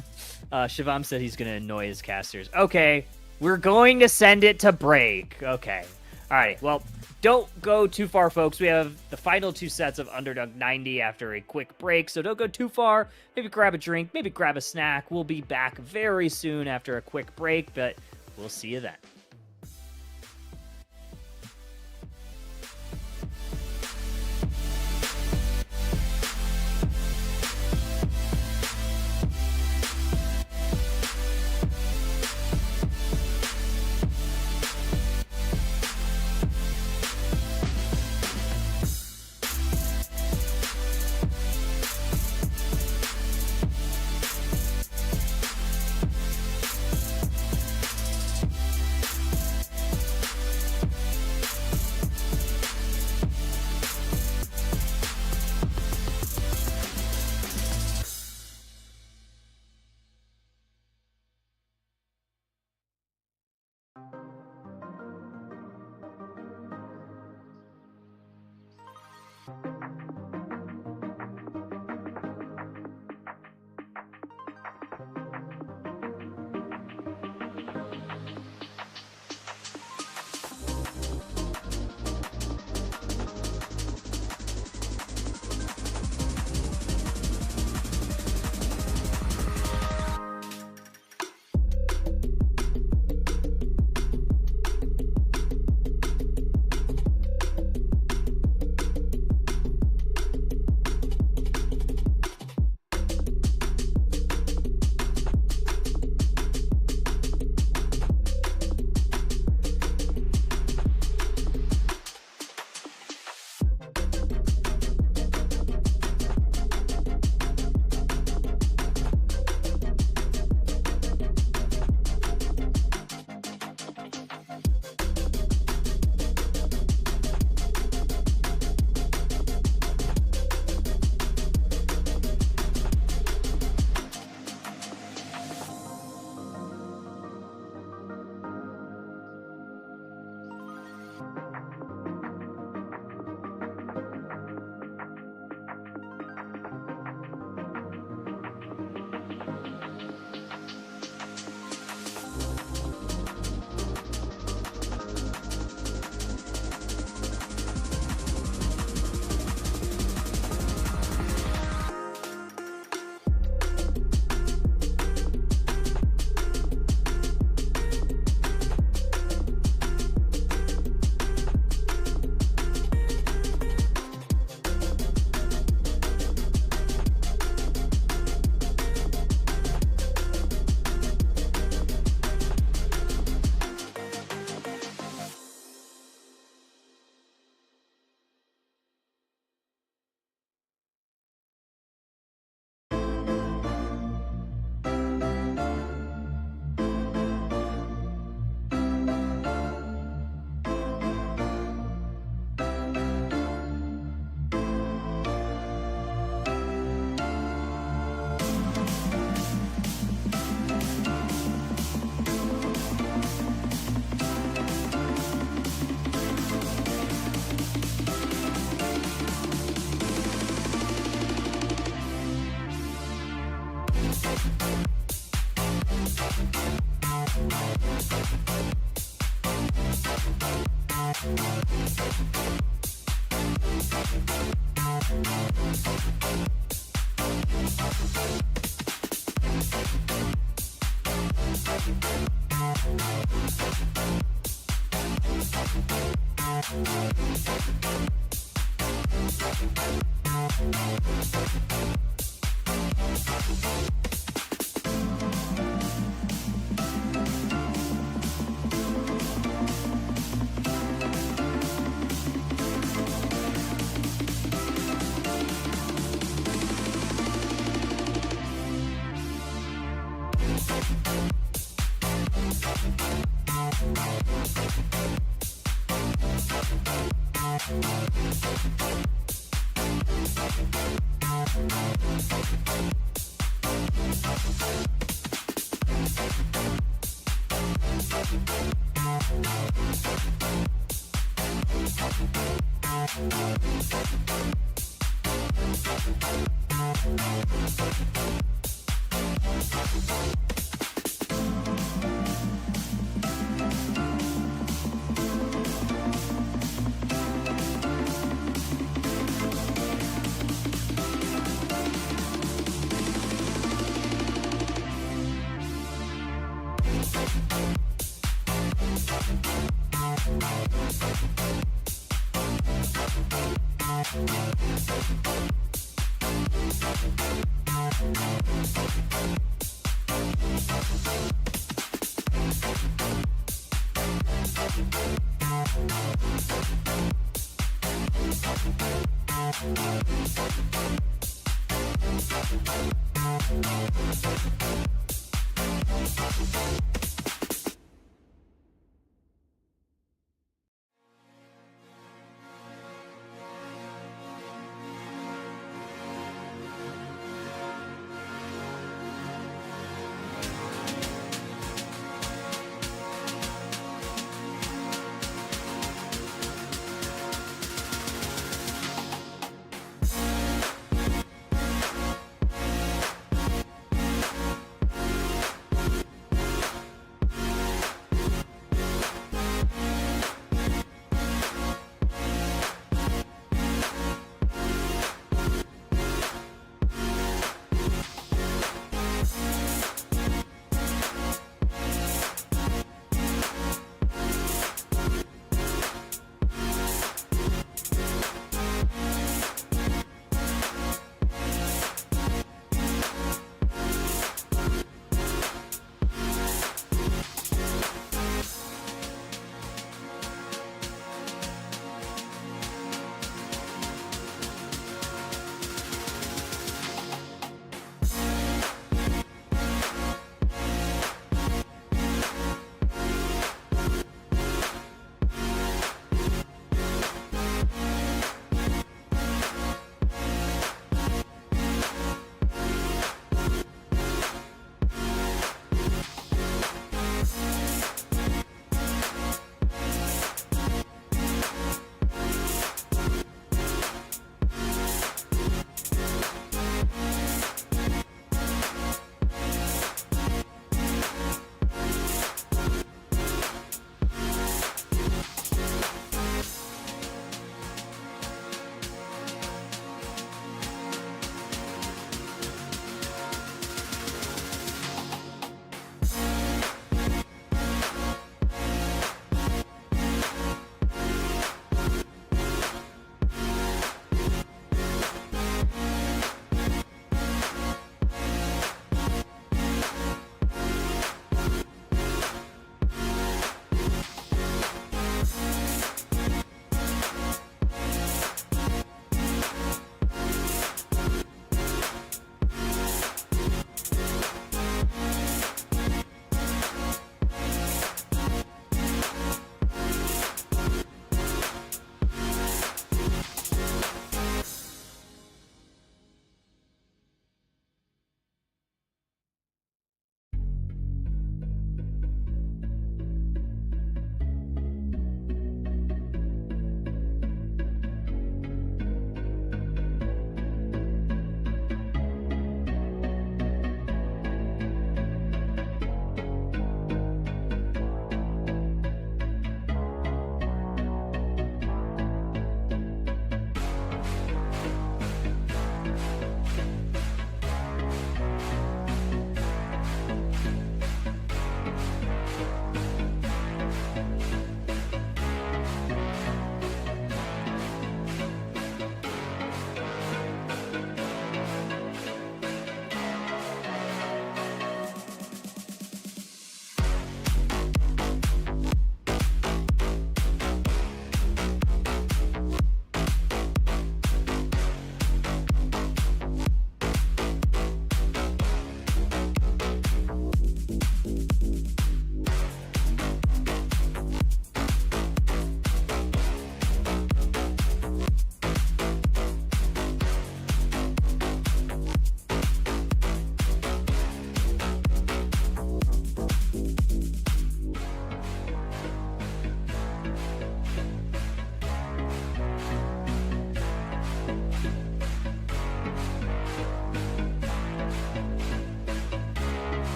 Shivam said he's gonna annoy his casters. Okay, we're going to send it to break. Okay. Alrighty. Well, don't go too far, folks. We have the final 2 sets of Underdunk 90 after a quick break, so don't go too far. Maybe grab a drink, maybe grab a snack. We'll be back very soon after a quick break, but we'll see you then.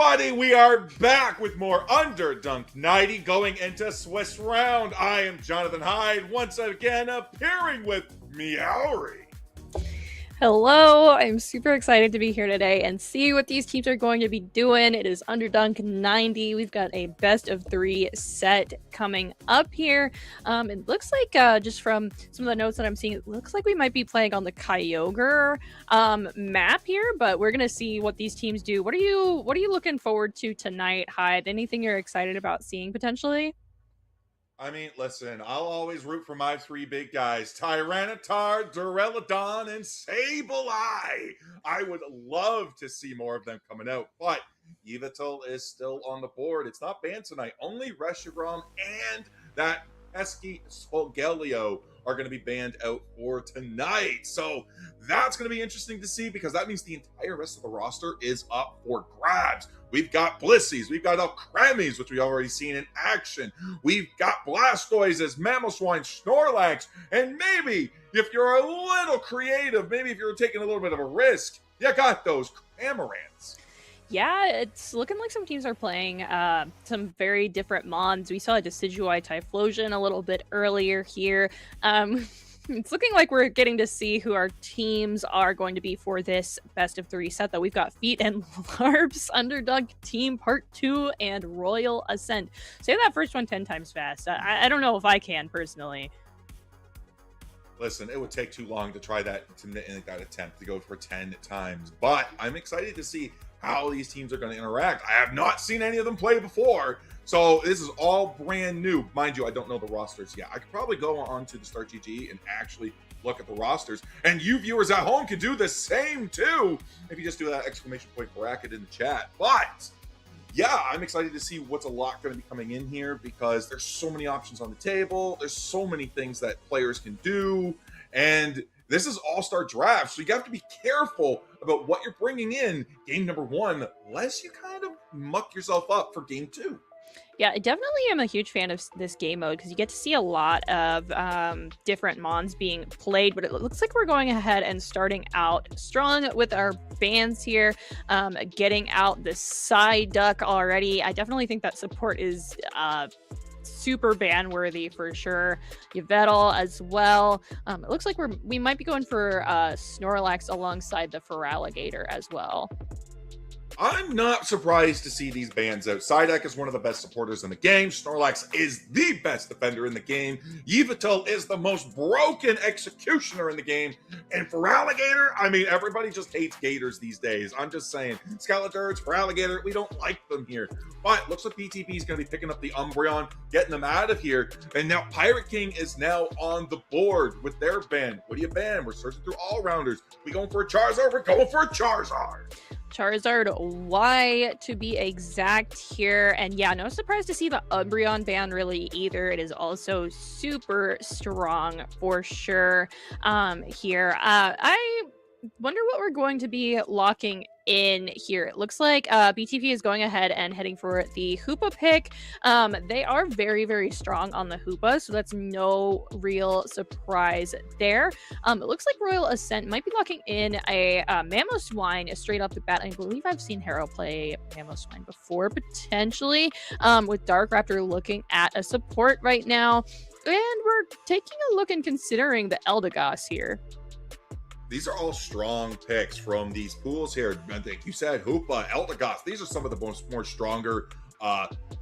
everybody, we are back with more Underdunk 90 going into Swiss round. I am Jonathan Hyde, once again appearing with Meowry. Hello, I'm super excited to be here today and see what these teams are going to be doing. It is Underdunk 90. We've got a best of 3 set coming up here. It looks like, just from some of the notes that I'm seeing, it looks like we might be playing on the Kyogre map here, but we're gonna see what these teams do. What are you looking forward to tonight, Hyde? Anything you're excited about seeing potentially? I mean, listen, I'll always root for my 3 big guys, Tyranitar, Duraludon, and Sableye. I would love to see more of them coming out, but Yveltal is still on the board. It's not banned tonight. Only Reshiram and that pesky Solgaleo are going to be banned out for tonight. So that's going to be interesting to see, because that means the entire rest of the roster is up for grabs. We've got Blissies, we've got Alcremies, which we've already seen in action. We've got Blastoises, Mamoswine, Snorlax, and maybe, if you're a little creative, maybe if you're taking a little bit of a risk, you got those Camarans. Yeah, it's looking like some teams are playing some very different mons. We saw a Decidueye Typhlosion a little bit earlier here. It's looking like we're getting to see who our teams are going to be for this best of 3 set, though. We've got Feet and Larps, Underdunk Team Part 2, and Royal Ascent. Say that first one 10 times fast. I don't know if I can, personally. Listen, it would take too long to try that attempt to go for 10 times, but I'm excited to see how these teams are going to interact. I have not seen any of them play before, so this is all brand new. Mind you, I don't know the rosters yet. I could probably go on to the Start GG and actually look at the rosters, and you viewers at home can do the same too if you just do that exclamation point bracket in the chat. But yeah, I'm excited to see what's a lot going to be coming in here, because there's so many options on the table. There's so many things that players can do, and this is all-star draft, so you have to be careful about what you're bringing in game number 1, lest you kind of muck yourself up for game 2. Yeah, I definitely am a huge fan of this game mode, because you get to see a lot of different mons being played, but it looks like we're going ahead and starting out strong with our bans here, getting out the Psyduck already. I definitely think that support is super ban worthy for sure. Yveltal as well. It looks like we might be going for Snorlax alongside the Feraligatr as well. I'm not surprised to see these bans out. Psyduck is one of the best supporters in the game. Snorlax is the best defender in the game. Yveltal is the most broken executioner in the game. And Feraligatr, I mean, everybody just hates gators these days. I'm just saying. Skeleturds, Feraligatr, we don't like them here. But looks like BTP is going to be picking up the Umbreon, getting them out of here. And now Pirate King is now on the board with their ban. What do you ban? We're searching through all-rounders. We going for a Charizard? We're going for a Charizard. Charizard Y to be exact here. And yeah, no surprise to see the Umbreon ban really either. It is also super strong for sure here. I wonder what we're going to be locking in here. It looks like BTV is going ahead and heading for the Hoopa pick. They are very, very strong on the Hoopa, so that's no real surprise there. It looks like Royal Ascent might be locking in a Mamoswine straight off the bat. I believe I've seen Harrow play Mamoswine before, potentially, with Dark Raptor looking at a support right now. And we're taking a look and considering the Eldegoss here. These are all strong picks from these pools here. Like you said, Hoopa, Eldegoss, these are some of the more stronger,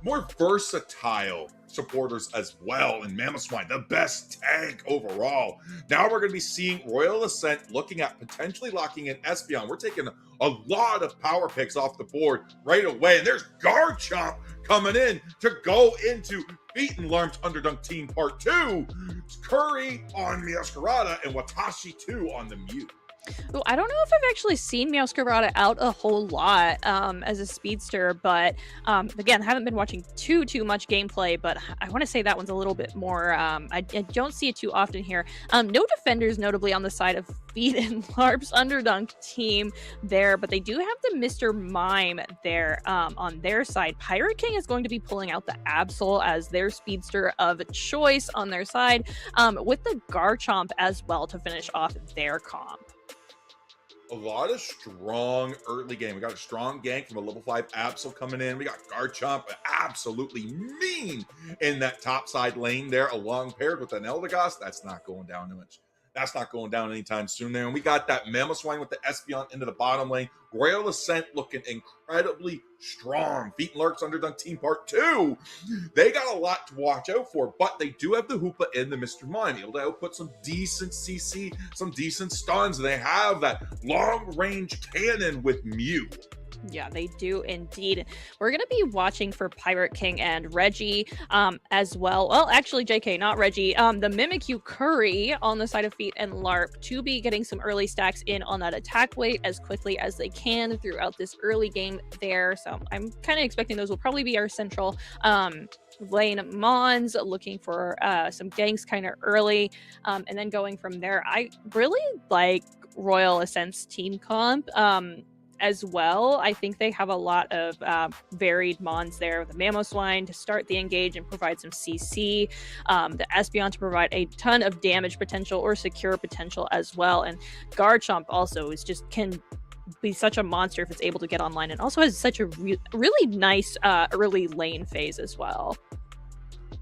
more versatile supporters as well. And Mamoswine, the best tank overall. Now we're going to be seeing Royal Ascent looking at potentially locking in Espeon. We're taking a lot of power picks off the board right away. And there's Garchomp coming in to go into Feet and Larps Underdunk Team Part 2. Curry on Meowscarada and Watashi 2 on the Mew. Ooh, I don't know if I've actually seen Meowscarada out a whole lot as a speedster, but again, haven't been watching too much gameplay, but I want to say that one's a little bit more, I don't see it too often here. No defenders notably on the side of Feet and Larps Underdunk team there, but they do have the Mr. Mime there on their side. Pirate King is going to be pulling out the Absol as their speedster of choice on their side, with the Garchomp as well to finish off their comp. a lot of strong early game. We got a strong gank from a level 5 Absol coming in. We got Garchomp absolutely mean in that top side lane there, along paired with an Eldegoss. That's not going down much. That's not going down anytime soon there. And we got that Mamoswine with the Espeon into the bottom lane. Royal Ascent looking incredibly strong. Feet and Lurks Underdunk Team Part 2. They got a lot to watch out for, but they do have the Hoopa and the Mr. Mime, able to output some decent CC, some decent stuns. They have that long-range cannon with Mew. Yeah, they do indeed. We're going to be watching for Pirate King and Reggie as well. Well, actually, JK, not Reggie. The Mimikyu Curry on the side of Feet and Larp to be getting some early stacks in on that attack weight as quickly as they can throughout this early game there. So I'm kind of expecting those will probably be our central lane Mons, looking for some ganks kind of early. And then going from there, I really like Royal Ascent's team comp. As well, I think they have a lot of varied mons there. The Mamoswine to start the engage and provide some CC, the Espeon to provide a ton of damage potential or secure potential as well, and Garchomp also is just can be such a monster if it's able to get online, and also has such a really nice early lane phase as well.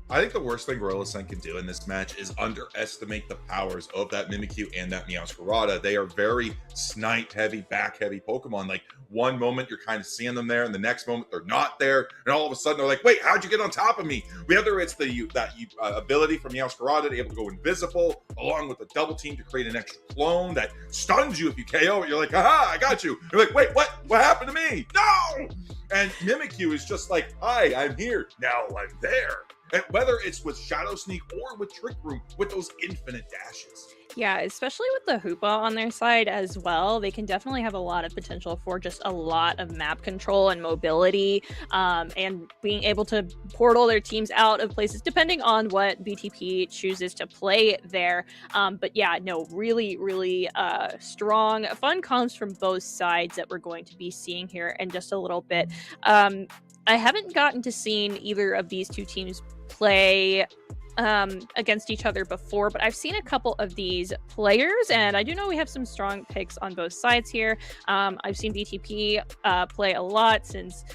I think the worst thing Royal Ascent can do in this match is underestimate the powers of that Mimikyu and that Meowscarada. They are very snipe-heavy, back-heavy Pokemon. Like, one moment you're kind of seeing them there, and the next moment they're not there, and all of a sudden they're like, wait, how'd you get on top of me? Whether it's that ability from Meowscarada to able to go invisible, along with the double team to create an extra clone that stuns you if you KO it. You're like, haha, I got you. You're like, wait, what? What happened to me? No! And Mimikyu is just like, hi, I'm here. Now I'm there. And whether it's with Shadow Sneak or with Trick Room, with those infinite dashes. Yeah, especially with the Hoopa on their side as well, they can definitely have a lot of potential for just a lot of map control and mobility, and being able to portal their teams out of places depending on what BTP chooses to play there. But yeah, no, really, really strong, fun comps from both sides that we're going to be seeing here in just a little bit. I haven't gotten to seeing either of these two teams play against each other before, but I've seen a couple of these players, and I do know we have some strong picks on both sides here. I've seen BTP play a lot since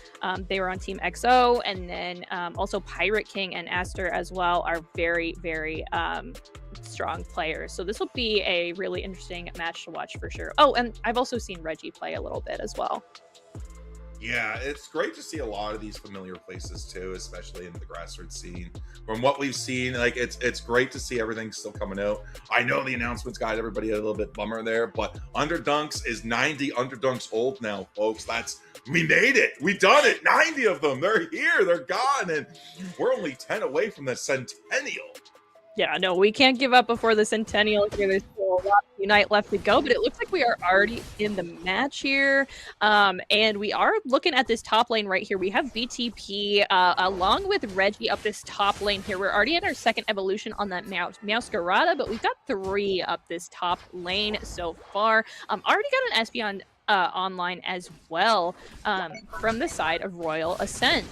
they were on Team XO, and then also Pirate King and Aster as well are very, very strong players. So this will be a really interesting match to watch for sure. Oh, and I've also seen Reggie play a little bit as well. Yeah, it's great to see a lot of these familiar places too, especially in the grassroots scene. From what we've seen, like it's great to see everything still coming out. I know the announcements got everybody a little bit bummer there, but Underdunks is 90 Underdunks old now, folks. We made it. We done it. 90 of them. They're here. They're gone, and we're only 10 away from the centennial. Yeah, no, we can't give up before the centennial here. There's still a lot of Unite left to go, but it looks like we are already in the match here. And we are looking at this top lane right here. We have BTP along with Reggie up this top lane here. We're already at our second evolution on that Meowscarada, but we've got 3 up this top lane so far. Already got an Espeon online as well from the side of Royal Ascent.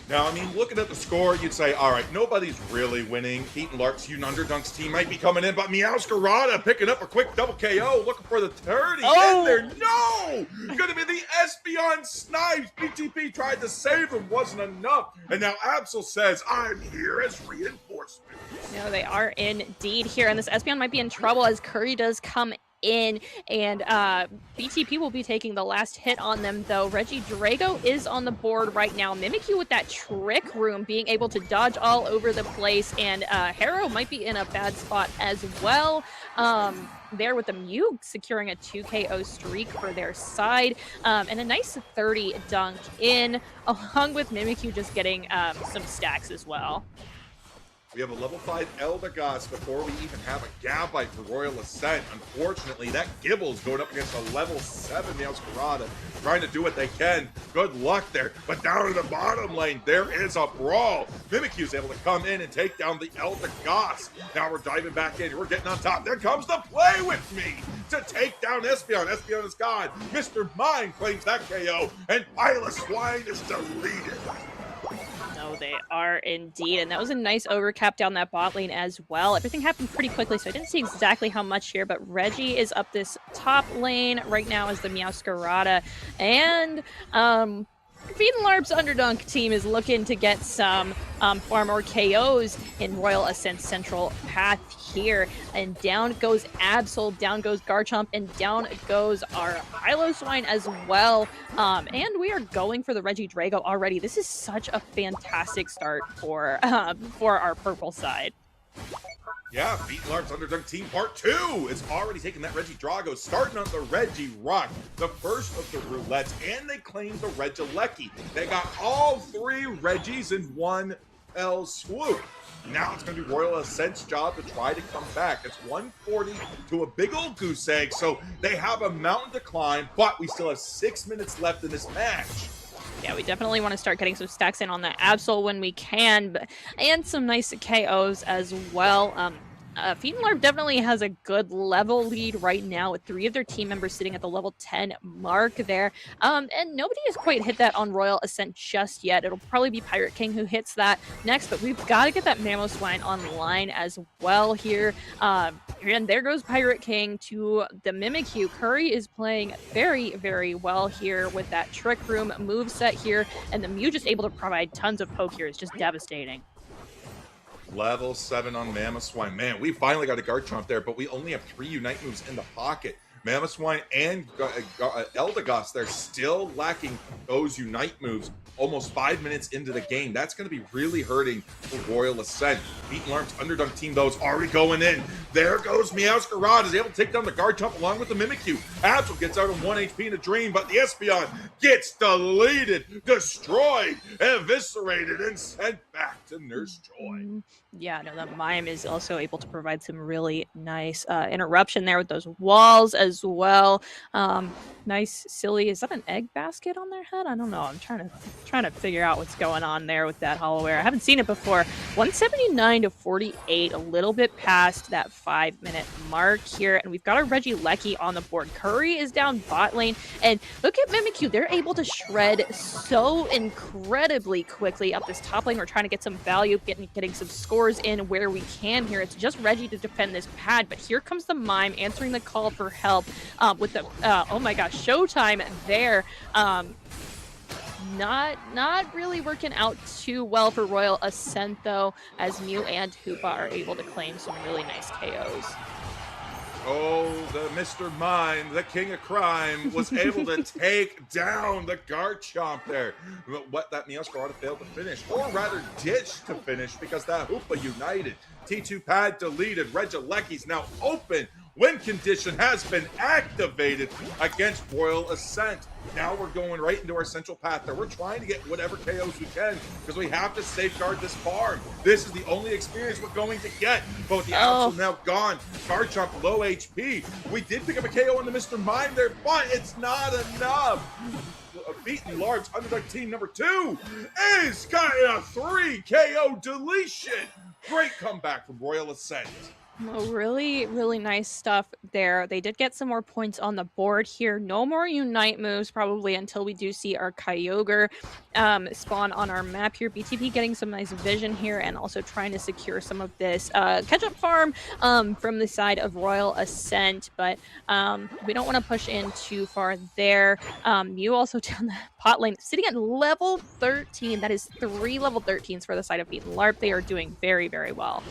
Now, I mean, looking at the score, you'd say, all right, nobody's really winning. Feet and Lark's Underdunk's team might be coming in, but Meowscarada picking up a quick double KO, looking for the 30 in there. No! Gonna be the Espeon snipes. BTP tried to save him, wasn't enough. And now Absol says, I'm here as reinforcement. No, they are indeed here, and this Espeon might be in trouble as Curry does come in, and BTP will be taking the last hit on them, though. Reggie Drago is on the board right now. Mimikyu with that Trick Room being able to dodge all over the place, and Harrow might be in a bad spot as well. There with the Mew securing a 2KO streak for their side, and a nice 30 dunk in, along with Mimikyu just getting some stacks as well. We have a level 5 Eldegoss before we even have a Gabite for Royal Ascent. Unfortunately, that Gibble's going up against a level 7 Meowscarada, trying to do what they can. Good luck there. But down in the bottom lane, there is a brawl. Mimikyu's able to come in and take down the Eldegoss. Now we're diving back in. We're getting on top. There comes the Play With Me to take down Espeon. Espeon is gone. Mr. Mime claims that KO, and Piloswine is deleted. No, Oh, they are indeed. And that was a nice overcap down that bot lane as well. Everything happened pretty quickly, so I didn't see exactly how much here, but Reggie is up this top lane right now as the Meowscarada. And Feed and Larp's Underdunk team is looking to get some far more KOs in Royal Ascent Central Path here. And down goes Absol, down goes Garchomp, and down goes our Hyloswine as well. And we are going for the Regidrago already. This is such a fantastic start for our purple side. Yeah, Beat Larp's Underdunk Team Part 2 is already taking that Regidrago, starting on the Regirock, the first of the roulettes, and they claimed the Regieleki. They got all 3 Regis in one fell swoop. Now it's going to be Royal Ascent's job to try to come back. It's 140 to a big old goose egg, so they have a mountain to climb, but we still have 6 minutes left in this match. Yeah, we definitely want to start getting some stacks in on that Absol when we can, and some nice KOs as well. Feed and Larp definitely has a good level lead right now with 3 of their team members sitting at the level 10 mark there. And nobody has quite hit that on Royal Ascent just yet. It'll probably be Pirate King who hits that next, but we've got to get that Mamoswine online as well here. And there goes Pirate King to the Mimikyu. Curry is playing very, very well here with that Trick Room moveset here, and the Mew just able to provide tons of poke here is just devastating. Level 7 on Mamoswine. Man, we finally got a Garchomp there, but we only have 3 Unite moves in the pocket. Mamoswine and Eldegoss, they're still lacking those Unite moves almost 5 minutes into the game. That's going to be really hurting for Royal Ascent. Beat and Larp's Underdunk team, though, is already going in. There goes Meowscarada, is able to take down the Garchomp along with the Mimikyu. Absol gets out on 1 HP in a dream, but the Espeon gets deleted, destroyed, eviscerated, and sent back to Nurse Joy. Yeah, no, that Mime is also able to provide some really nice interruption there with those walls as well. Nice, silly. Is that an egg basket on their head? I don't know. I'm trying to figure out what's going on there with that Hollowware. I haven't seen it before. 179 to 48, a little bit past that 5-minute mark here, and we've got our Regieleki on the board. Curry is down bot lane, and look at Mimikyu. They're able to shred so incredibly quickly up this top lane. We're trying to get some value, getting some scores in where we can here. It's just Reggie to defend this pad, but here comes the Mime answering the call for help with the oh my gosh, showtime there. Not really working out too well for Royal Ascent though, as Mew and Hoopa are able to claim some really nice KOs. Oh, the Mr. Mime, the king of crime, was able to take down the Garchomp there. What that Meowscarada failed to finish, or rather ditched to finish, because that Hoopa united. T2 pad deleted. Regieleki's now open. Win condition has been activated against Royal Ascent. Now we're going right into our central path there. We're trying to get whatever KOs we can because we have to safeguard this farm. This is the only experience we're going to get. But with the Absol now gone, Garchomp low HP. We did pick up a KO on the Mr. Mime there, but it's not enough. Beat and Larp's Underdunk team number 2 is got a 3 KO deletion. Great comeback from Royal Ascent. Oh, really, really nice stuff there. They did get some more points on the board here. No more Unite moves probably until we do see our Kyogre spawn on our map here. BTP getting some nice vision here and also trying to secure some of this catch-up farm from the side of Royal Ascent, but we don't want to push in too far there. Mew also down the pot lane, sitting at level 13. That is 3 level 13s for the side of Beat and Larp. They are doing very, very well.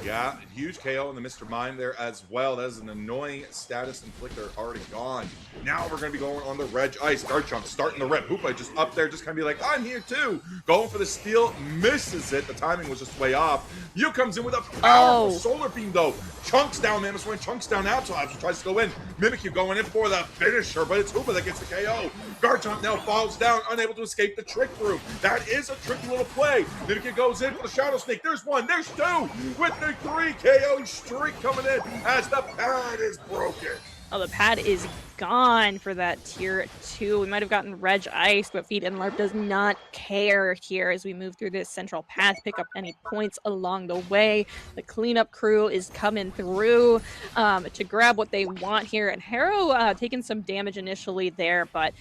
Yeah, huge KO on the Mr. Mime there as well. That is an annoying status inflictor already gone. Now we're going to be going on the Reg Ice. Garchomp starting the rep. Hoopa just up there, just kind of be like, I'm here too. Going for the steal, misses it. The timing was just way off. Yu comes in with a powerful solar beam though. Chunks down Mamoswine, chunks down Absol. Absol tries to go in. Mimikyu going in for the finisher, but it's Hoopa that gets the KO. Garchomp now falls down, unable to escape the Trick Room. That is a tricky little play. Mimikyu goes in for the Shadow Snake. There's 1, there's 2. With the 3 KO streak coming in as the pad is broken. Oh, the pad is gone for that tier 2. We might have gotten Reg Ice, but Feed and Larp does not care here as we move through this central path, pick up any points along the way. The cleanup crew is coming through to grab what they want here, and Harrow taking some damage initially there, but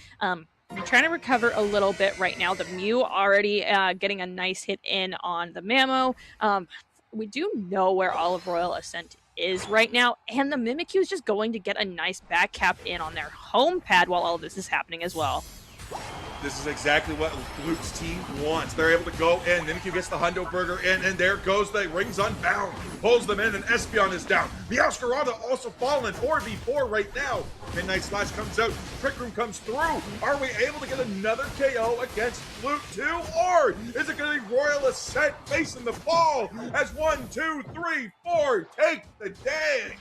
I'm trying to recover a little bit right now. The Mew already getting a nice hit in on the Mamo. We do know where all of Royal Ascent is right now, and the Mimikyu is just going to get a nice back cap in on their home pad while all of this is happening as well. This is exactly what Luke's team wants. They're able to go in. Mimikyu gets the Hundo Burger in, and there goes the Rings Unbound. Pulls them in, and Espeon is down. Meowscarada also fallen. 4v4 right now. Midnight Slash comes out. Trick Room comes through. Are we able to get another KO against Luke 2? Or is it going to be Royal Ascent facing the fall as 1, 2, 3, 4 take the day?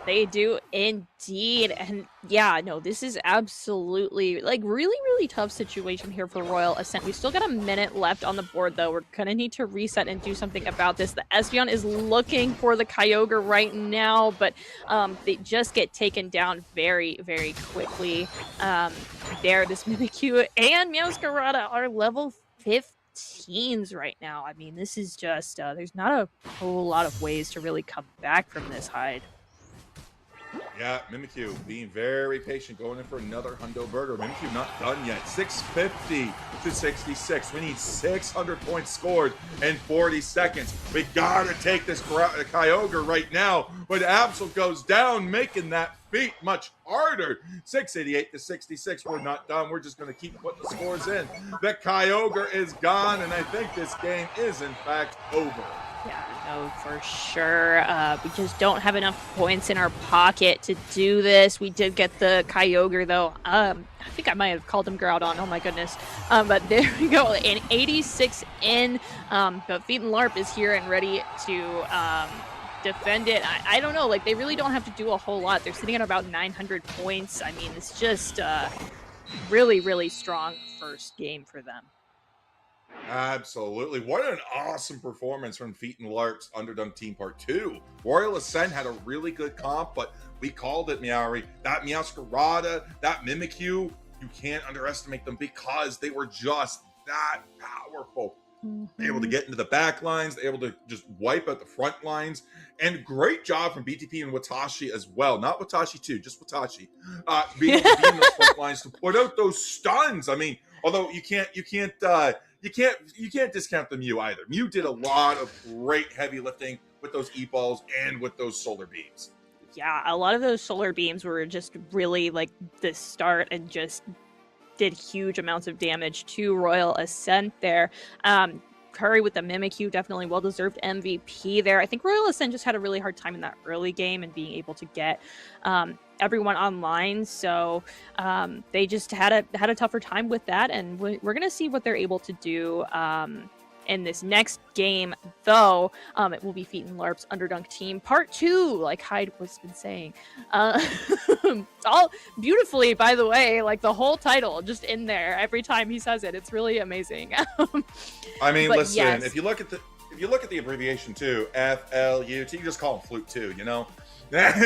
They do indeed. And yeah, no, this is absolutely like really tough situation here for Royal Ascent. We still got a minute left on the board though. We're gonna need to reset and do something about this. The Espeon is looking for the Kyogre right now, but they just get taken down very quickly. There, this Mimikyu and Meowscarada are level 15s right now. I mean, this is just there's not a whole lot of ways to really come back from this, Hyde. Yeah, Mimikyu being very patient, going in for another Hundo Burger. Mimikyu not done yet. 650 to 66. We need 600 points scored in 40 seconds. We gotta take this Kyogre right now. But Absol goes down, making that feat much harder. 688 to 66. We're not done. We're just gonna keep putting the scores in. The Kyogre is gone, and I think this game is in fact over. Yeah, no, for sure. We just don't have enough points in our pocket to do this. We did get the Kyogre, though. I think I might have called him Groudon. Oh, my goodness. But there we go. An 86 in. But Feet and LARP is here and ready to defend it. I don't know. Like, they really don't have to do a whole lot. They're sitting at about 900 points. I mean, it's just really strong first game for them. Absolutely. What an awesome performance from Feet and LARP's Underdunk Team Part 2. Royal Ascent had a really good comp, but we called it, Meowry. That Meowscarada, that Mimikyu, you can't underestimate them because they were just that powerful. Able to get into the back lines, able to just wipe out the front lines, and great job from BTP and Watashi as well. Not Watashi 2, just Watashi. Being able to be in those front lines to put out those stuns. I mean, although you can't discount the Mew either. Mew did a lot of great heavy lifting with those E-balls and with those solar beams. Yeah, a lot of those solar beams were just really like the start and just did huge amounts of damage to Royal Ascent there. Curry with the Mimikyu, definitely well-deserved MVP there. I think Royal Ascent just had a really hard time in that early game and being able to get everyone online, so they just had a tougher time with that, and we're going to see what they're able to do in this next game, though. It will be Feet and LARP's Underdunk Team Part 2, like Hyde was been saying. It's all beautifully, by the way, like the whole title just in there every time he says it. It's really amazing. I mean, listen, yes. if you look at the abbreviation too, FLUT, you just call them Flute 2, you know?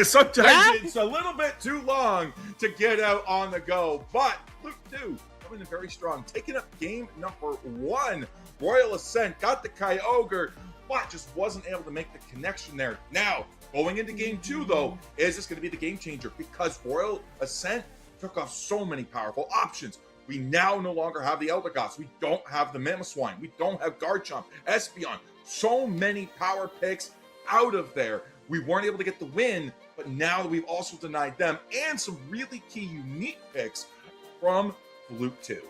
Sometimes it's a little bit too long to get out on the go, but Flute 2 coming in very strong, taking up game number 1. Royal Ascent got the Kyogre, but just wasn't able to make the connection there. Now, going into game 2, though, is this going to be the game changer? Because Royal Ascent took off so many powerful options. We now no longer have the Eldegoss. We don't have the Mamoswine. We don't have Garchomp, Espeon. So many power picks out of there. We weren't able to get the win, but now we've also denied them and some really key unique picks from Fluke 2.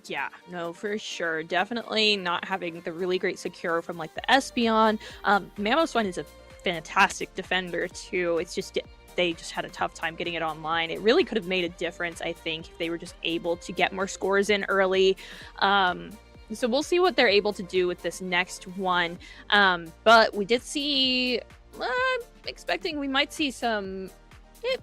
Yeah, no, for sure. Definitely not having the really great secure from like the Espeon. Mamoswine is a fantastic defender too. It's just they just had a tough time getting it online. It really could have made a difference, I think, if they were just able to get more scores in early. So we'll see what they're able to do with this next one. But we did see, expecting we might see some,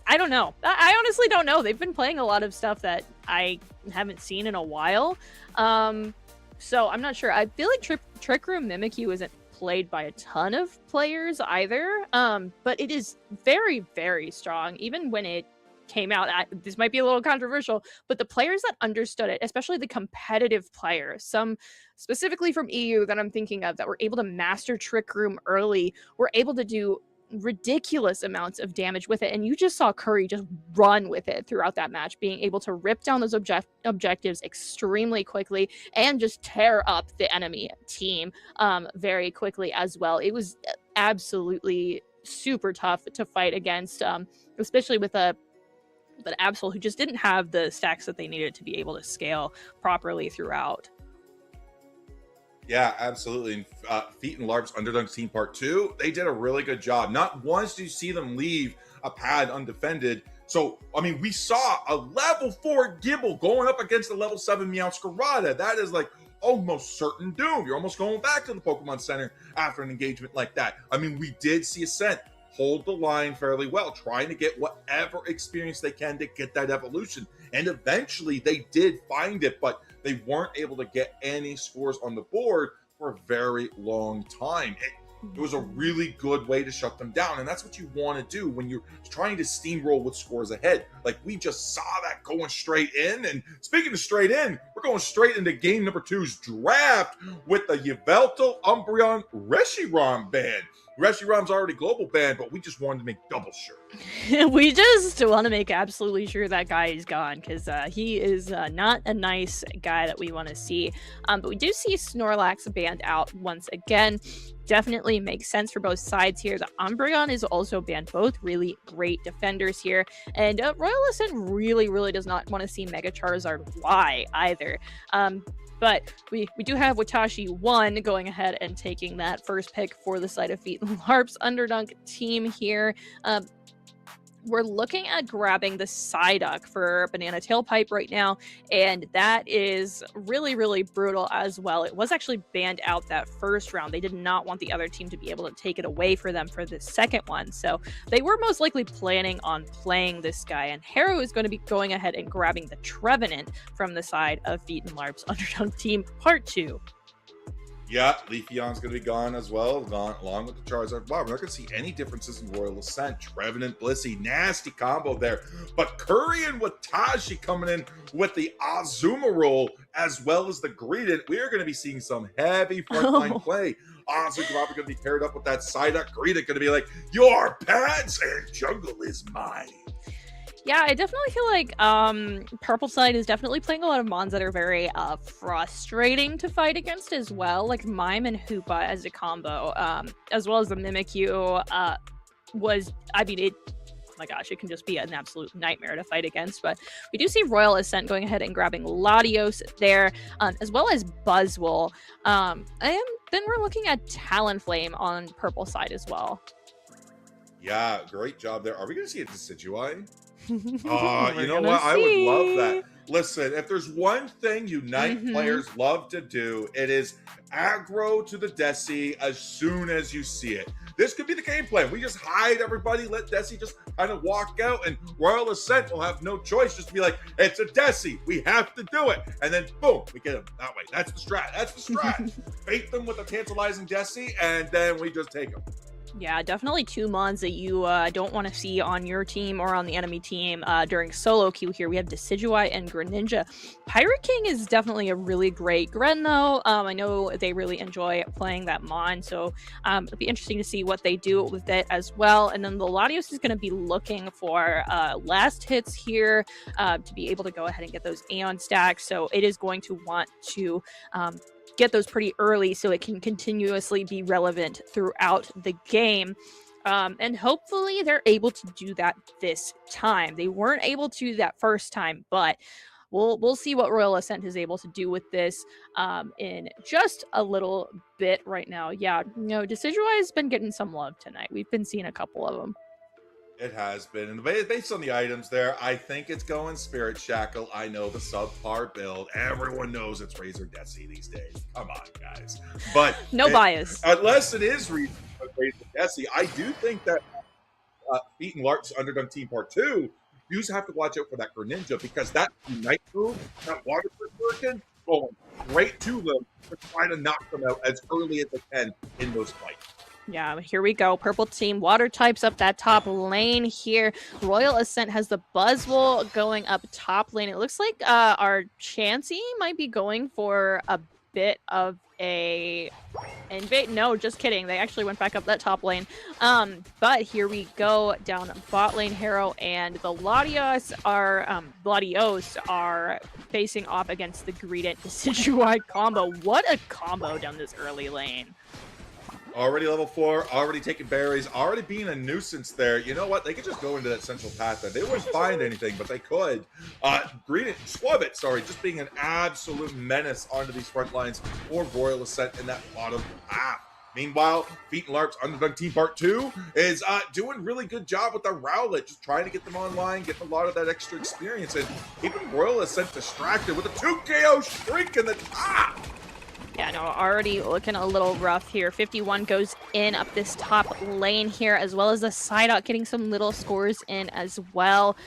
I don't know. I honestly don't know. They've been playing a lot of stuff that I haven't seen in a while. So I'm not sure. I feel like Trick Room Mimikyu isn't played by a ton of players either. But it is very strong. Even when it came out, this might be a little controversial, but the players that understood it, especially the competitive players, some specifically from EU that I'm thinking of that were able to master Trick Room early, were able to do ridiculous amounts of damage with it, and you just saw Curry just run with it throughout that match, being able to rip down those objectives extremely quickly and just tear up the enemy team very quickly as well. It was absolutely super tough to fight against, especially with an Absol who just didn't have the stacks that they needed to be able to scale properly throughout. Yeah, absolutely. And Feet and LARP's Underdunk Team Part 2, they did a really good job. Not once do you see them leave a pad undefended. So, I mean, we saw a level 4 Gibble going up against a level 7 Meowscarada. That is like almost certain doom. You're almost going back to the Pokemon Center after an engagement like that. I mean, we did see Ascent hold the line fairly well, trying to get whatever experience they can to get that evolution. And eventually they did find it, but they weren't able to get any scores on the board for a very long time. It was a really good way to shut them down, and that's what you want to do when you're trying to steamroll with scores ahead. Like, we just saw that going straight in. And speaking of straight in, we're going straight into game number 2's draft with the Yveltal Umbreon Reshiram ban. Reshiram's already global banned, but we just wanted to make double sure. We just want to make absolutely sure that guy is gone, because he is not a nice guy that we want to see. But we do see Snorlax banned out once again. Definitely makes sense for both sides here. The Umbreon is also banned, both really great defenders here. And Royal Ascent really does not want to see Mega Charizard Y either. But we do have Watashi 1 going ahead and taking that first pick for the side of Feet and LARP's Underdunk team here. We're looking at grabbing the Psyduck for Banana Tailpipe right now, and that is really brutal as well. It was actually banned out that first round. They did not want the other team to be able to take it away for them for the second one, so they were most likely planning on playing this guy, and Harrow is going to be going ahead and grabbing the Trevenant from the side of Feet and LARP's Underdunk team Part 2. Yeah, Leafeon's going to be gone as well, along with the Charizard. Wow, we're not going to see any differences in Royal Ascent. Trevenant, Blissey, nasty combo there. But Curry and Watashi coming in with the Azumarill as well as the Greedent. We are going to be seeing some heavy frontline play. Azumarill probably going to be paired up with that Psyduck. Greedent going to be like, your pets and jungle is mine. Yeah, I definitely feel like Purple Side is definitely playing a lot of mons that are very frustrating to fight against as well, like Mime and Hoopa as a combo, as well as the Mimikyu was, I mean, oh my gosh, it can just be an absolute nightmare to fight against. But we do see Royal Ascent going ahead and grabbing Latios there, as well as Buzzwole. And then we're looking at Talonflame on Purple Side as well. Yeah, great job there. Are we going to see a Decidueye? You know what? I would love that. Listen, if there's one thing Unite players love to do, it is aggro to the Desi as soon as you see it. This could be the game plan. We just hide everybody, let Desi just kind of walk out, and Royal Ascent will have no choice just to be like, it's a Desi. We have to do it. And then, boom, we get them that way. That's the strat. That's the strat. Bait them with a tantalizing Desi, and then we just take them. Yeah, definitely two mons that you don't want to see on your team or on the enemy team during solo queue here. We have Decidueye and Greninja. Pirate King is definitely a really great Gren, though. I know they really enjoy playing that mon, so it'll be interesting to see what they do with it as well. And then the Latios is going to be looking for last hits here to be able to go ahead and get those Aeon stacks, so it is going to want to get those pretty early so it can continuously be relevant throughout the game. And hopefully they're able to do that this time. They weren't able to do that first time, but we'll see what Royal Ascent is able to do with this in just a little bit right now. Yeah, Decidueye has been getting some love tonight. We've been seeing a couple of them. It has been. And based on the items there, I think it's going Spirit Shackle. I know the subpar build. Everyone knows it's Razor Desi these days. Come on, guys. But no bias. Unless it is Razor Desi, I do think that Feet and LARP's Underdunk Team Part 2, you just have to watch out for that Greninja, because that Unite move, that Water Hurricane, going right to them to try to knock them out as early as they can in those fights. Yeah, here we go. Purple team water types up that top lane here. Royal Ascent has the Buzzwole going up top lane. It looks like our Chansey might be going for a bit of a invade. No, just kidding. They actually went back up that top lane. But here we go down bot lane. Harrow and the Latios are facing off against the Greedent Decidueye combo. What a combo down this early lane. Already level 4, already taking berries, already being a nuisance there. You know what? They could just go into that central path there. They wouldn't find anything, but they could. Schwabit, just being an absolute menace onto these front lines for Royal Ascent in that bottom half. Meanwhile, Feet and Larp's Underdunk Team Part 2 is doing really good job with the Rowlet, just trying to get them online, getting a lot of that extra experience, and keeping Royal Ascent distracted with a 2 KO streak in the top. Yeah, no, already looking a little rough here. 51 goes in up this top lane here, as well as the side out getting some little scores in as well.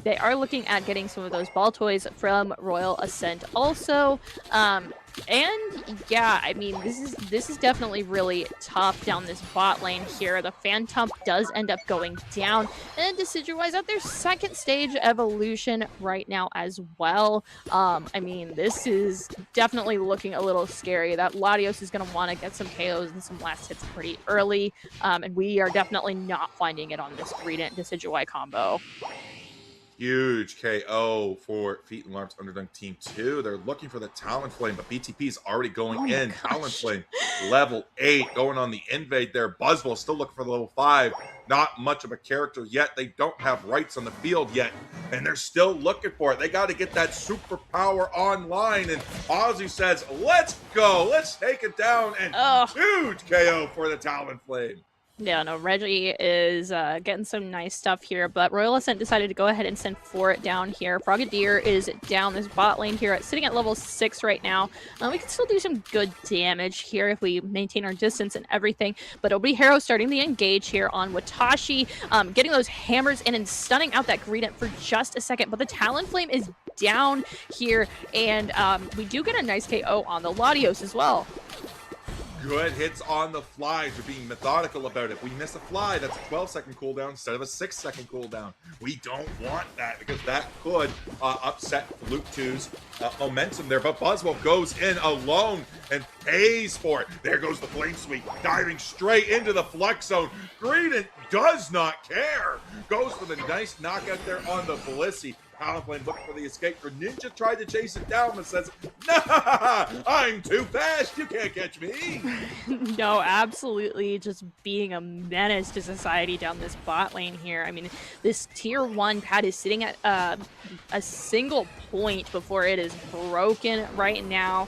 They are looking at getting some of those ball toys from Royal Ascent also. And yeah, I mean, this is definitely really tough down this bot lane here. The Phantom does end up going down, and Decidueye's at their second stage evolution right now as well. I mean, this is definitely looking a little scary. That Latios is going to want to get some KOs and some last hits pretty early, and we are definitely not finding it on this Greedent Decidueye combo. Huge KO for Feet and Larp's Underdunk Team 2. They're looking for the Talonflame, but BTP is already going in. Talonflame, level 8, going on the invade there. Buzzwole still looking for the level 5. Not much of a character yet. They don't have rights on the field yet, and they're still looking for it. They got to get that superpower online, and Ozzy says, let's go. Let's take it down, and huge KO for the Talonflame. Yeah, no, Reggie is getting some nice stuff here, but Royal Ascent decided to go ahead and send for it down here. Frogadier is down this bot lane here, sitting at level 6 right now. We can still do some good damage here if we maintain our distance and everything, but it'll be Harrow starting the engage here on Watashi, getting those hammers in and stunning out that Greedent for just a second, but the Talonflame is down here, and we do get a nice KO on the Latios as well. Good hits on the flies. We're being methodical about it. We miss a fly, that's a 12-second cooldown instead of a 6-second cooldown. We don't want that because that could upset Luke 2's momentum there. But Buzzwole goes in alone and pays for it. There goes the Flame Sweep, diving straight into the Flux Zone. Greedent does not care. Goes for the nice knockout there on the Blissey. Talonflame looking for the escape. Greninja tried to chase it down, but says, nah, I'm too fast. You can't catch me. No, absolutely. Just being a menace to society down this bot lane here. I mean, this tier 1 pad is sitting at a single point before it is broken right now.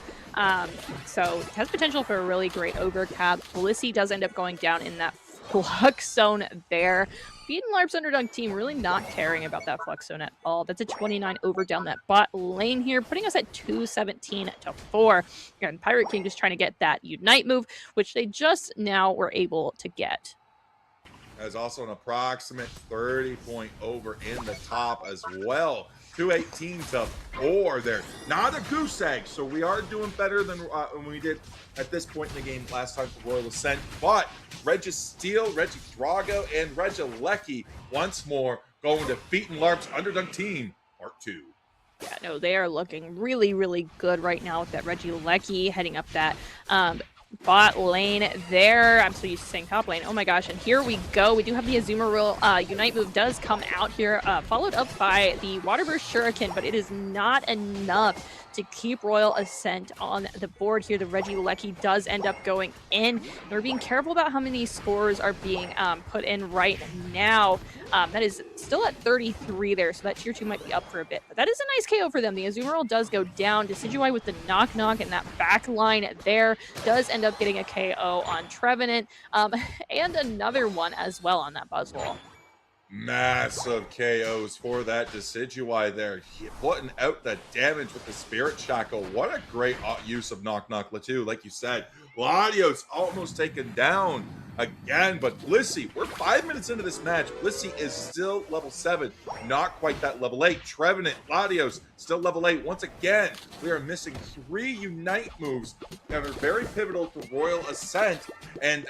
So it has potential for a really great ogre cap. Blissey does end up going down in that Flux Zone there. Feet and Larp's Underdunk Team really not caring about that Flux Zone at all. That's a 29 over down that bot lane here, putting us at 217-4. And Pirate King just trying to get that Unite move, which they just now were able to get. There's also an approximate 30-point over in the top as well. 218-4 there. Not a goose egg, so we are doing better than we did at this point in the game last time for Royal Ascent. But Registeel, Regidrago, and Regieleki once more going to Feet and Larp's Underdunk Team Part 2. Yeah, no, they are looking really, really good right now with that Regieleki heading up that bot lane there. I'm so used to saying top lane. Oh my gosh, and here we go. We do have the Azumarill Unite move does come out here, followed up by the Waterburst Shuriken, but it is not enough to keep Royal Ascent on the board here. The Regieleki does end up going in. We're being careful about how many scores are being put in right now. That is still at 33 there, so that tier 2 might be up for a bit. But that is a nice KO for them. The Azumarill does go down. Decidueye with the knock-knock and that back line there does end up getting a KO on Trevenant, and another one as well on that Buzzwole. Massive KOs for that Decidueye there. Putting out the damage with the Spirit Shackle. What a great use of Knock Knock Latu. Like you said, Latios almost taken down again, but Blissey, we're 5 minutes into this match. Blissey is still level 7, not quite that level 8. Trevenant, Latios, still level 8. Once again, we are missing 3 Unite moves that are very pivotal for Royal Ascent, and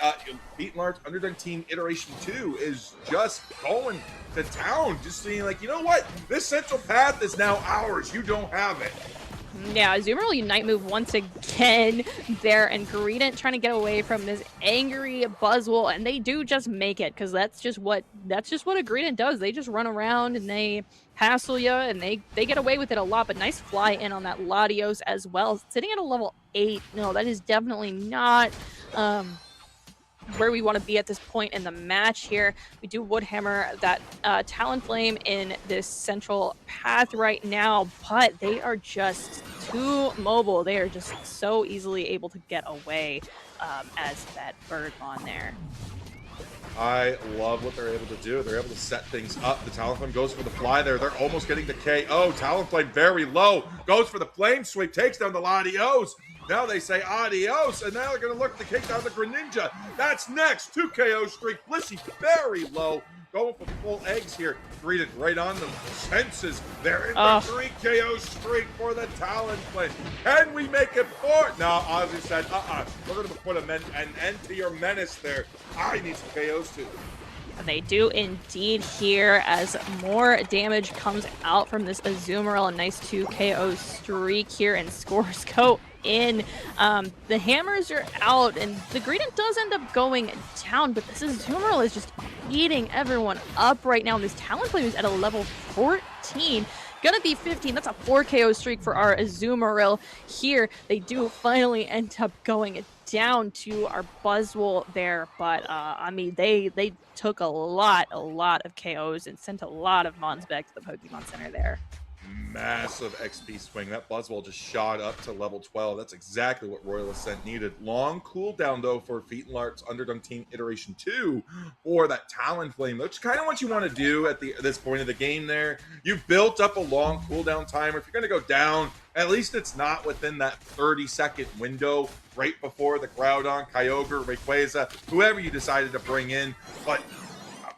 Feet and Larp's Underdunk Team Iteration 2 is just going to town, just seeing like, you know what? This central path is now ours. You don't have it. Yeah, Azumarill Unite move once again there, and Greedent trying to get away from this angry Buzzwole, and they do just make it, because that's just what a Greedent does. They just run around and they hassle you, and they get away with it a lot. But nice fly in on that Latios as well, sitting at a level 8. No, that is definitely not where we want to be at this point in the match here. We do Woodhammer that Talonflame in this central path right now, but they are just too mobile. They are just so easily able to get away as that Birdmon there. I love what they're able to do. They're able to set things up. The Talonflame goes for the fly there. They're almost getting the KO. Talonflame very low. Goes for the flame sweep. Takes down the Latios. Now they say adios. And now they're going to look to take down the Greninja. That's next. 2 KO streak. Blissey very low. Going for full eggs here. Greeted right on the senses. They're in the 3 KO streak for the Talonflame. Can we make it 4? No, Ozzy said, we're going to put an end to your menace there. I need some KOs too. They do indeed here, as more damage comes out from this Azumarill. A nice 2 KO streak here, and scores go in. The hammers are out, and the Greedent does end up going down, but this Azumarill is just eating everyone up right now. And this Talonflame is at a level 14. Gonna be 15. That's a 4 KO streak for our Azumarill here. They do finally end up going down to our Buzzwole there, but I mean, they took a lot of KOs and sent a lot of Mons back to the Pokemon Center there. Massive XP swing. That Buzzwole just shot up to level 12. That's exactly what Royal Ascent needed. Long cooldown, though, for Feet and Lark's Underdunk Team Iteration 2 or that Talonflame, which is kind of what you want to do at this point of the game there. You've built up a long cooldown timer. If you're going to go down, at least it's not within that 30-second window right before the Groudon, Kyogre, Rayquaza, whoever you decided to bring in. But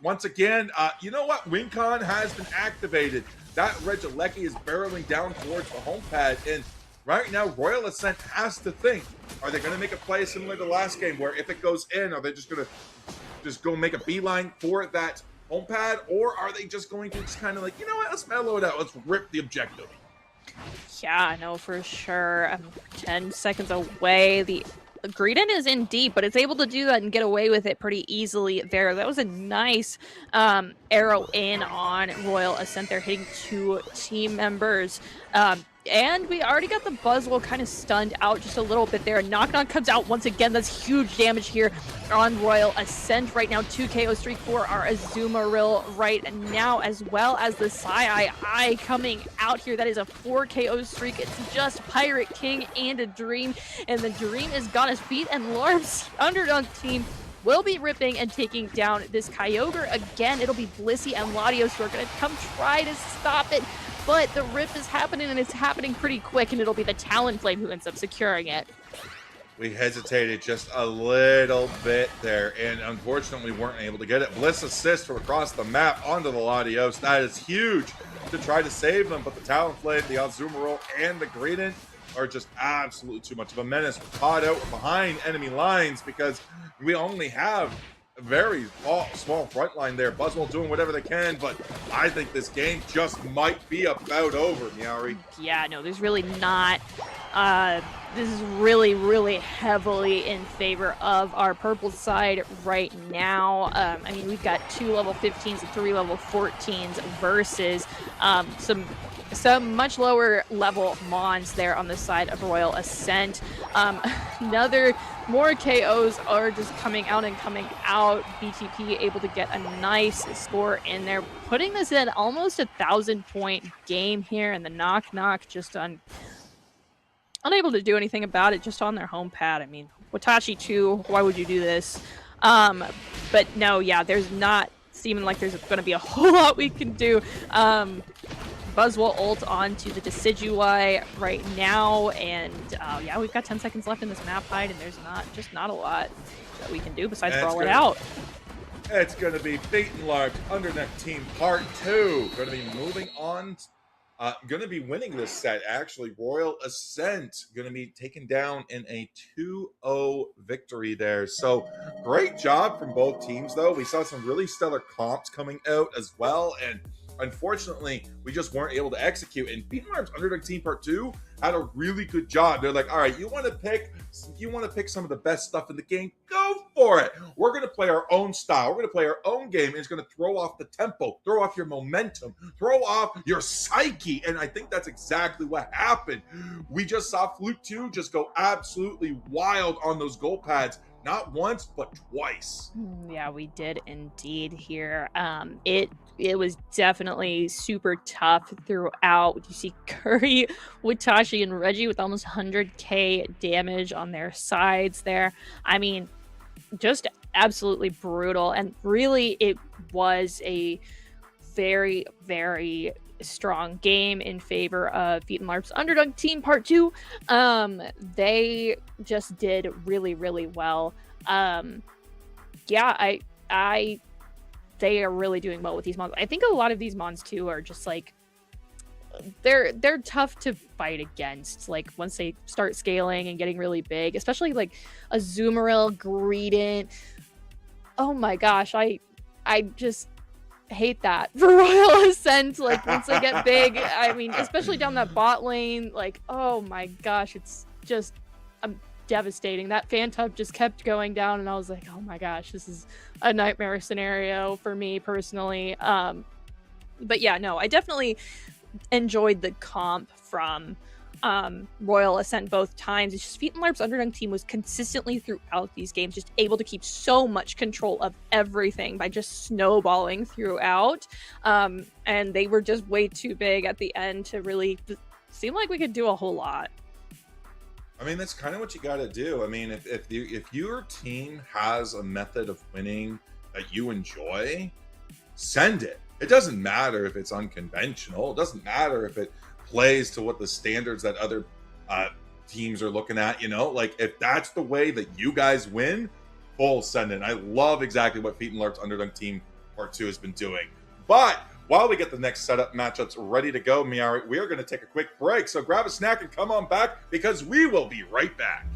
once again, you know what? WinCon has been activated. That Regieleki is barreling down towards the home pad, and right now Royal Ascent has to think, are they going to make a play similar to the last game where if it goes in, are they just going to go make a beeline for that home pad, or are they just going to just kind of like, you know what, let's mellow it out, let's rip the objective? Yeah, no, for sure. I'm 10 seconds away. The Greedent is in deep, but it's able to do that and get away with it pretty easily there. That was a nice arrow in on Royal Ascent there, hitting 2 team members. And we already got the Buzzwole kind of stunned out just a little bit there. Knock Knock comes out once again. That's huge damage here on Royal Ascent. Right now, 2 KO streak for our Azumarill right now, as well as the Psy coming out here. That is a 4 KO streak. It's just Pirate King and a Dream. And the Dream is got his feet, and Larv's Underdunk team will be ripping and taking down this Kyogre again. It'll be Blissey and Latios who are going to come try to stop it. But the rip is happening, and it's happening pretty quick, and it'll be the Talonflame who ends up securing it. We hesitated just a little bit there, and unfortunately weren't able to get it. Bliss assist from across the map onto the Latios. That is huge to try to save them, but the Talonflame, the Azumarill, and the Greedent are just absolutely too much of a menace. We're caught out behind enemy lines because we only have a very small front line there. Buzzwole doing whatever they can, but I think this game just might be about over, Meowry. Yeah, no, there's really not. This is really heavily in favor of our purple side right now. I mean, we've got 2 level 15s and 3 level 14s versus some much lower level Mons there on the side of Royal Ascent. More KOs are just coming out and coming out. BTP able to get a nice score in there, putting this in almost a 1,000-point game here, and the Knock Knock just unable to do anything about it, just on their home pad. I mean, Watashi 2, why would you do this? But no, yeah, there's not seeming like there's going to be a whole lot we can do. Buzzwole ult onto the Decidueye right now, and yeah, we've got 10 seconds left in this map hide, and there's not a lot that we can do besides brawl it out. It's going to be Feet and Lark Underdunk Team Part 2. Going to be moving on. Going to be winning this set, actually. Royal Ascent going to be taken down in a 2-0 victory there. So great job from both teams, though. We saw some really stellar comps coming out as well, and unfortunately, we just weren't able to execute. And Beaten Arms Underdog Team Part 2 had a really good job. They're like, all right, you want to pick some of the best stuff in the game? Go for it. We're going to play our own style. We're going to play our own game. And it's going to throw off the tempo, throw off your momentum, throw off your psyche. And I think that's exactly what happened. We just saw Flute 2 just go absolutely wild on those goal pads. Not once, but twice. Yeah, we did indeed here. It was definitely super tough throughout. You see Curry, Watashi, and Reggie with almost 100k damage on their sides there. I mean, just absolutely brutal. And really, it was a very, very strong game in favor of Beaten Larp's Underdog Team Part 2. They just did really, really well. Yeah, they are really doing well with these mons. I think a lot of these mons too are just like they're tough to fight against. Like once they start scaling and getting really big, especially like a Zoomeril, Greedent. Oh my gosh, I just hate that for Royal Ascent. Like once they get big, I mean, especially down that bot lane, like oh my gosh, it's just devastating. That Phantom just kept going down and I was like, oh my gosh, this is a nightmare scenario for me personally. But yeah, no, I definitely enjoyed the comp from Royal Ascent both times. It's just Feet and Larp's Underdunk team was consistently throughout these games just able to keep so much control of everything by just snowballing throughout. And they were just way too big at the end to really seem like we could do a whole lot. I mean, that's kind of what you got to do. I mean, if your team has a method of winning that you enjoy, send it. It doesn't matter if it's unconventional. It doesn't matter if it plays to what the standards that other teams are looking at. You know, like if that's the way that you guys win, full send it. I love exactly what Feet and Larp's Underdunk Team Part 2 has been doing. But while we get the next setup matchups ready to go, Miari, we are going to take a quick break. So grab a snack and come on back because we will be right back.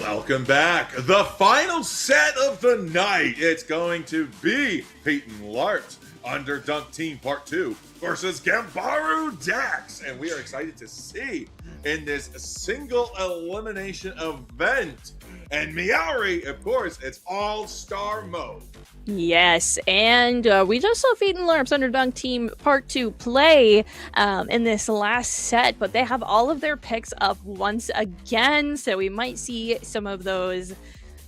Welcome back. The final set of the night. It's going to be Peyton Lart's Underdunk Team Part 2 versus Gambaru Dex. And we are excited to see in this single elimination event. And Miauri, of course, it's all-star mode. Yes, and we just saw Feed and Larp's Underdunk Team Part 2 play in this last set, but they have all of their picks up once again, so we might see some of those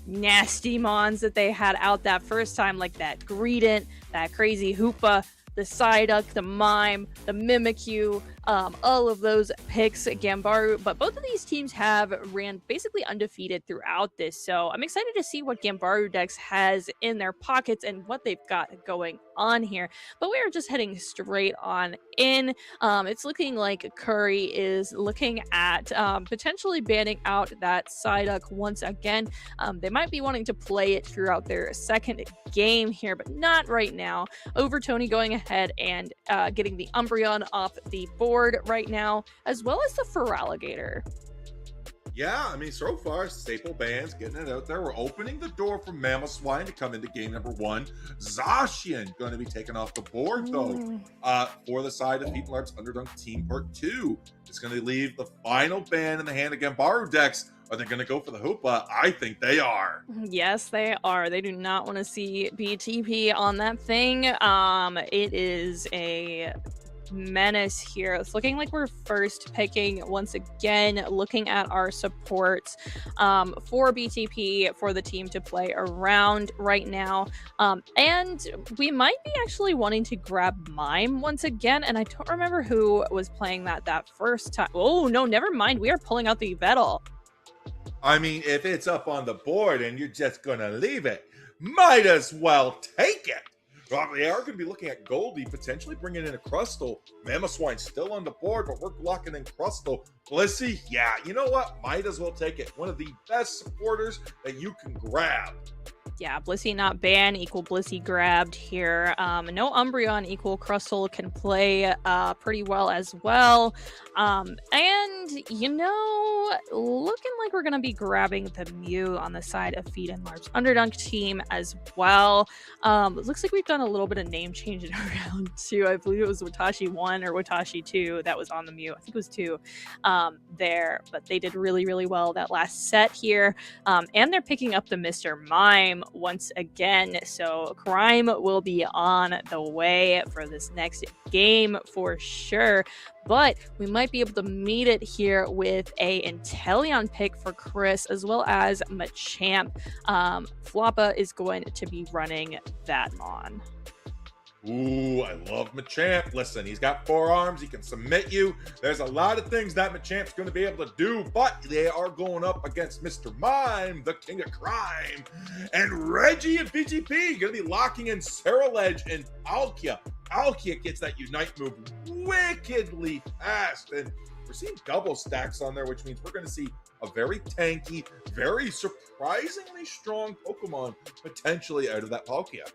nasty mons that they had out that first time, like that Greedent, that crazy Hoopa, the Psyduck, the Mime, the Mimikyu, all of those picks, Gambaru. But both of these teams have ran basically undefeated throughout this. So I'm excited to see what Gambaru Dex has in their pockets and what they've got going on here. But we are just heading straight on in. It's looking like Curry is looking at potentially banning out that Psyduck once again. They might be wanting to play it throughout their second game here, but not right now. Over Tony going ahead and getting the Umbreon off the board right now, as well as the Feraligatr. Yeah, I mean, so far, staple bands getting it out there. We're opening the door for Mamoswine to come into game number 1. Zacian going to be taken off the board, though, for the side of Peyton Larp's Underdunk Team Part 2. It's going to leave the final band in the hand of Gambaru Dex. Are they going to go for the Hoopa? I think they are. Yes, they are. They do not want to see BTP on that thing. It is a menace here. It's looking like we're first picking once again, looking at our supports for BTP for the team to play around right now. And we might be actually wanting to grab Mime once again, and I don't remember who was playing that first time. Oh, no, never mind. We are pulling out the Yveltal. I mean, if it's up on the board and you're just going to leave it, might as well take it. Well, they are going to be looking at Goldie, potentially bringing in a Crustle. Mamoswine still on the board, but we're blocking in Crustle. Blissey, yeah, you know what? Might as well take it. One of the best supporters that you can grab. Yeah, Blissey not banned, equal Blissey grabbed here. No Umbreon, equal Crustle can play pretty well as well. And, you know, looking like we're going to be grabbing the Mew on the side of Feed and Larp's Underdunk team as well. It looks like we've done a little bit of name changing around too. I believe it was Watashi 1 or Watashi 2 that was on the Mew. I think it was 2 there, but they did really, really well that last set here. And they're picking up the Mr. Mime once again, so crime will be on the way for this next game for sure, but we might be able to meet it here with a Inteleon pick for Chris as well as Machamp. Floppa is going to be running that mon. Ooh, I love Machamp. Listen, he's got 4 arms. He can submit you. There's a lot of things that Machamp's going to be able to do, but they are going up against Mr. Mime, the king of crime. And Reggie and BTP going to be locking in Ceruledge and Palkia. Palkia gets that Unite move wickedly fast, and we're seeing double stacks on there, which means we're going to see a very tanky, very surprisingly strong Pokemon potentially out of that Palkia.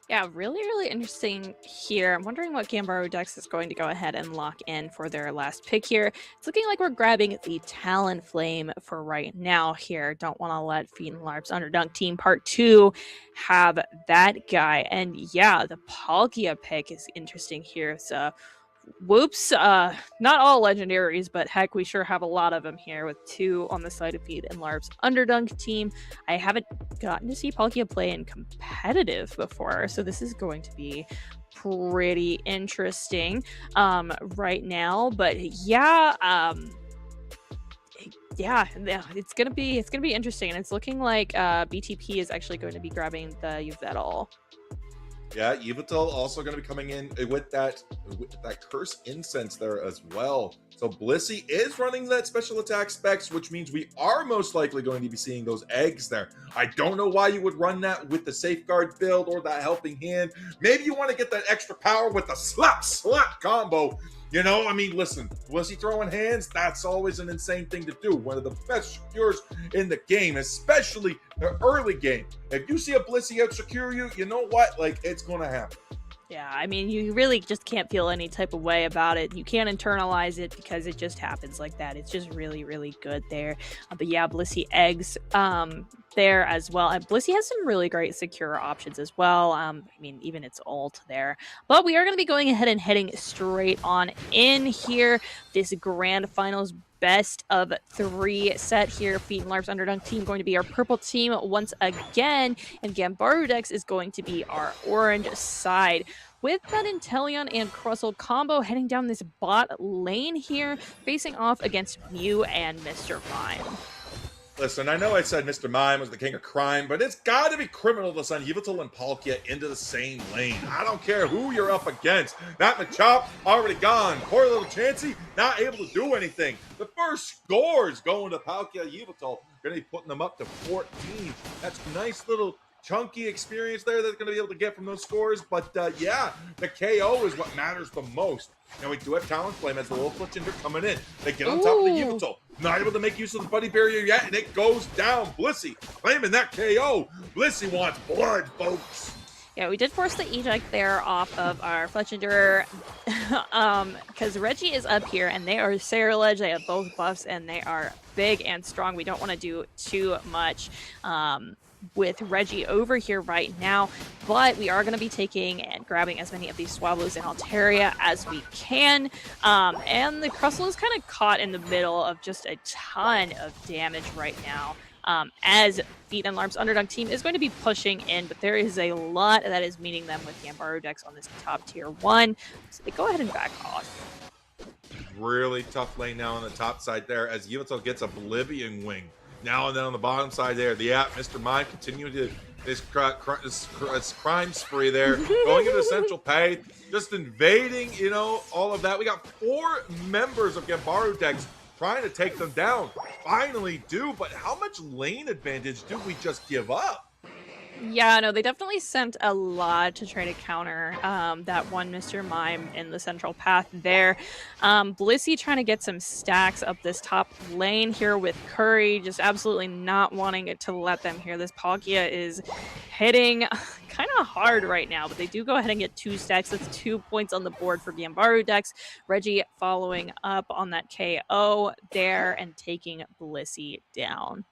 Yeah, really, really interesting here. I'm wondering what Gambaru Dex is going to go ahead and lock in for their last pick here. It's looking like we're grabbing the Talonflame for right now here. Don't want to let Feed and Larp's Underdunk Team Part 2 have that guy. And yeah, the Palkia pick is interesting here. So whoops, not all legendaries, but heck, we sure have a lot of them here with 2 on the side of Feed and Larp's Underdunk team. I haven't gotten to see Palkia play in competitive before, so this is going to be pretty interesting right now. But yeah, it's gonna be interesting, and it's looking like BTP is actually going to be grabbing the Yveltal. Yeah, Yveltal also going to be coming in with that Curse Incense there as well. So Blissey is running that special attack specs, which means we are most likely going to be seeing those eggs there. I don't know why you would run that with the Safeguard build or that Helping Hand. Maybe you want to get that extra power with the slap combo. You know, I mean, listen, Blissey throwing hands, that's always an insane thing to do. One of the best secures in the game, especially the early game. If you see a Blissey out secure you, you know what? Like, it's going to happen. Yeah, I mean, you really just can't feel any type of way about it. You can't internalize it because it just happens like that. It's just really, really good there. But yeah, Blissey eggs there as well. And Blissey has some really great secure options as well. I mean, even its ult there. But we are going to be going ahead and heading straight on in here. This grand finals best of 3 set here. Feet and Larp's Underdunk team going to be our purple team once again, and Gambarudex is going to be our orange side. With that Inteleon and Crustle combo heading down this bot lane here, facing off against Mew and Mr. Mime. Listen, I know I said Mr. Mime was the king of crime, but it's got to be criminal to send Yveltal and Palkia into the same lane. I don't care who you're up against. That Machop, already gone. Poor little Chansey, not able to do anything. The first scores going to Palkia and Yveltal. Going to be putting them up to 14. That's nice little chunky experience there that's going to be able to get from those scores. But yeah, the KO is what matters the most. Now we do have Talonflame as the little Fletchinder coming in. They get on top of the Yveltal. Not able to make use of the Buddy Barrier yet, and it goes down. Blissey claiming that KO. Blissey wants blood, folks. Yeah, we did force the eject there off of our Fletchinder because Reggie is up here, and they are Sarah-Ledge. They have both buffs, and they are big and strong. We don't want to do too much with Reggie over here right now, but we are going to be taking and grabbing as many of these Swablues and Altaria as we can, and the Crustle is kind of caught in the middle of just a ton of damage right now, as Feet and Larp's Underdunk team is going to be pushing in, but there is a lot that is meeting them with Gambarudex on this top tier 1, so they go ahead and back off. Really tough lane now on the top side there as Yveltal gets Oblivion Wing. Now and then on the bottom side there, yeah, Mr. Mime continuing to this crime spree there, going into the central path, just invading, you know, all of that. We got 4 members of Gambarudex trying to take them down. Finally do, but how much lane advantage do we just give up? Yeah, no, they definitely sent a lot to try to counter that one Mr. Mime in the central path there. Blissey trying to get some stacks up this top lane here with Curry, just absolutely not wanting it to let them here. This Palkia is hitting kind of hard right now, but they do go ahead and get 2 stacks. That's 2 points on the board for Gambarudex. Reggie following up on that KO there and taking Blissey down.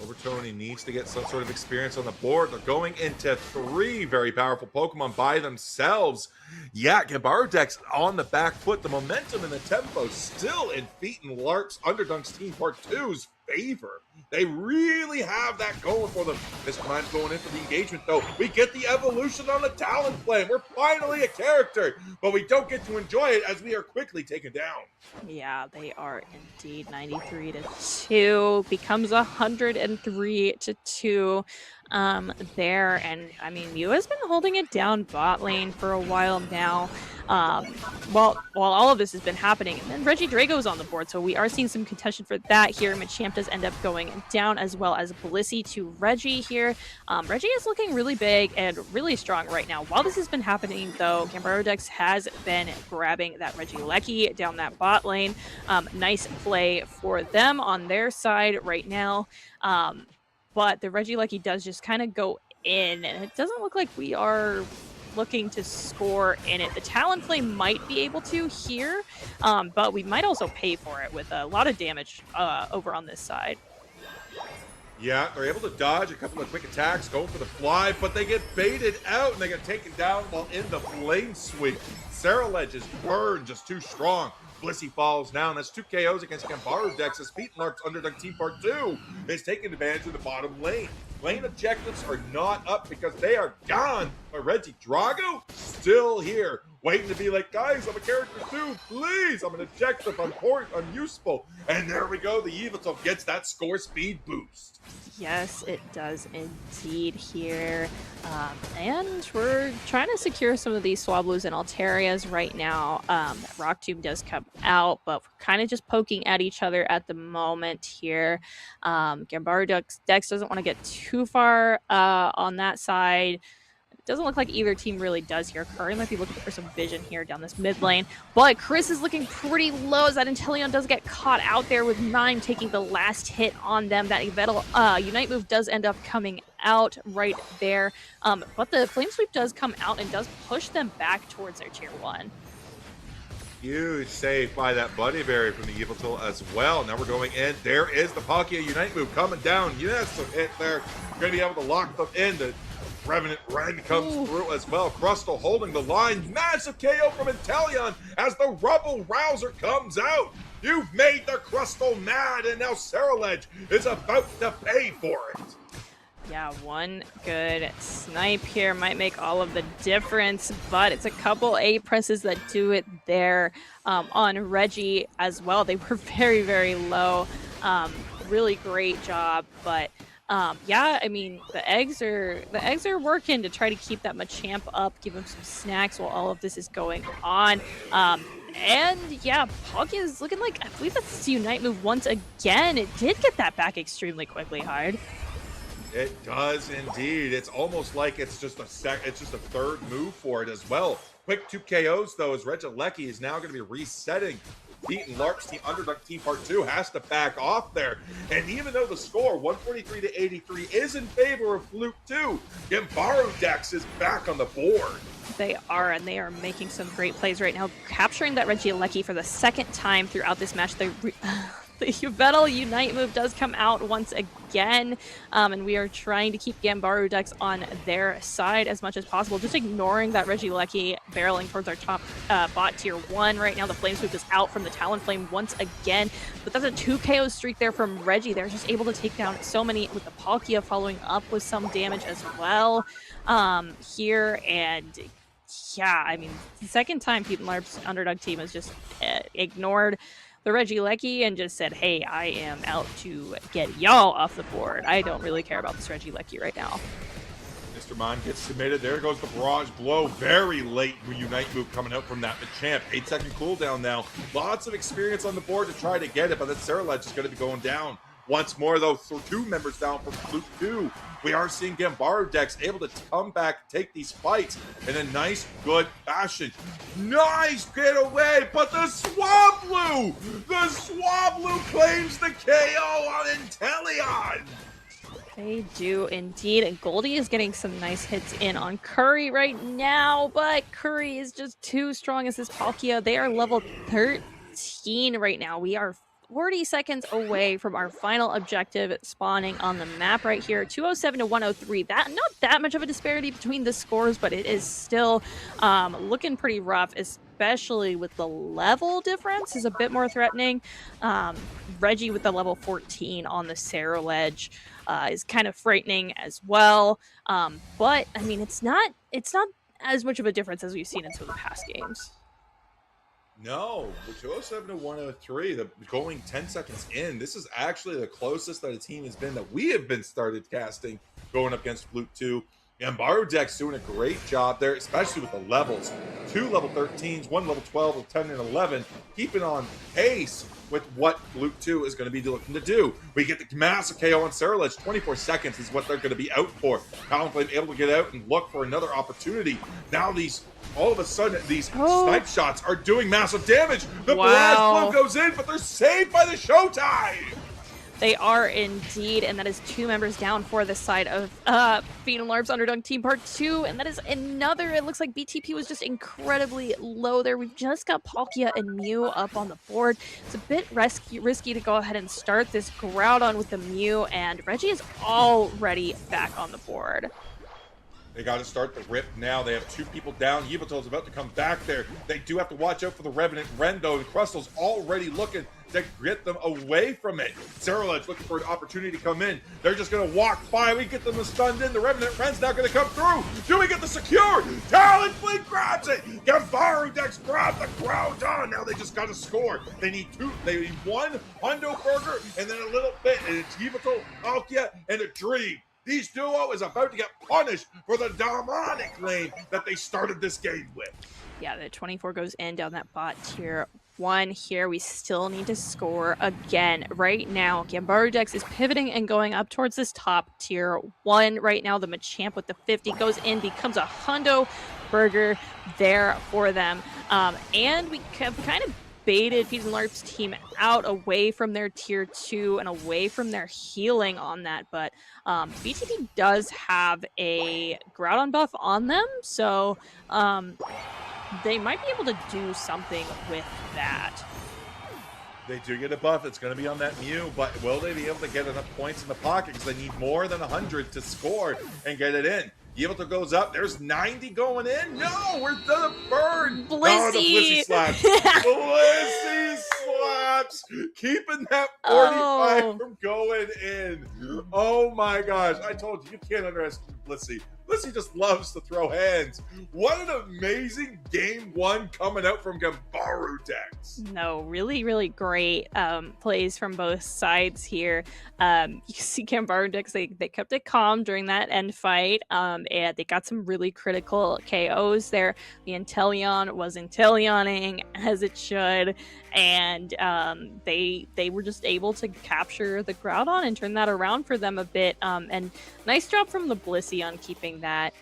Overtoning needs to get some sort of experience on the board. They're going into 3 very powerful Pokemon by themselves. Yeah, Gambarudex on the back foot. The momentum and the tempo still in Feet and Larp's Underdunk's Team Part 2's favor. They really have that going for them. Mr. Mime's going in for the engagement, though. We get the evolution on the Talonflame. We're finally a character, but we don't get to enjoy it as we are quickly taken down. Yeah, they are indeed 93-2. Becomes 103-2 there. And, I mean, Mew has been holding it down bot lane for a while now. While all of this has been happening, and then Reggie Drago's on the board, so we are seeing some contention for that here. Machamp does end up going down, as well as Blissey to Reggie here. Reggie is looking really big and really strong right now. While this has been happening, though, Gambarudex has been grabbing that Regieleki down that bot lane. Nice play for them on their side right now. But the Regieleki does just kind of go in, and it doesn't look like we are looking to score in it. The Talonflame might be able to here, but we might also pay for it with a lot of damage over on this side. Yeah, they're able to dodge a couple of quick attacks, going for the fly, but they get baited out and they get taken down while in the flame sweep. Sarah-Ledge is burned, just too strong. Blissey falls down. That's 2 KOs against Gambarudex as Feet and Larp's Underdunk Team Part 2 is taking advantage of the bottom lane. Lane objectives are not up because they are gone. But Reggie Drago still here, waiting to be like, guys, I'm a character too. Please, I'm an objective. I'm useful. And there we go. The Yveltal gets that score speed boost. Yes, it does indeed here. And we're trying to secure some of these Swablues and Altarias right now. Rock Tomb does come out, but we're kind of just poking at each other at the moment here. Gambarudex doesn't want to get too far on that side. doesn't look like either team really does here. Curry might be looking for some vision here down this mid lane, but Chris is looking pretty low as that Inteleon does get caught out there with 9 taking the last hit on them. That Unite move does end up coming out right there, but the Flame Sweep does come out and does push them back towards their tier 1. Huge save by that Bloody Berry from the Yveltal as well. Now we're going in. There is the Palkia Unite move coming down. Yes, a hit there. You're going to be able to lock them in. The Revenant Ren comes through as well. Crustal holding the line. Massive KO from Inteleon as the Rubble Rouser comes out. You've made the Crustal mad, and now Ceruledge is about to pay for it. Yeah, one good snipe here might make all of the difference, but it's a couple A presses that do it there on Reggie as well. They were very, very low. Really great job, but yeah, I mean the eggs are working to try to keep that Machamp up, give him some snacks while all of this is going on. And yeah, Palkia is looking like, I believe that's the Unite move once again. It did get that back extremely quickly, Hard. It does indeed. It's almost like it's just a third move for it as well. Quick 2 KOs though, as Regieleki is now going to be resetting. Beaten Lark's team, Underdunk team part 2 has to back off there. And even though the score 143 to 83 is in favor of Flute 2, Gambaru Dex is back on the board. They are, and they are making some great plays right now, capturing that Regieleki for the second time throughout this match. The Yveltal Unite move does come out once again, and we are trying to keep Gambaru Dex on their side as much as possible, just ignoring that Regieleki barreling towards our top bot tier 1 right now. The Flame Sweep is out from the Talonflame once again, but that's a 2 KO streak there from Reggie. They're just able to take down so many with the Palkia following up with some damage as well here, and yeah, I mean, the second time Pete and Larp's Underdog team has just ignored the Regieleki and just said, hey, I am out to get y'all off the board. I don't really care about this Regieleki right now. Mr. Mon gets submitted. There goes the Barrage Blow. Very late Unite move coming out from that Machamp. 8-second cooldown now. Lots of experience on the board to try to get it, but then Ceruledge is going to be going down. Once more, though, 2 members down from Flute 2. We are seeing Gambaru Dex able to come back, take these fights in a nice, good fashion. Nice get away, but the Swablu! The Swablu claims the KO on Inteleon! They do indeed, and Goldie is getting some nice hits in on Curry right now, but Curry is just too strong as this Palkia. They are level 13 right now. We are 40 seconds away from our final objective spawning on the map right here. 207 to 103. Not that much of a disparity between the scores, but it is still looking pretty rough, especially with the level difference is a bit more threatening. Reggie with the level 14 on the Ceruledge is kind of frightening as well. But I mean, it's not as much of a difference as we've seen in some of the past games. No, the 207 to 103, the going 10 seconds in, this is actually the closest that a team has been that we have been started casting going up against Flute 2. Gambaru Dex doing a great job there, especially with the levels. 2 level 13s, 1 level 12, 10 and 11, keeping on pace with what Flute 2 is going to be looking to do. We get the massive KO on Ceruledge. 24 seconds is what they're going to be out for. Talonflame able to get out and look for another opportunity. Now all of a sudden, these snipe shots are doing massive damage. The Barrage Blow goes in, but they're saved by the Showtime! They are indeed, and that is 2 members down for the side of Fiend and Larp's Underdog Team Part 2, and that is another. It looks like BTP was just incredibly low there. We've just got Palkia and Mew up on the board. It's a bit risky to go ahead and start this Groudon with the Mew, and Reggie is already back on the board. They got to start the rip now. They have 2 people down. Yveltal's about to come back there. They do have to watch out for the Revenant Ren, though. And Crustal's already looking to get them away from it. Ceruledge looking for an opportunity to come in. They're just going to walk by. We get them stunned in. The Revenant Ren's now going to come through. Do we get the secure? Talonflame grabs it. Gambaru Dex grabs the Groudon. Now they just got to score. They need 2. They need 1 Hundo Burger and then a little bit. And it's Yveltal, Palkia, and a Dream. These duo is about to get punished for the demonic lane that they started this game with. Yeah, the 24 goes in down that bot tier 1 here. We still need to score again. Right now, Gambaru Dex is pivoting and going up towards this top tier 1. Right now, the Machamp with the 50 goes in, becomes a hundo burger there for them. And we have kind of baited Feeds and Larp's team out away from their tier 2 and away from their healing on that, but BTP does have a Groudon buff on them, so they might be able to do something with that. They do get a buff. It's going to be on that Mew, but will they be able to get enough points in the pocket? Because they need more than 100 to score and get it in. Yveltal goes up. There's 90 going in. No, we're the burn. Blissey. No, the Blissey slaps. Blissey slaps. Keeping that 45 from going in. Oh my gosh. I told you, you can't underestimate Blissey. Blissey just loves to throw hands. What an amazing game 1 coming out from Gambaru Dex. No, really, really great plays from both sides here. You can see Gambaru Dex, they kept it calm during that end fight, and they got some really critical KOs there. The Inteleon was Inteleoning as it should, and they were just able to capture the Groudon and turn that around for them a bit. And nice job from the Blissey on keeping that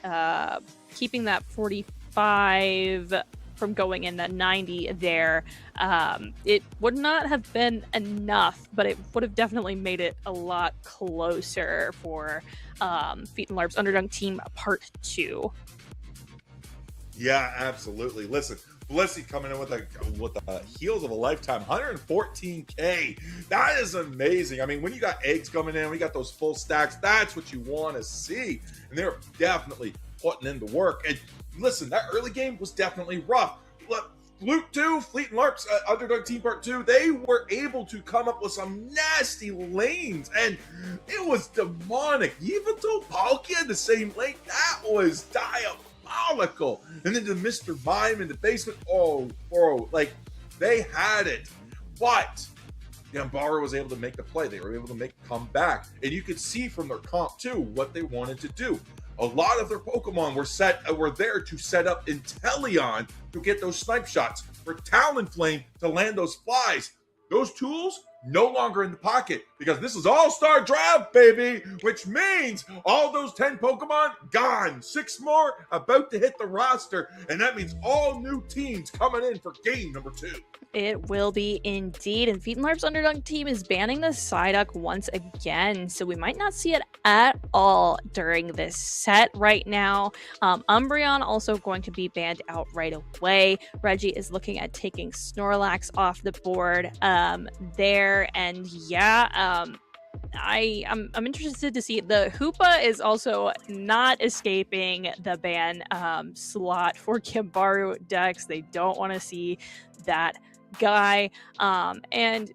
45 from going in, that 90 there. It would not have been enough, but it would have definitely made it a lot closer for Feet and Larp's Underdunk team part 2. Yeah, absolutely. Listen, Blissey coming in with the heals of a lifetime, 114k. That is amazing. I mean, when you got eggs coming in, we got those full stacks. That's what you want to see, and they're definitely putting in the work. And listen, that early game was definitely rough. Look, Fleet 2, Fleet and Larp's Underdog Team Part 2, they were able to come up with some nasty lanes, and it was demonic. Yveltal, Palkia in the same lane, that was diabolical. And then the Mr. Mime in the basement, oh, bro, like, they had it. But Gambaru was able to make the play. They were able to come back. And you could see from their comp, too, what they wanted to do. A lot of their Pokemon were there to set up Inteleon to get those snipe shots, for Talonflame to land those flies. Those tools no longer in the pocket, because this is All-Star Draft, baby, which means all those 10 Pokemon gone. 6 more about to hit the roster, and that means all new teams coming in for game number 2. It will be indeed, and Feet and Larp's Underdog team is banning the Psyduck once again, so we might not see it at all during this set right now. Umbreon also going to be banned out right away. Reggie is looking at taking Snorlax off the board there, and yeah, I'm interested to see. The Hoopa is also not escaping the ban slot for Gambaru Dex. They don't want to see that guy, and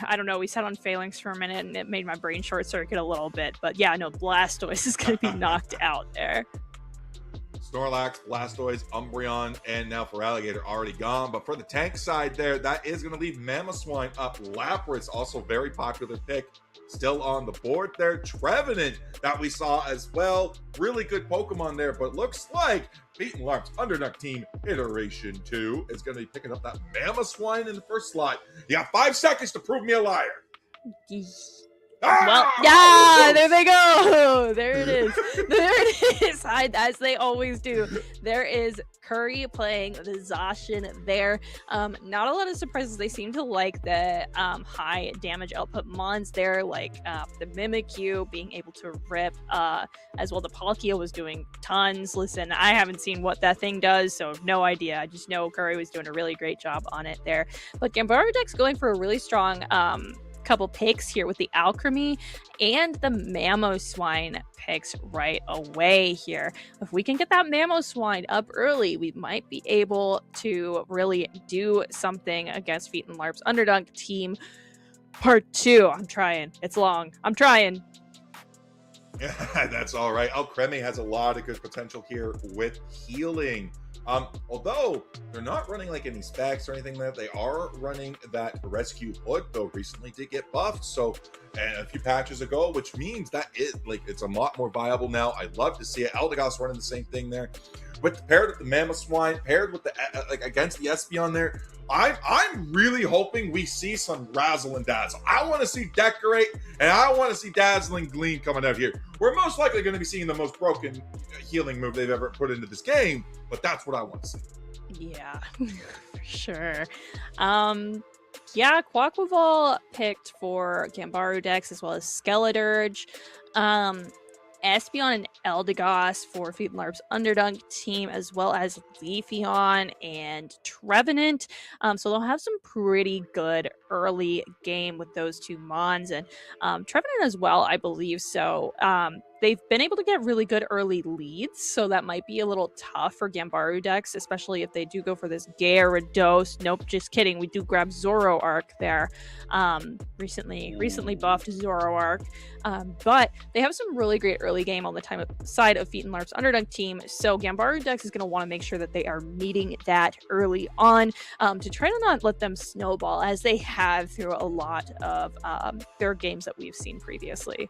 I don't know, we sat on Phalanx for a minute and it made my brain short circuit a little bit, but yeah, no, Blastoise is going to be knocked out there. Snorlax, Blastoise, Umbreon, and now for Alligator already gone. But for the tank side there, that is going to leave Mamoswine up. Lapras, also very popular pick, still on the board there. Trevenant, that we saw as well. Really good Pokemon there, but looks like Feet and Larp's Underdunk Team Iteration 2 is going to be picking up that Mamoswine in the first slot. You got 5 seconds to prove me a liar. Well, yeah, there they go. There it is. There it is. As they always do. There is Curry playing the Zacian there. Not a lot of surprises. They seem to like the high damage output mons there, like the Mimikyu being able to rip, as well the Palkia was doing tons. Listen, I haven't seen what that thing does, so no idea. I just know Curry was doing a really great job on it there. But Gambaru Dex going for a really strong couple picks here with the Alchemy and the Mamoswine picks right away here. If we can get that Mamoswine up early, we might be able to really do something against Feet and Larp's Underdunk Team Part 2. I'm trying. It's long. I'm trying. Yeah, that's all right. Alcremie has a lot of good potential here with healing. Although they're not running like any specs or anything, that they are running that rescue hood, though recently did get buffed, so, and a few patches ago, which means that it's a lot more viable now. I'd love to see it. Eldegoss running the same thing there. paired with the Mammoth Swine, paired with the like against the Espeon there. I'm really hoping we see some razzle and dazzle. I want to see Decorate, and I want to see Dazzling Gleam coming out here. We're most likely going to be seeing the most broken healing move they've ever put into this game, but that's what I want to see. Yeah, for sure. Yeah, Quaquaval picked for Gambaru decks as well as Skeledirge. Espeon and Eldegoss for Feet and Larp's Underdunk team, as well as Leafeon and Trevenant. So they'll have some pretty good early game with those two Mons, and Trevenant as well, I believe. So they've been able to get really good early leads, so that might be a little tough for Gambaru decks, especially if they do go for this Gyarados. Nope, just kidding. We do grab Zoroark there. Recently buffed Zoroark. But they have some really great early game on the side of Feet and Larp's Underdunk team, so Gambaru decks is going to want to make sure that they are meeting that early on to try to not let them snowball, as they have through a lot of their games that we've seen previously.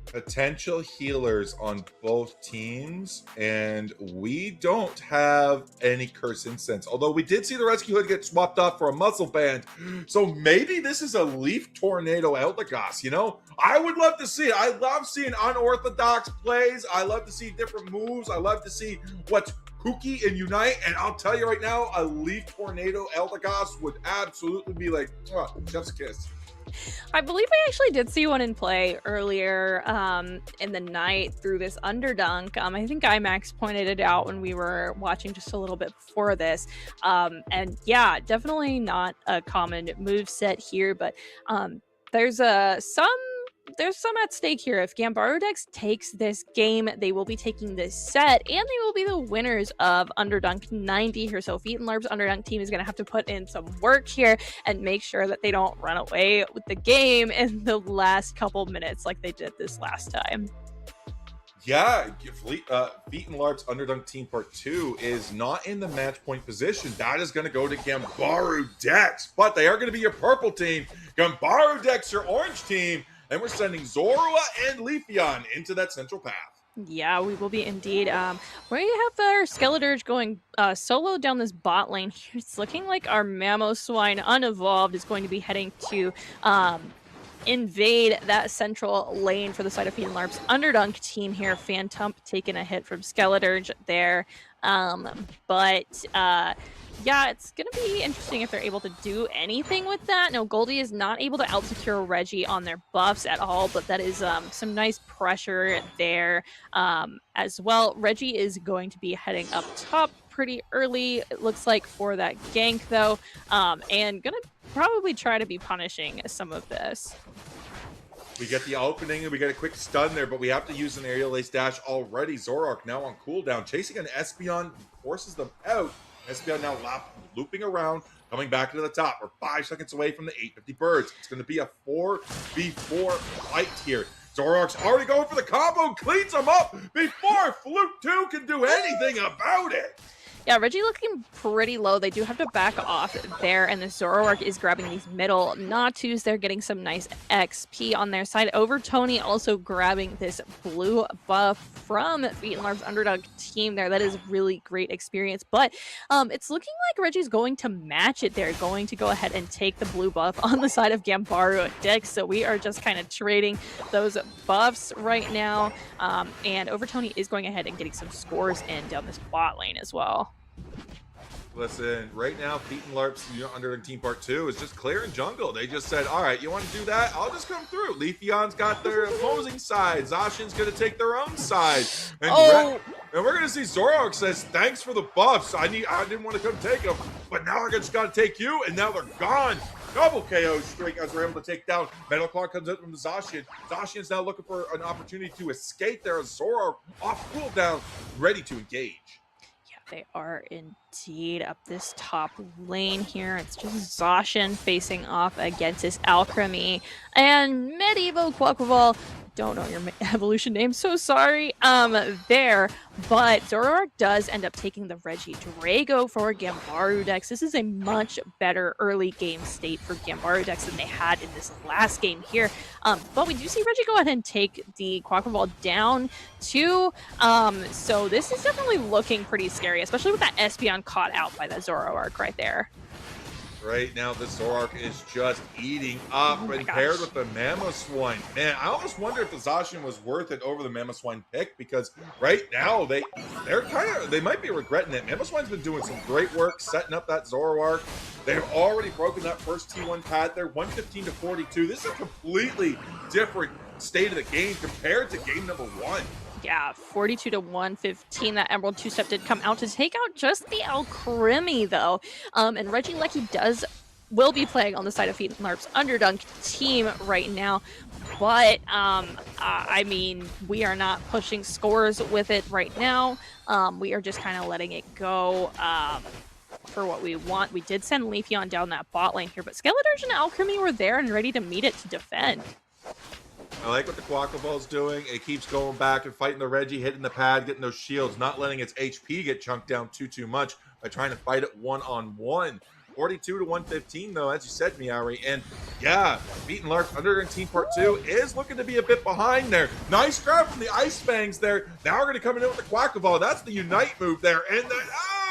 Potential healers on both teams, and we don't have any Curse Incense, although we did see the Rescue Hood get swapped off for a Muscle Band, so maybe this is a Leaf Tornado Eldegoss. You know, I would love to see it. I love seeing unorthodox plays. I love to see different moves. I love to see what's kooky in Unite, and I'll tell you right now, a Leaf Tornado Eldegoss would absolutely be like, oh, chef's kiss. I believe I actually did see one in play earlier in the night through this Underdunk. I think IMAX pointed it out when we were watching just a little bit before this. And yeah, definitely not a common move set here, but there's some at stake here. If Gambaru Dex takes this game, they will be taking this set, and they will be the winners of Underdunk 90 here. So Feet and Larp's Underdunk team is going to have to put in some work here and make sure that they don't run away with the game in the last couple minutes like they did this last time. Yeah, Feet and Larp's Underdunk Team Part 2 is not in the match point position. That is going to go to Gambaru Dex, but they are going to be your purple team. Gambaru Dex, your orange team. And we're sending Zorua and Leafeon into that central path. Yeah, we will be indeed. We have our Skeledirge going solo down this bot lane here. It's looking like our Mamoswine unevolved is going to be heading to invade that central lane for the side of Feet and Larp's Underdunk team here. Phantump taking a hit from Skeledirge there. Yeah, it's going to be interesting if they're able to do anything with that. No, Goldie is not able to out-secure Reggie on their buffs at all, but that is some nice pressure there as well. Reggie is going to be heading up top pretty early, it looks like, for that gank, though, and going to probably try to be punishing some of this. We get the opening and we get a quick stun there, but we have to use an aerial ace dash already. Zoroark now on cooldown, chasing an Espeon, forces them out. Espeon now looping around, coming back to the top. We're 5 seconds away from the 850 birds. It's going to be a 4v4 fight here. Zoroark's already going for the combo, cleans him up before Fluke 2 can do anything about it. Yeah, Reggie looking pretty low. They do have to back off there, and the Zoroark is grabbing these middle Natus. They're getting some nice XP on their side. Over Tony also grabbing this blue buff from Feet and Larp's Underdog team there. That is really great experience, but it's looking like Reggie's going to match it. They're going to go ahead and take the blue buff on the side of Gambaru Dex, so we are just kind of trading those buffs right now, and Over Tony is going ahead and getting some scores in down this bot lane as well. Listen, right now, Feet and Larp's Underdog Team Part 2 is just clearing jungle. They just said, all right, you want to do that? I'll just come through. Leafeon's got their opposing side. Zacian's going to take their own side. And, and we're going to see Zoroark says, thanks for the buffs. I didn't want to come take them, but now I just got to take you, and now they're gone. Double KO streak as we're able to take down. Metal Claw comes out from the Zacian. Zacian's now looking for an opportunity to escape there as Zoroark off cooldown, ready to engage. They are indeed up this top lane here. It's just Zacian facing off against his Alchemy. And Medieval Quaquaval don't know your evolution name, so sorry. There, but Zoroark does end up taking the Regidrago for Gambarudex. This is a much better early game state for Gambarudex than they had in this last game here. But we do see Reggie go ahead and take the Quaquaval down too. So this is definitely looking pretty scary, especially with that Espeon caught out by that Zoroark right there. Right now, the Zoroark is just eating up, and paired with the Mamoswine. Man, I almost wonder if the Zacian was worth it over the Mamoswine pick, because right now they might be regretting it. Mamoswine's been doing some great work setting up that Zoroark. They've already broken that first T1 pad there, 115 to 42. This is a completely different state of the game compared to game number 1. Yeah, 42 to 115. That Emerald two-step did come out to take out just the Alcremie, though. And Regilecky will be playing on the side of Feet and Larp's Underdunk team right now. But, I mean, we are not pushing scores with it right now. We are just kind of letting it go for what we want. We did send Leafeon down that bot lane here, but Skeletorge and Alcremie were there and ready to meet it to defend. I like what the Quaquaval's doing. It keeps going back and fighting the Reggie, hitting the pad, getting those shields, not letting its HP get chunked down too much by trying to fight it one-on-one. 42 to 115, though, as you said, Miari. And yeah, Beaten Lark Underdunk Team Part 2 is looking to be a bit behind there. Nice grab from the Ice Fangs there. Now we're going to come in with the Quaquaval. That's the Unite move there. And then,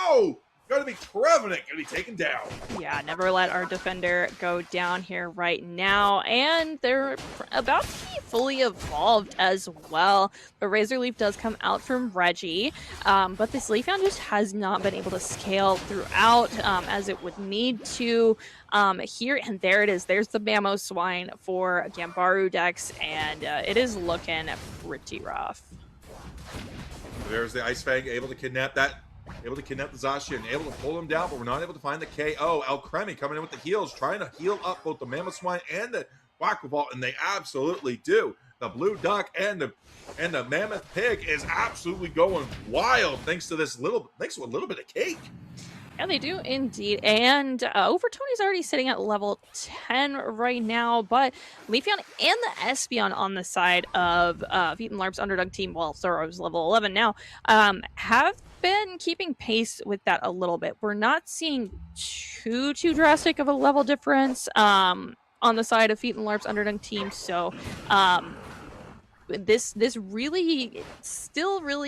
oh! Going to be Trevenant, going to be taken down. Yeah, never let our defender go down here right now. And they're about to be fully evolved as well. But Razor Leaf does come out from Reggie. But this Leafeon just has not been able to scale throughout as it would need to here. And there it is. There's the Mamoswine for Gambarudex. And it is looking pretty rough. There's the Ice Fang able to kidnap that. Able to kidnap the Zacian, able to pull him down, but we're not able to find the KO. Alcremie coming in with the heals, trying to heal up both the Mamoswine and the Quaquaval, and they absolutely do. The Blue Duck and the Mammoth Pig is absolutely going wild thanks to a little bit of cake. Yeah, they do indeed. And Overtony's already sitting at level 10 right now, but Leafeon and the Espeon on the side of Feet and Larp's Underdog team, well, Zoro's level 11 now, have been keeping pace with that a little bit. We're not seeing too drastic of a level difference on the side of Feet and Larp's Underdog team, so this really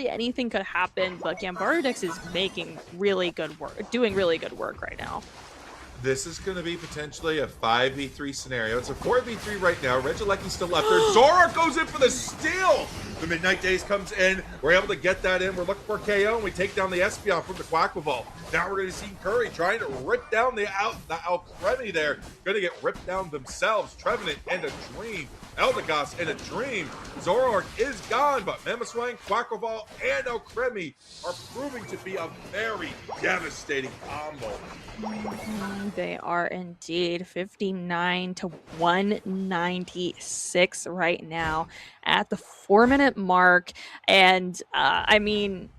anything could happen, but Gambarudex is making really good work, doing really good work right now. This is going to be potentially a 5v3 scenario. It's a 4v3 right now. Regilecky's still up there. Zoroark goes in for the steal. The Midnight Days comes in. We're able to get that in. We're looking for KO, and we take down the Espeon from the Quaquaval. Now we're going to see Curry trying to rip down the Alcremie there. Going to get ripped down themselves. Trevenant and a Dream. Eldegoss and a Dream. Zoroark is gone, but Mamoswine, Quaquaval, and Alcremie are proving to be a very devastating combo. They are indeed. 59 to 196 right now at the 4-minute mark. And I mean,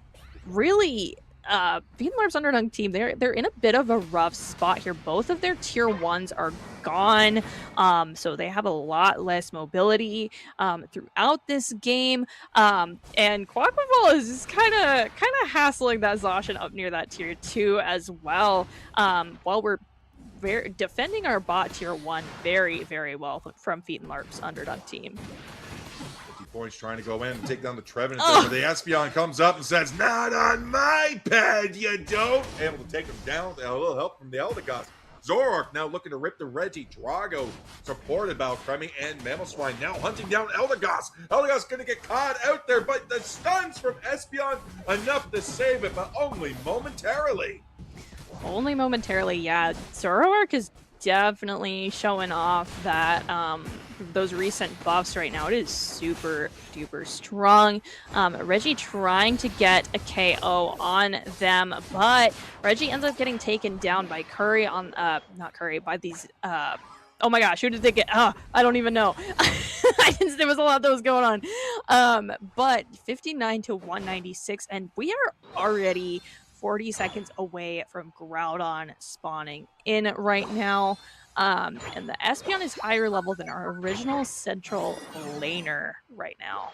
really, Feet and Larp's Underdog team, they're in a bit of a rough spot here. Both of their tier 1s are gone, so they have a lot less mobility throughout this game. And Quaquaval is just kind of hassling that Zacian up near that tier 2 as well, while we're defending our bot tier 1 very well from Feet and Larp's Underdog team. Points trying to go in and take down the Trevenant. Oh. The Espeon comes up and says, "Not on my pad, you don't." Able to take him down with a little help from the Eldegoss. Zoroark now looking to rip the Regidrago, supported by Alcremie and Mamoswine, now hunting down Eldegoss. Eldegoss going to get caught out there, but the stuns from Espeon enough to save it, but only momentarily. Only momentarily, yeah. Zoroark is definitely showing off that those recent buffs right now. It is super duper strong. Reggie trying to get a KO on them, but Reggie ends up getting taken down by Curry on not Curry, by these oh my gosh, who did they get? I don't even know. There was a lot that was going on. But 59 to 196, and we are already 40 seconds away from Groudon spawning in right now. And the Espeon is higher level than our original central laner right now.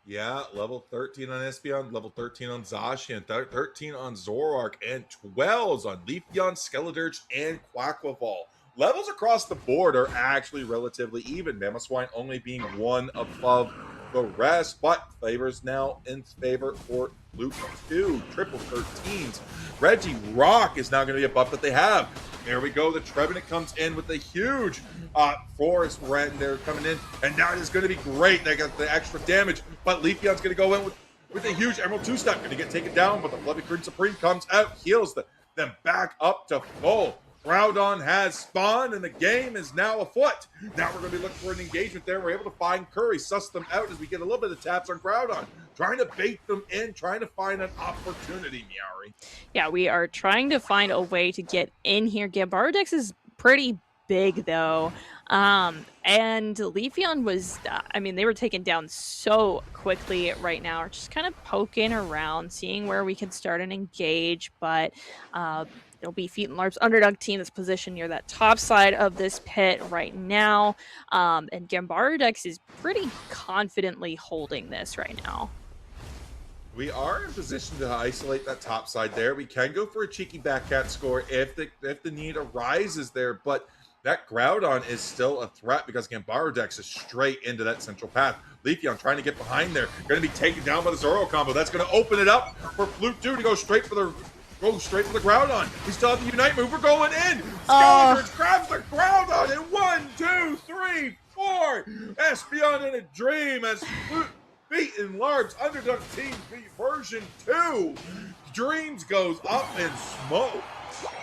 Yeah, level 13 on Espeon, level 13 on Zacian, 13 on Zoroark, and 12s on Leafeon, Skeledirge, and Quaquaval. Levels across the board are actually relatively even. Mamoswine only being one above the rest, but favors now in favor for Luke 2, triple 13s. Reggie Rock is now going to be a buff that they have. There we go. The Trevenant comes in with a huge Forest Red there coming in, and now it is going to be great. They got the extra damage, but Leafeon's going to go in with a huge Emerald 2-step. Going to get taken down, but the Flubbercreen Supreme comes out, heals them back up to full. Groudon has spawned, and the game is now afoot. Now we're going to be looking for an engagement there. We're able to find Curry, suss them out as we get a little bit of taps on Groudon. Trying to bait them in, trying to find an opportunity, Miari. Yeah, we are trying to find a way to get in here. Gambarodex is pretty big, though. And Leafeon was, they were taken down so quickly right now. We're just kind of poking around, seeing where we can start and engage, but it'll be Feet and Larp's Underdunk team that's positioned near that top side of this pit right now. And Gambarodex is pretty confidently holding this right now. We are in position to isolate that top side there. We can go for a cheeky backcat score if the need arises there, but that Groudon is still a threat because Gambarodex is straight into that central path. Leafeon trying to get behind there. Going to be taken down by the Zoro combo. That's going to open it up for Flute 2 to go straight for the Groudon. We still have the Unite move. We're going in. Skeledirge grabs the Groudon in 1, 2, 3, 4. Espeon in a dream as Flute Feet and Larp's Underdunk Team version 2. Dreams goes up in smoke.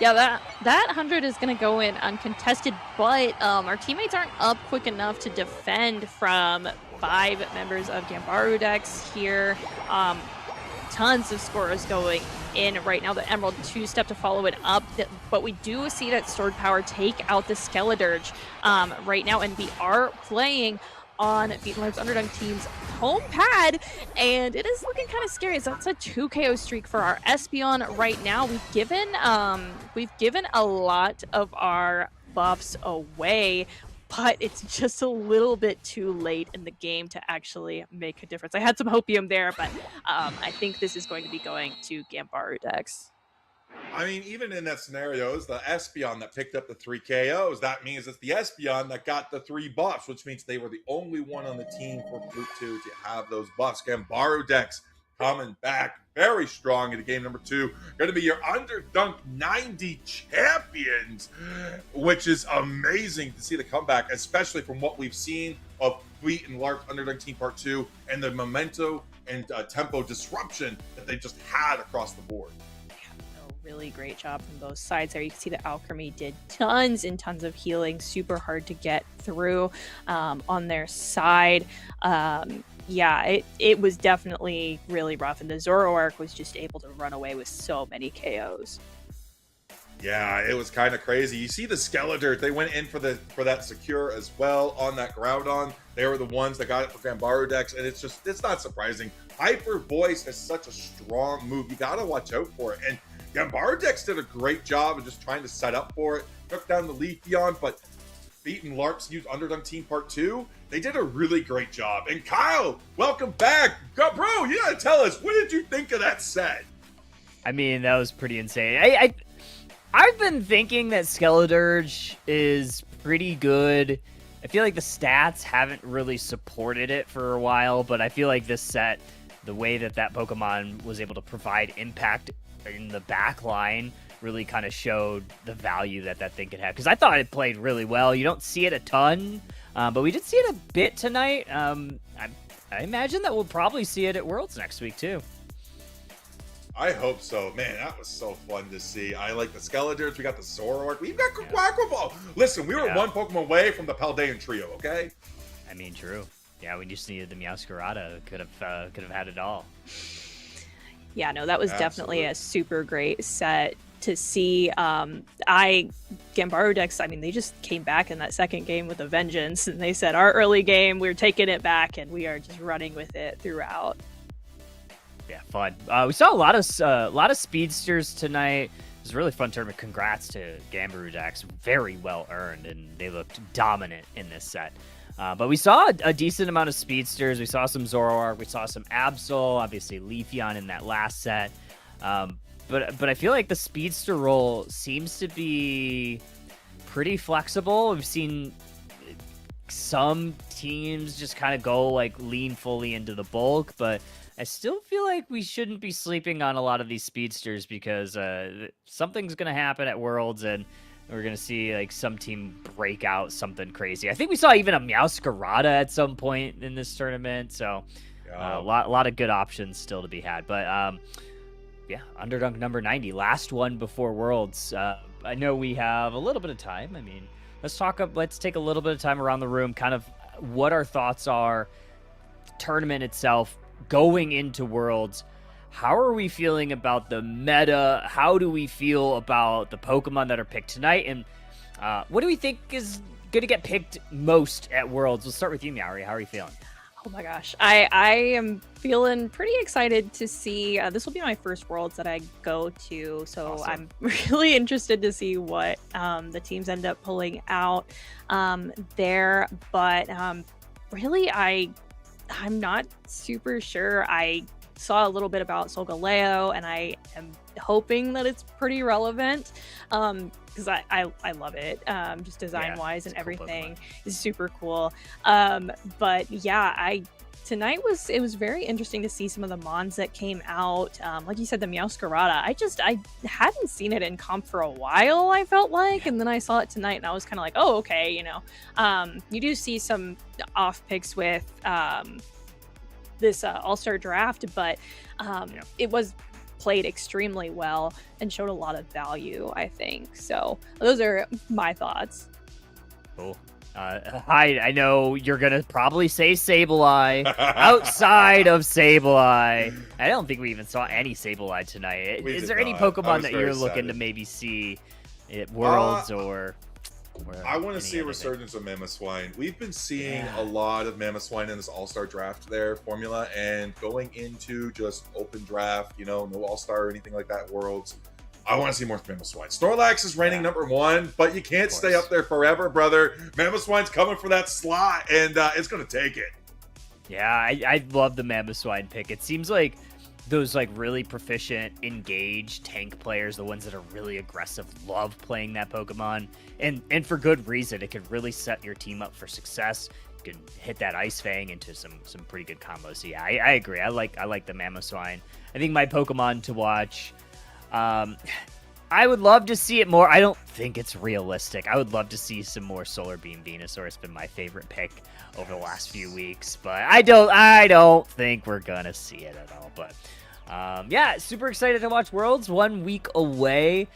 Yeah, that 100 is going to go in uncontested, but our teammates aren't up quick enough to defend from 5 members of Gambarodex here. Tons of scores going in right now. The Emerald 2-step to follow it up, but we do see that Sword Power take out the Skeledirge right now, and we are playing on Feet and Larp's Underdunk team's home pad, and it is looking kind of scary. So that's a 2 KO streak for our Espeon right now. We've given a lot of our buffs away, but it's just a little bit too late in the game to actually make a difference. I had some hopium there, but I think this is going to be going to Gambarodex. I mean, even in that scenario, it's the Espeon that picked up the 3 KOs. That means it's the Espeon that got the 3 buffs, which means they were the only one on the team for Flute 2 to have those buffs. Gambarodex coming back very strong into game number 2. Going to be your Underdunk 90 champions, which is amazing to see the comeback, especially from what we've seen of Feet and Larp's Underdunk Team Part 2 and the memento and tempo disruption that they just had across the board. Really great job from both sides there. You can see that Alchemy did tons and tons of healing, super hard to get through on their side. Yeah, it was definitely really rough, and the Zoroark was just able to run away with so many KOs. Yeah, it was kind of crazy. You see the Skeledirge, they went in for that secure as well on that Groudon. They were the ones that got it for Gambarodex, and it's not surprising. Hyper Voice is such a strong move. You got to watch out for it. And Gambarodex did a great job of just trying to set up for it. Took down the Leafeon, but Feet and Larp's used Underdunk Team Part 2. They did a really great job. And Kyle, welcome back. Bro, you gotta tell us, what did you think of that set? I mean, that was pretty insane. I've been thinking that Skeledirge is pretty good. I feel like the stats haven't really supported it for a while, but I feel like this set, the way that Pokemon was able to provide impact in the back line really kind of showed the value that thing could have, because I thought it played really well. You don't see it a ton, but we did see it a bit tonight. I imagine that we'll probably see it at Worlds next week too. I hope so. Man, that was so fun to see. I like the Skeledirge. We got the Zoroark. We've got Quaquaval. Listen, we were one Pokemon away from the Paldean trio, okay? I mean, true. Yeah, we just needed the Meowscarada. Could have had it all. Yeah, no, that was definitely a super great set to see. Gambarodex, I mean, they just came back in that second game with a vengeance, and they said, our early game, we're taking it back, and we are just running with it throughout. Yeah, fun. We saw a lot of speedsters tonight. was a really fun tournament. Congrats to Gambaru Dax. Very well earned, and they looked dominant in this set. But we saw a decent amount of speedsters. We saw some Zoroark. We saw some Absol. Obviously, Leafeon in that last set. But I feel like the speedster role seems to be pretty flexible. We've seen some teams just kind of go like lean fully into the bulk, but I still feel like we shouldn't be sleeping on a lot of these speedsters because something's going to happen at Worlds and we're going to see like some team break out something crazy. I think we saw even a Meowscarada at some point in this tournament. So a lot of good options still to be had. But yeah, Underdunk number 90, last one before Worlds. I know we have a little bit of time. I mean, let's take a little bit of time around the room, kind of what our thoughts are, tournament itself, going into Worlds. How are we feeling about the meta? How do we feel about the Pokemon that are picked tonight? And what do we think is going to get picked most at Worlds? We'll start with you, Miauri. How are you feeling? Oh my gosh, I am feeling pretty excited to see. This will be my first Worlds that I go to, so Awesome. I'm really interested to see what the teams end up pulling out there. But really, I'm not super sure. I saw a little bit about Solgaleo, and I am hoping that it's pretty relevant because I love it. Just design wise and everything is super cool. But yeah, tonight it was very interesting to see some of the mons that came out. Like you said, the Meowscarada. I hadn't seen it in comp for a while, I felt like, and then I saw it tonight and I was kind of like, oh, okay, you know. You do see some off picks with this all-star draft, but it was played extremely well and showed a lot of value, I think. So those are my thoughts. Cool. I know you're gonna probably say Sableye. Outside of Sableye, I don't think we even saw any Sableye tonight. We Is did there any not. Pokemon I was that very you're looking to excited. maybe see at Worlds or I want to any see a other thing? resurgence of Mamoswine. We've been seeing Yeah. a lot of Mamoswine in this All-Star draft there formula, and going into just open draft, you know, no All-Star or anything like that Worlds. I want to see more Mamoswine. Snorlax is reigning number 1, but you can't stay course. up there forever, brother. Mamoswine's coming for that slot, and it's going to take it. Yeah, I love the Mamoswine pick. It seems like those like really proficient, engaged tank players, the ones that are really aggressive, love playing that Pokemon, and for good reason. It can really set your team up for success. You can hit that Ice Fang into some pretty good combos. So yeah, I agree. I like the Mamoswine. I think my Pokemon to watch. I would love to see it more. I don't think it's realistic. I would love to see some more Solar Beam Venusaur. It's been my favorite pick over the last few weeks, but I don't think we're gonna see it at all. But yeah, super excited to watch Worlds. 1 week away.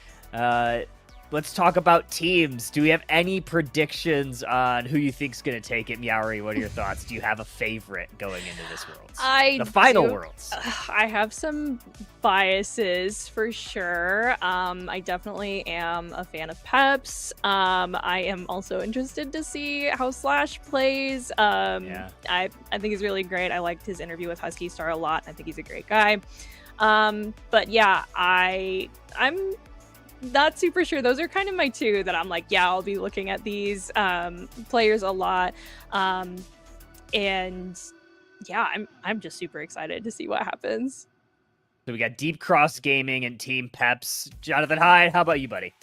Let's talk about teams. Do we have any predictions on who you think's gonna take it? Miauri, what are your thoughts? Do you have a favorite going into this Worlds? The final Worlds. I have some biases for sure. I definitely am a fan of Peps. I am also interested to see how Slash plays. I think he's really great. I liked his interview with Husky Star a lot. I think he's a great guy. But yeah, I'm not super sure. Those are kind of my two that I'm like, yeah, I'll be looking at these players a lot. And yeah, I'm just super excited to see what happens. So we got Deep Cross Gaming and Team Peps. Jonathan Hyde, how about you, buddy?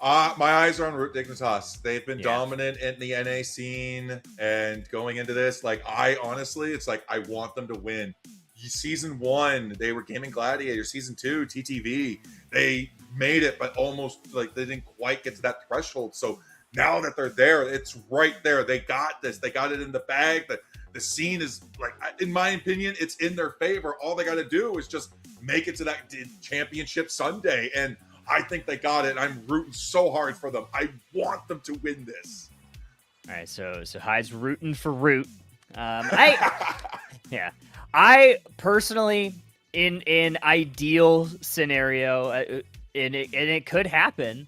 My eyes are on Root Dignitas. They've been dominant in the NA scene, and going into this, like, I honestly, it's like I want them to win. Season 1, they were Gaming Gladiator. Season 2, TTV. They made it, but almost like they didn't quite get to that threshold. So now that they're there, it's right there. They got this. They got it in the bag. The scene is, like, in my opinion, it's in their favor. All they got to do is just make it to that championship Sunday, and I think they got it. I'm rooting so hard for them. I want them to win this. All right, so Hyde's rooting for Root. Yeah. I personally, in ideal scenario, and it could happen,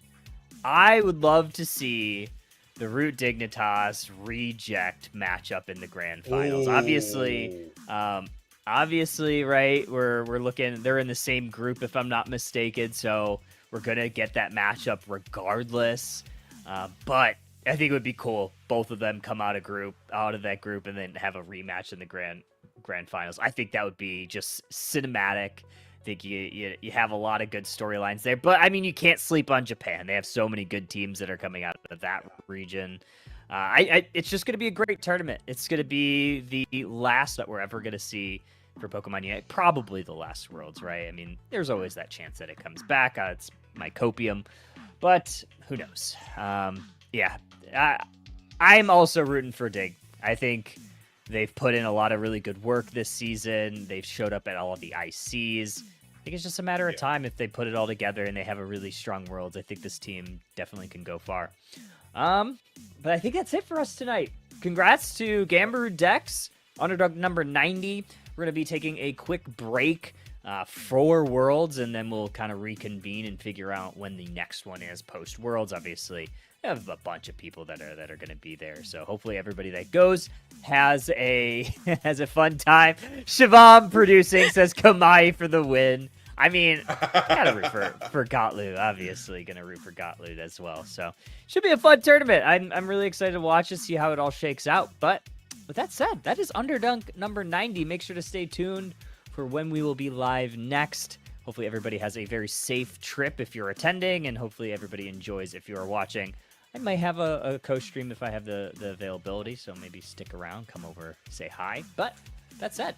I would love to see the Root Dignitas reject matchup in the grand finals. Obviously, right? We're looking. They're in the same group, if I'm not mistaken. So We're going to get that matchup regardless. But I think it would be cool. Both of them come out of that group, and then have a rematch in the grand finals. I think that would be just cinematic. I think you have a lot of good storylines there. But, I mean, you can't sleep on Japan. They have so many good teams that are coming out of that region. It's just going to be a great tournament. It's going to be the last that we're ever going to see for Pokemon Unite. Probably the last Worlds, right? I mean, there's always that chance that it comes back. It's my copium. But who knows? Yeah. I'm also rooting for Dig. I think they've put in a lot of really good work this season. They've showed up at all of the ICs. I think it's just a matter of time if they put it all together and they have a really strong Worlds. I think this team definitely can go far. But I think that's it for us tonight. Congrats to Gambaru Dex, Underdog number 90. We're going to be taking a quick break for Worlds, and then we'll kind of reconvene and figure out when the next one is post Worlds. Obviously, we have a bunch of people that are going to be there, so hopefully everybody that goes has a fun time. Shivam producing says Kamai for the win. I mean, gotta root for Gotlu. Obviously, gonna root for Gotlu as well. So, should be a fun tournament. I'm really excited to watch and see how it all shakes out. But with that said, that is Underdunk number 90. Make sure to stay tuned for when we will be live next. Hopefully, everybody has a very safe trip if you're attending, and hopefully everybody enjoys if you are watching. I might have a co-stream if I have the availability, so maybe stick around, come over, say hi. But that said,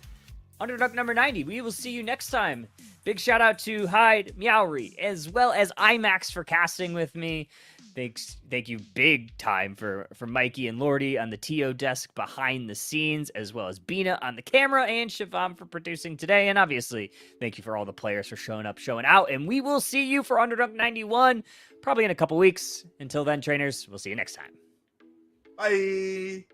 Underdog number 90. We will see you next time. Big shout out to Hyde, Meowry, as well as IMAX for casting with me. Thank you big time for Mikey and Lordy on the TO desk behind the scenes, as well as Bina on the camera, and Shivam for producing today. And obviously, thank you for all the players for showing up, showing out. And we will see you for Underdog 91 probably in a couple weeks. Until then, trainers, we'll see you next time. Bye.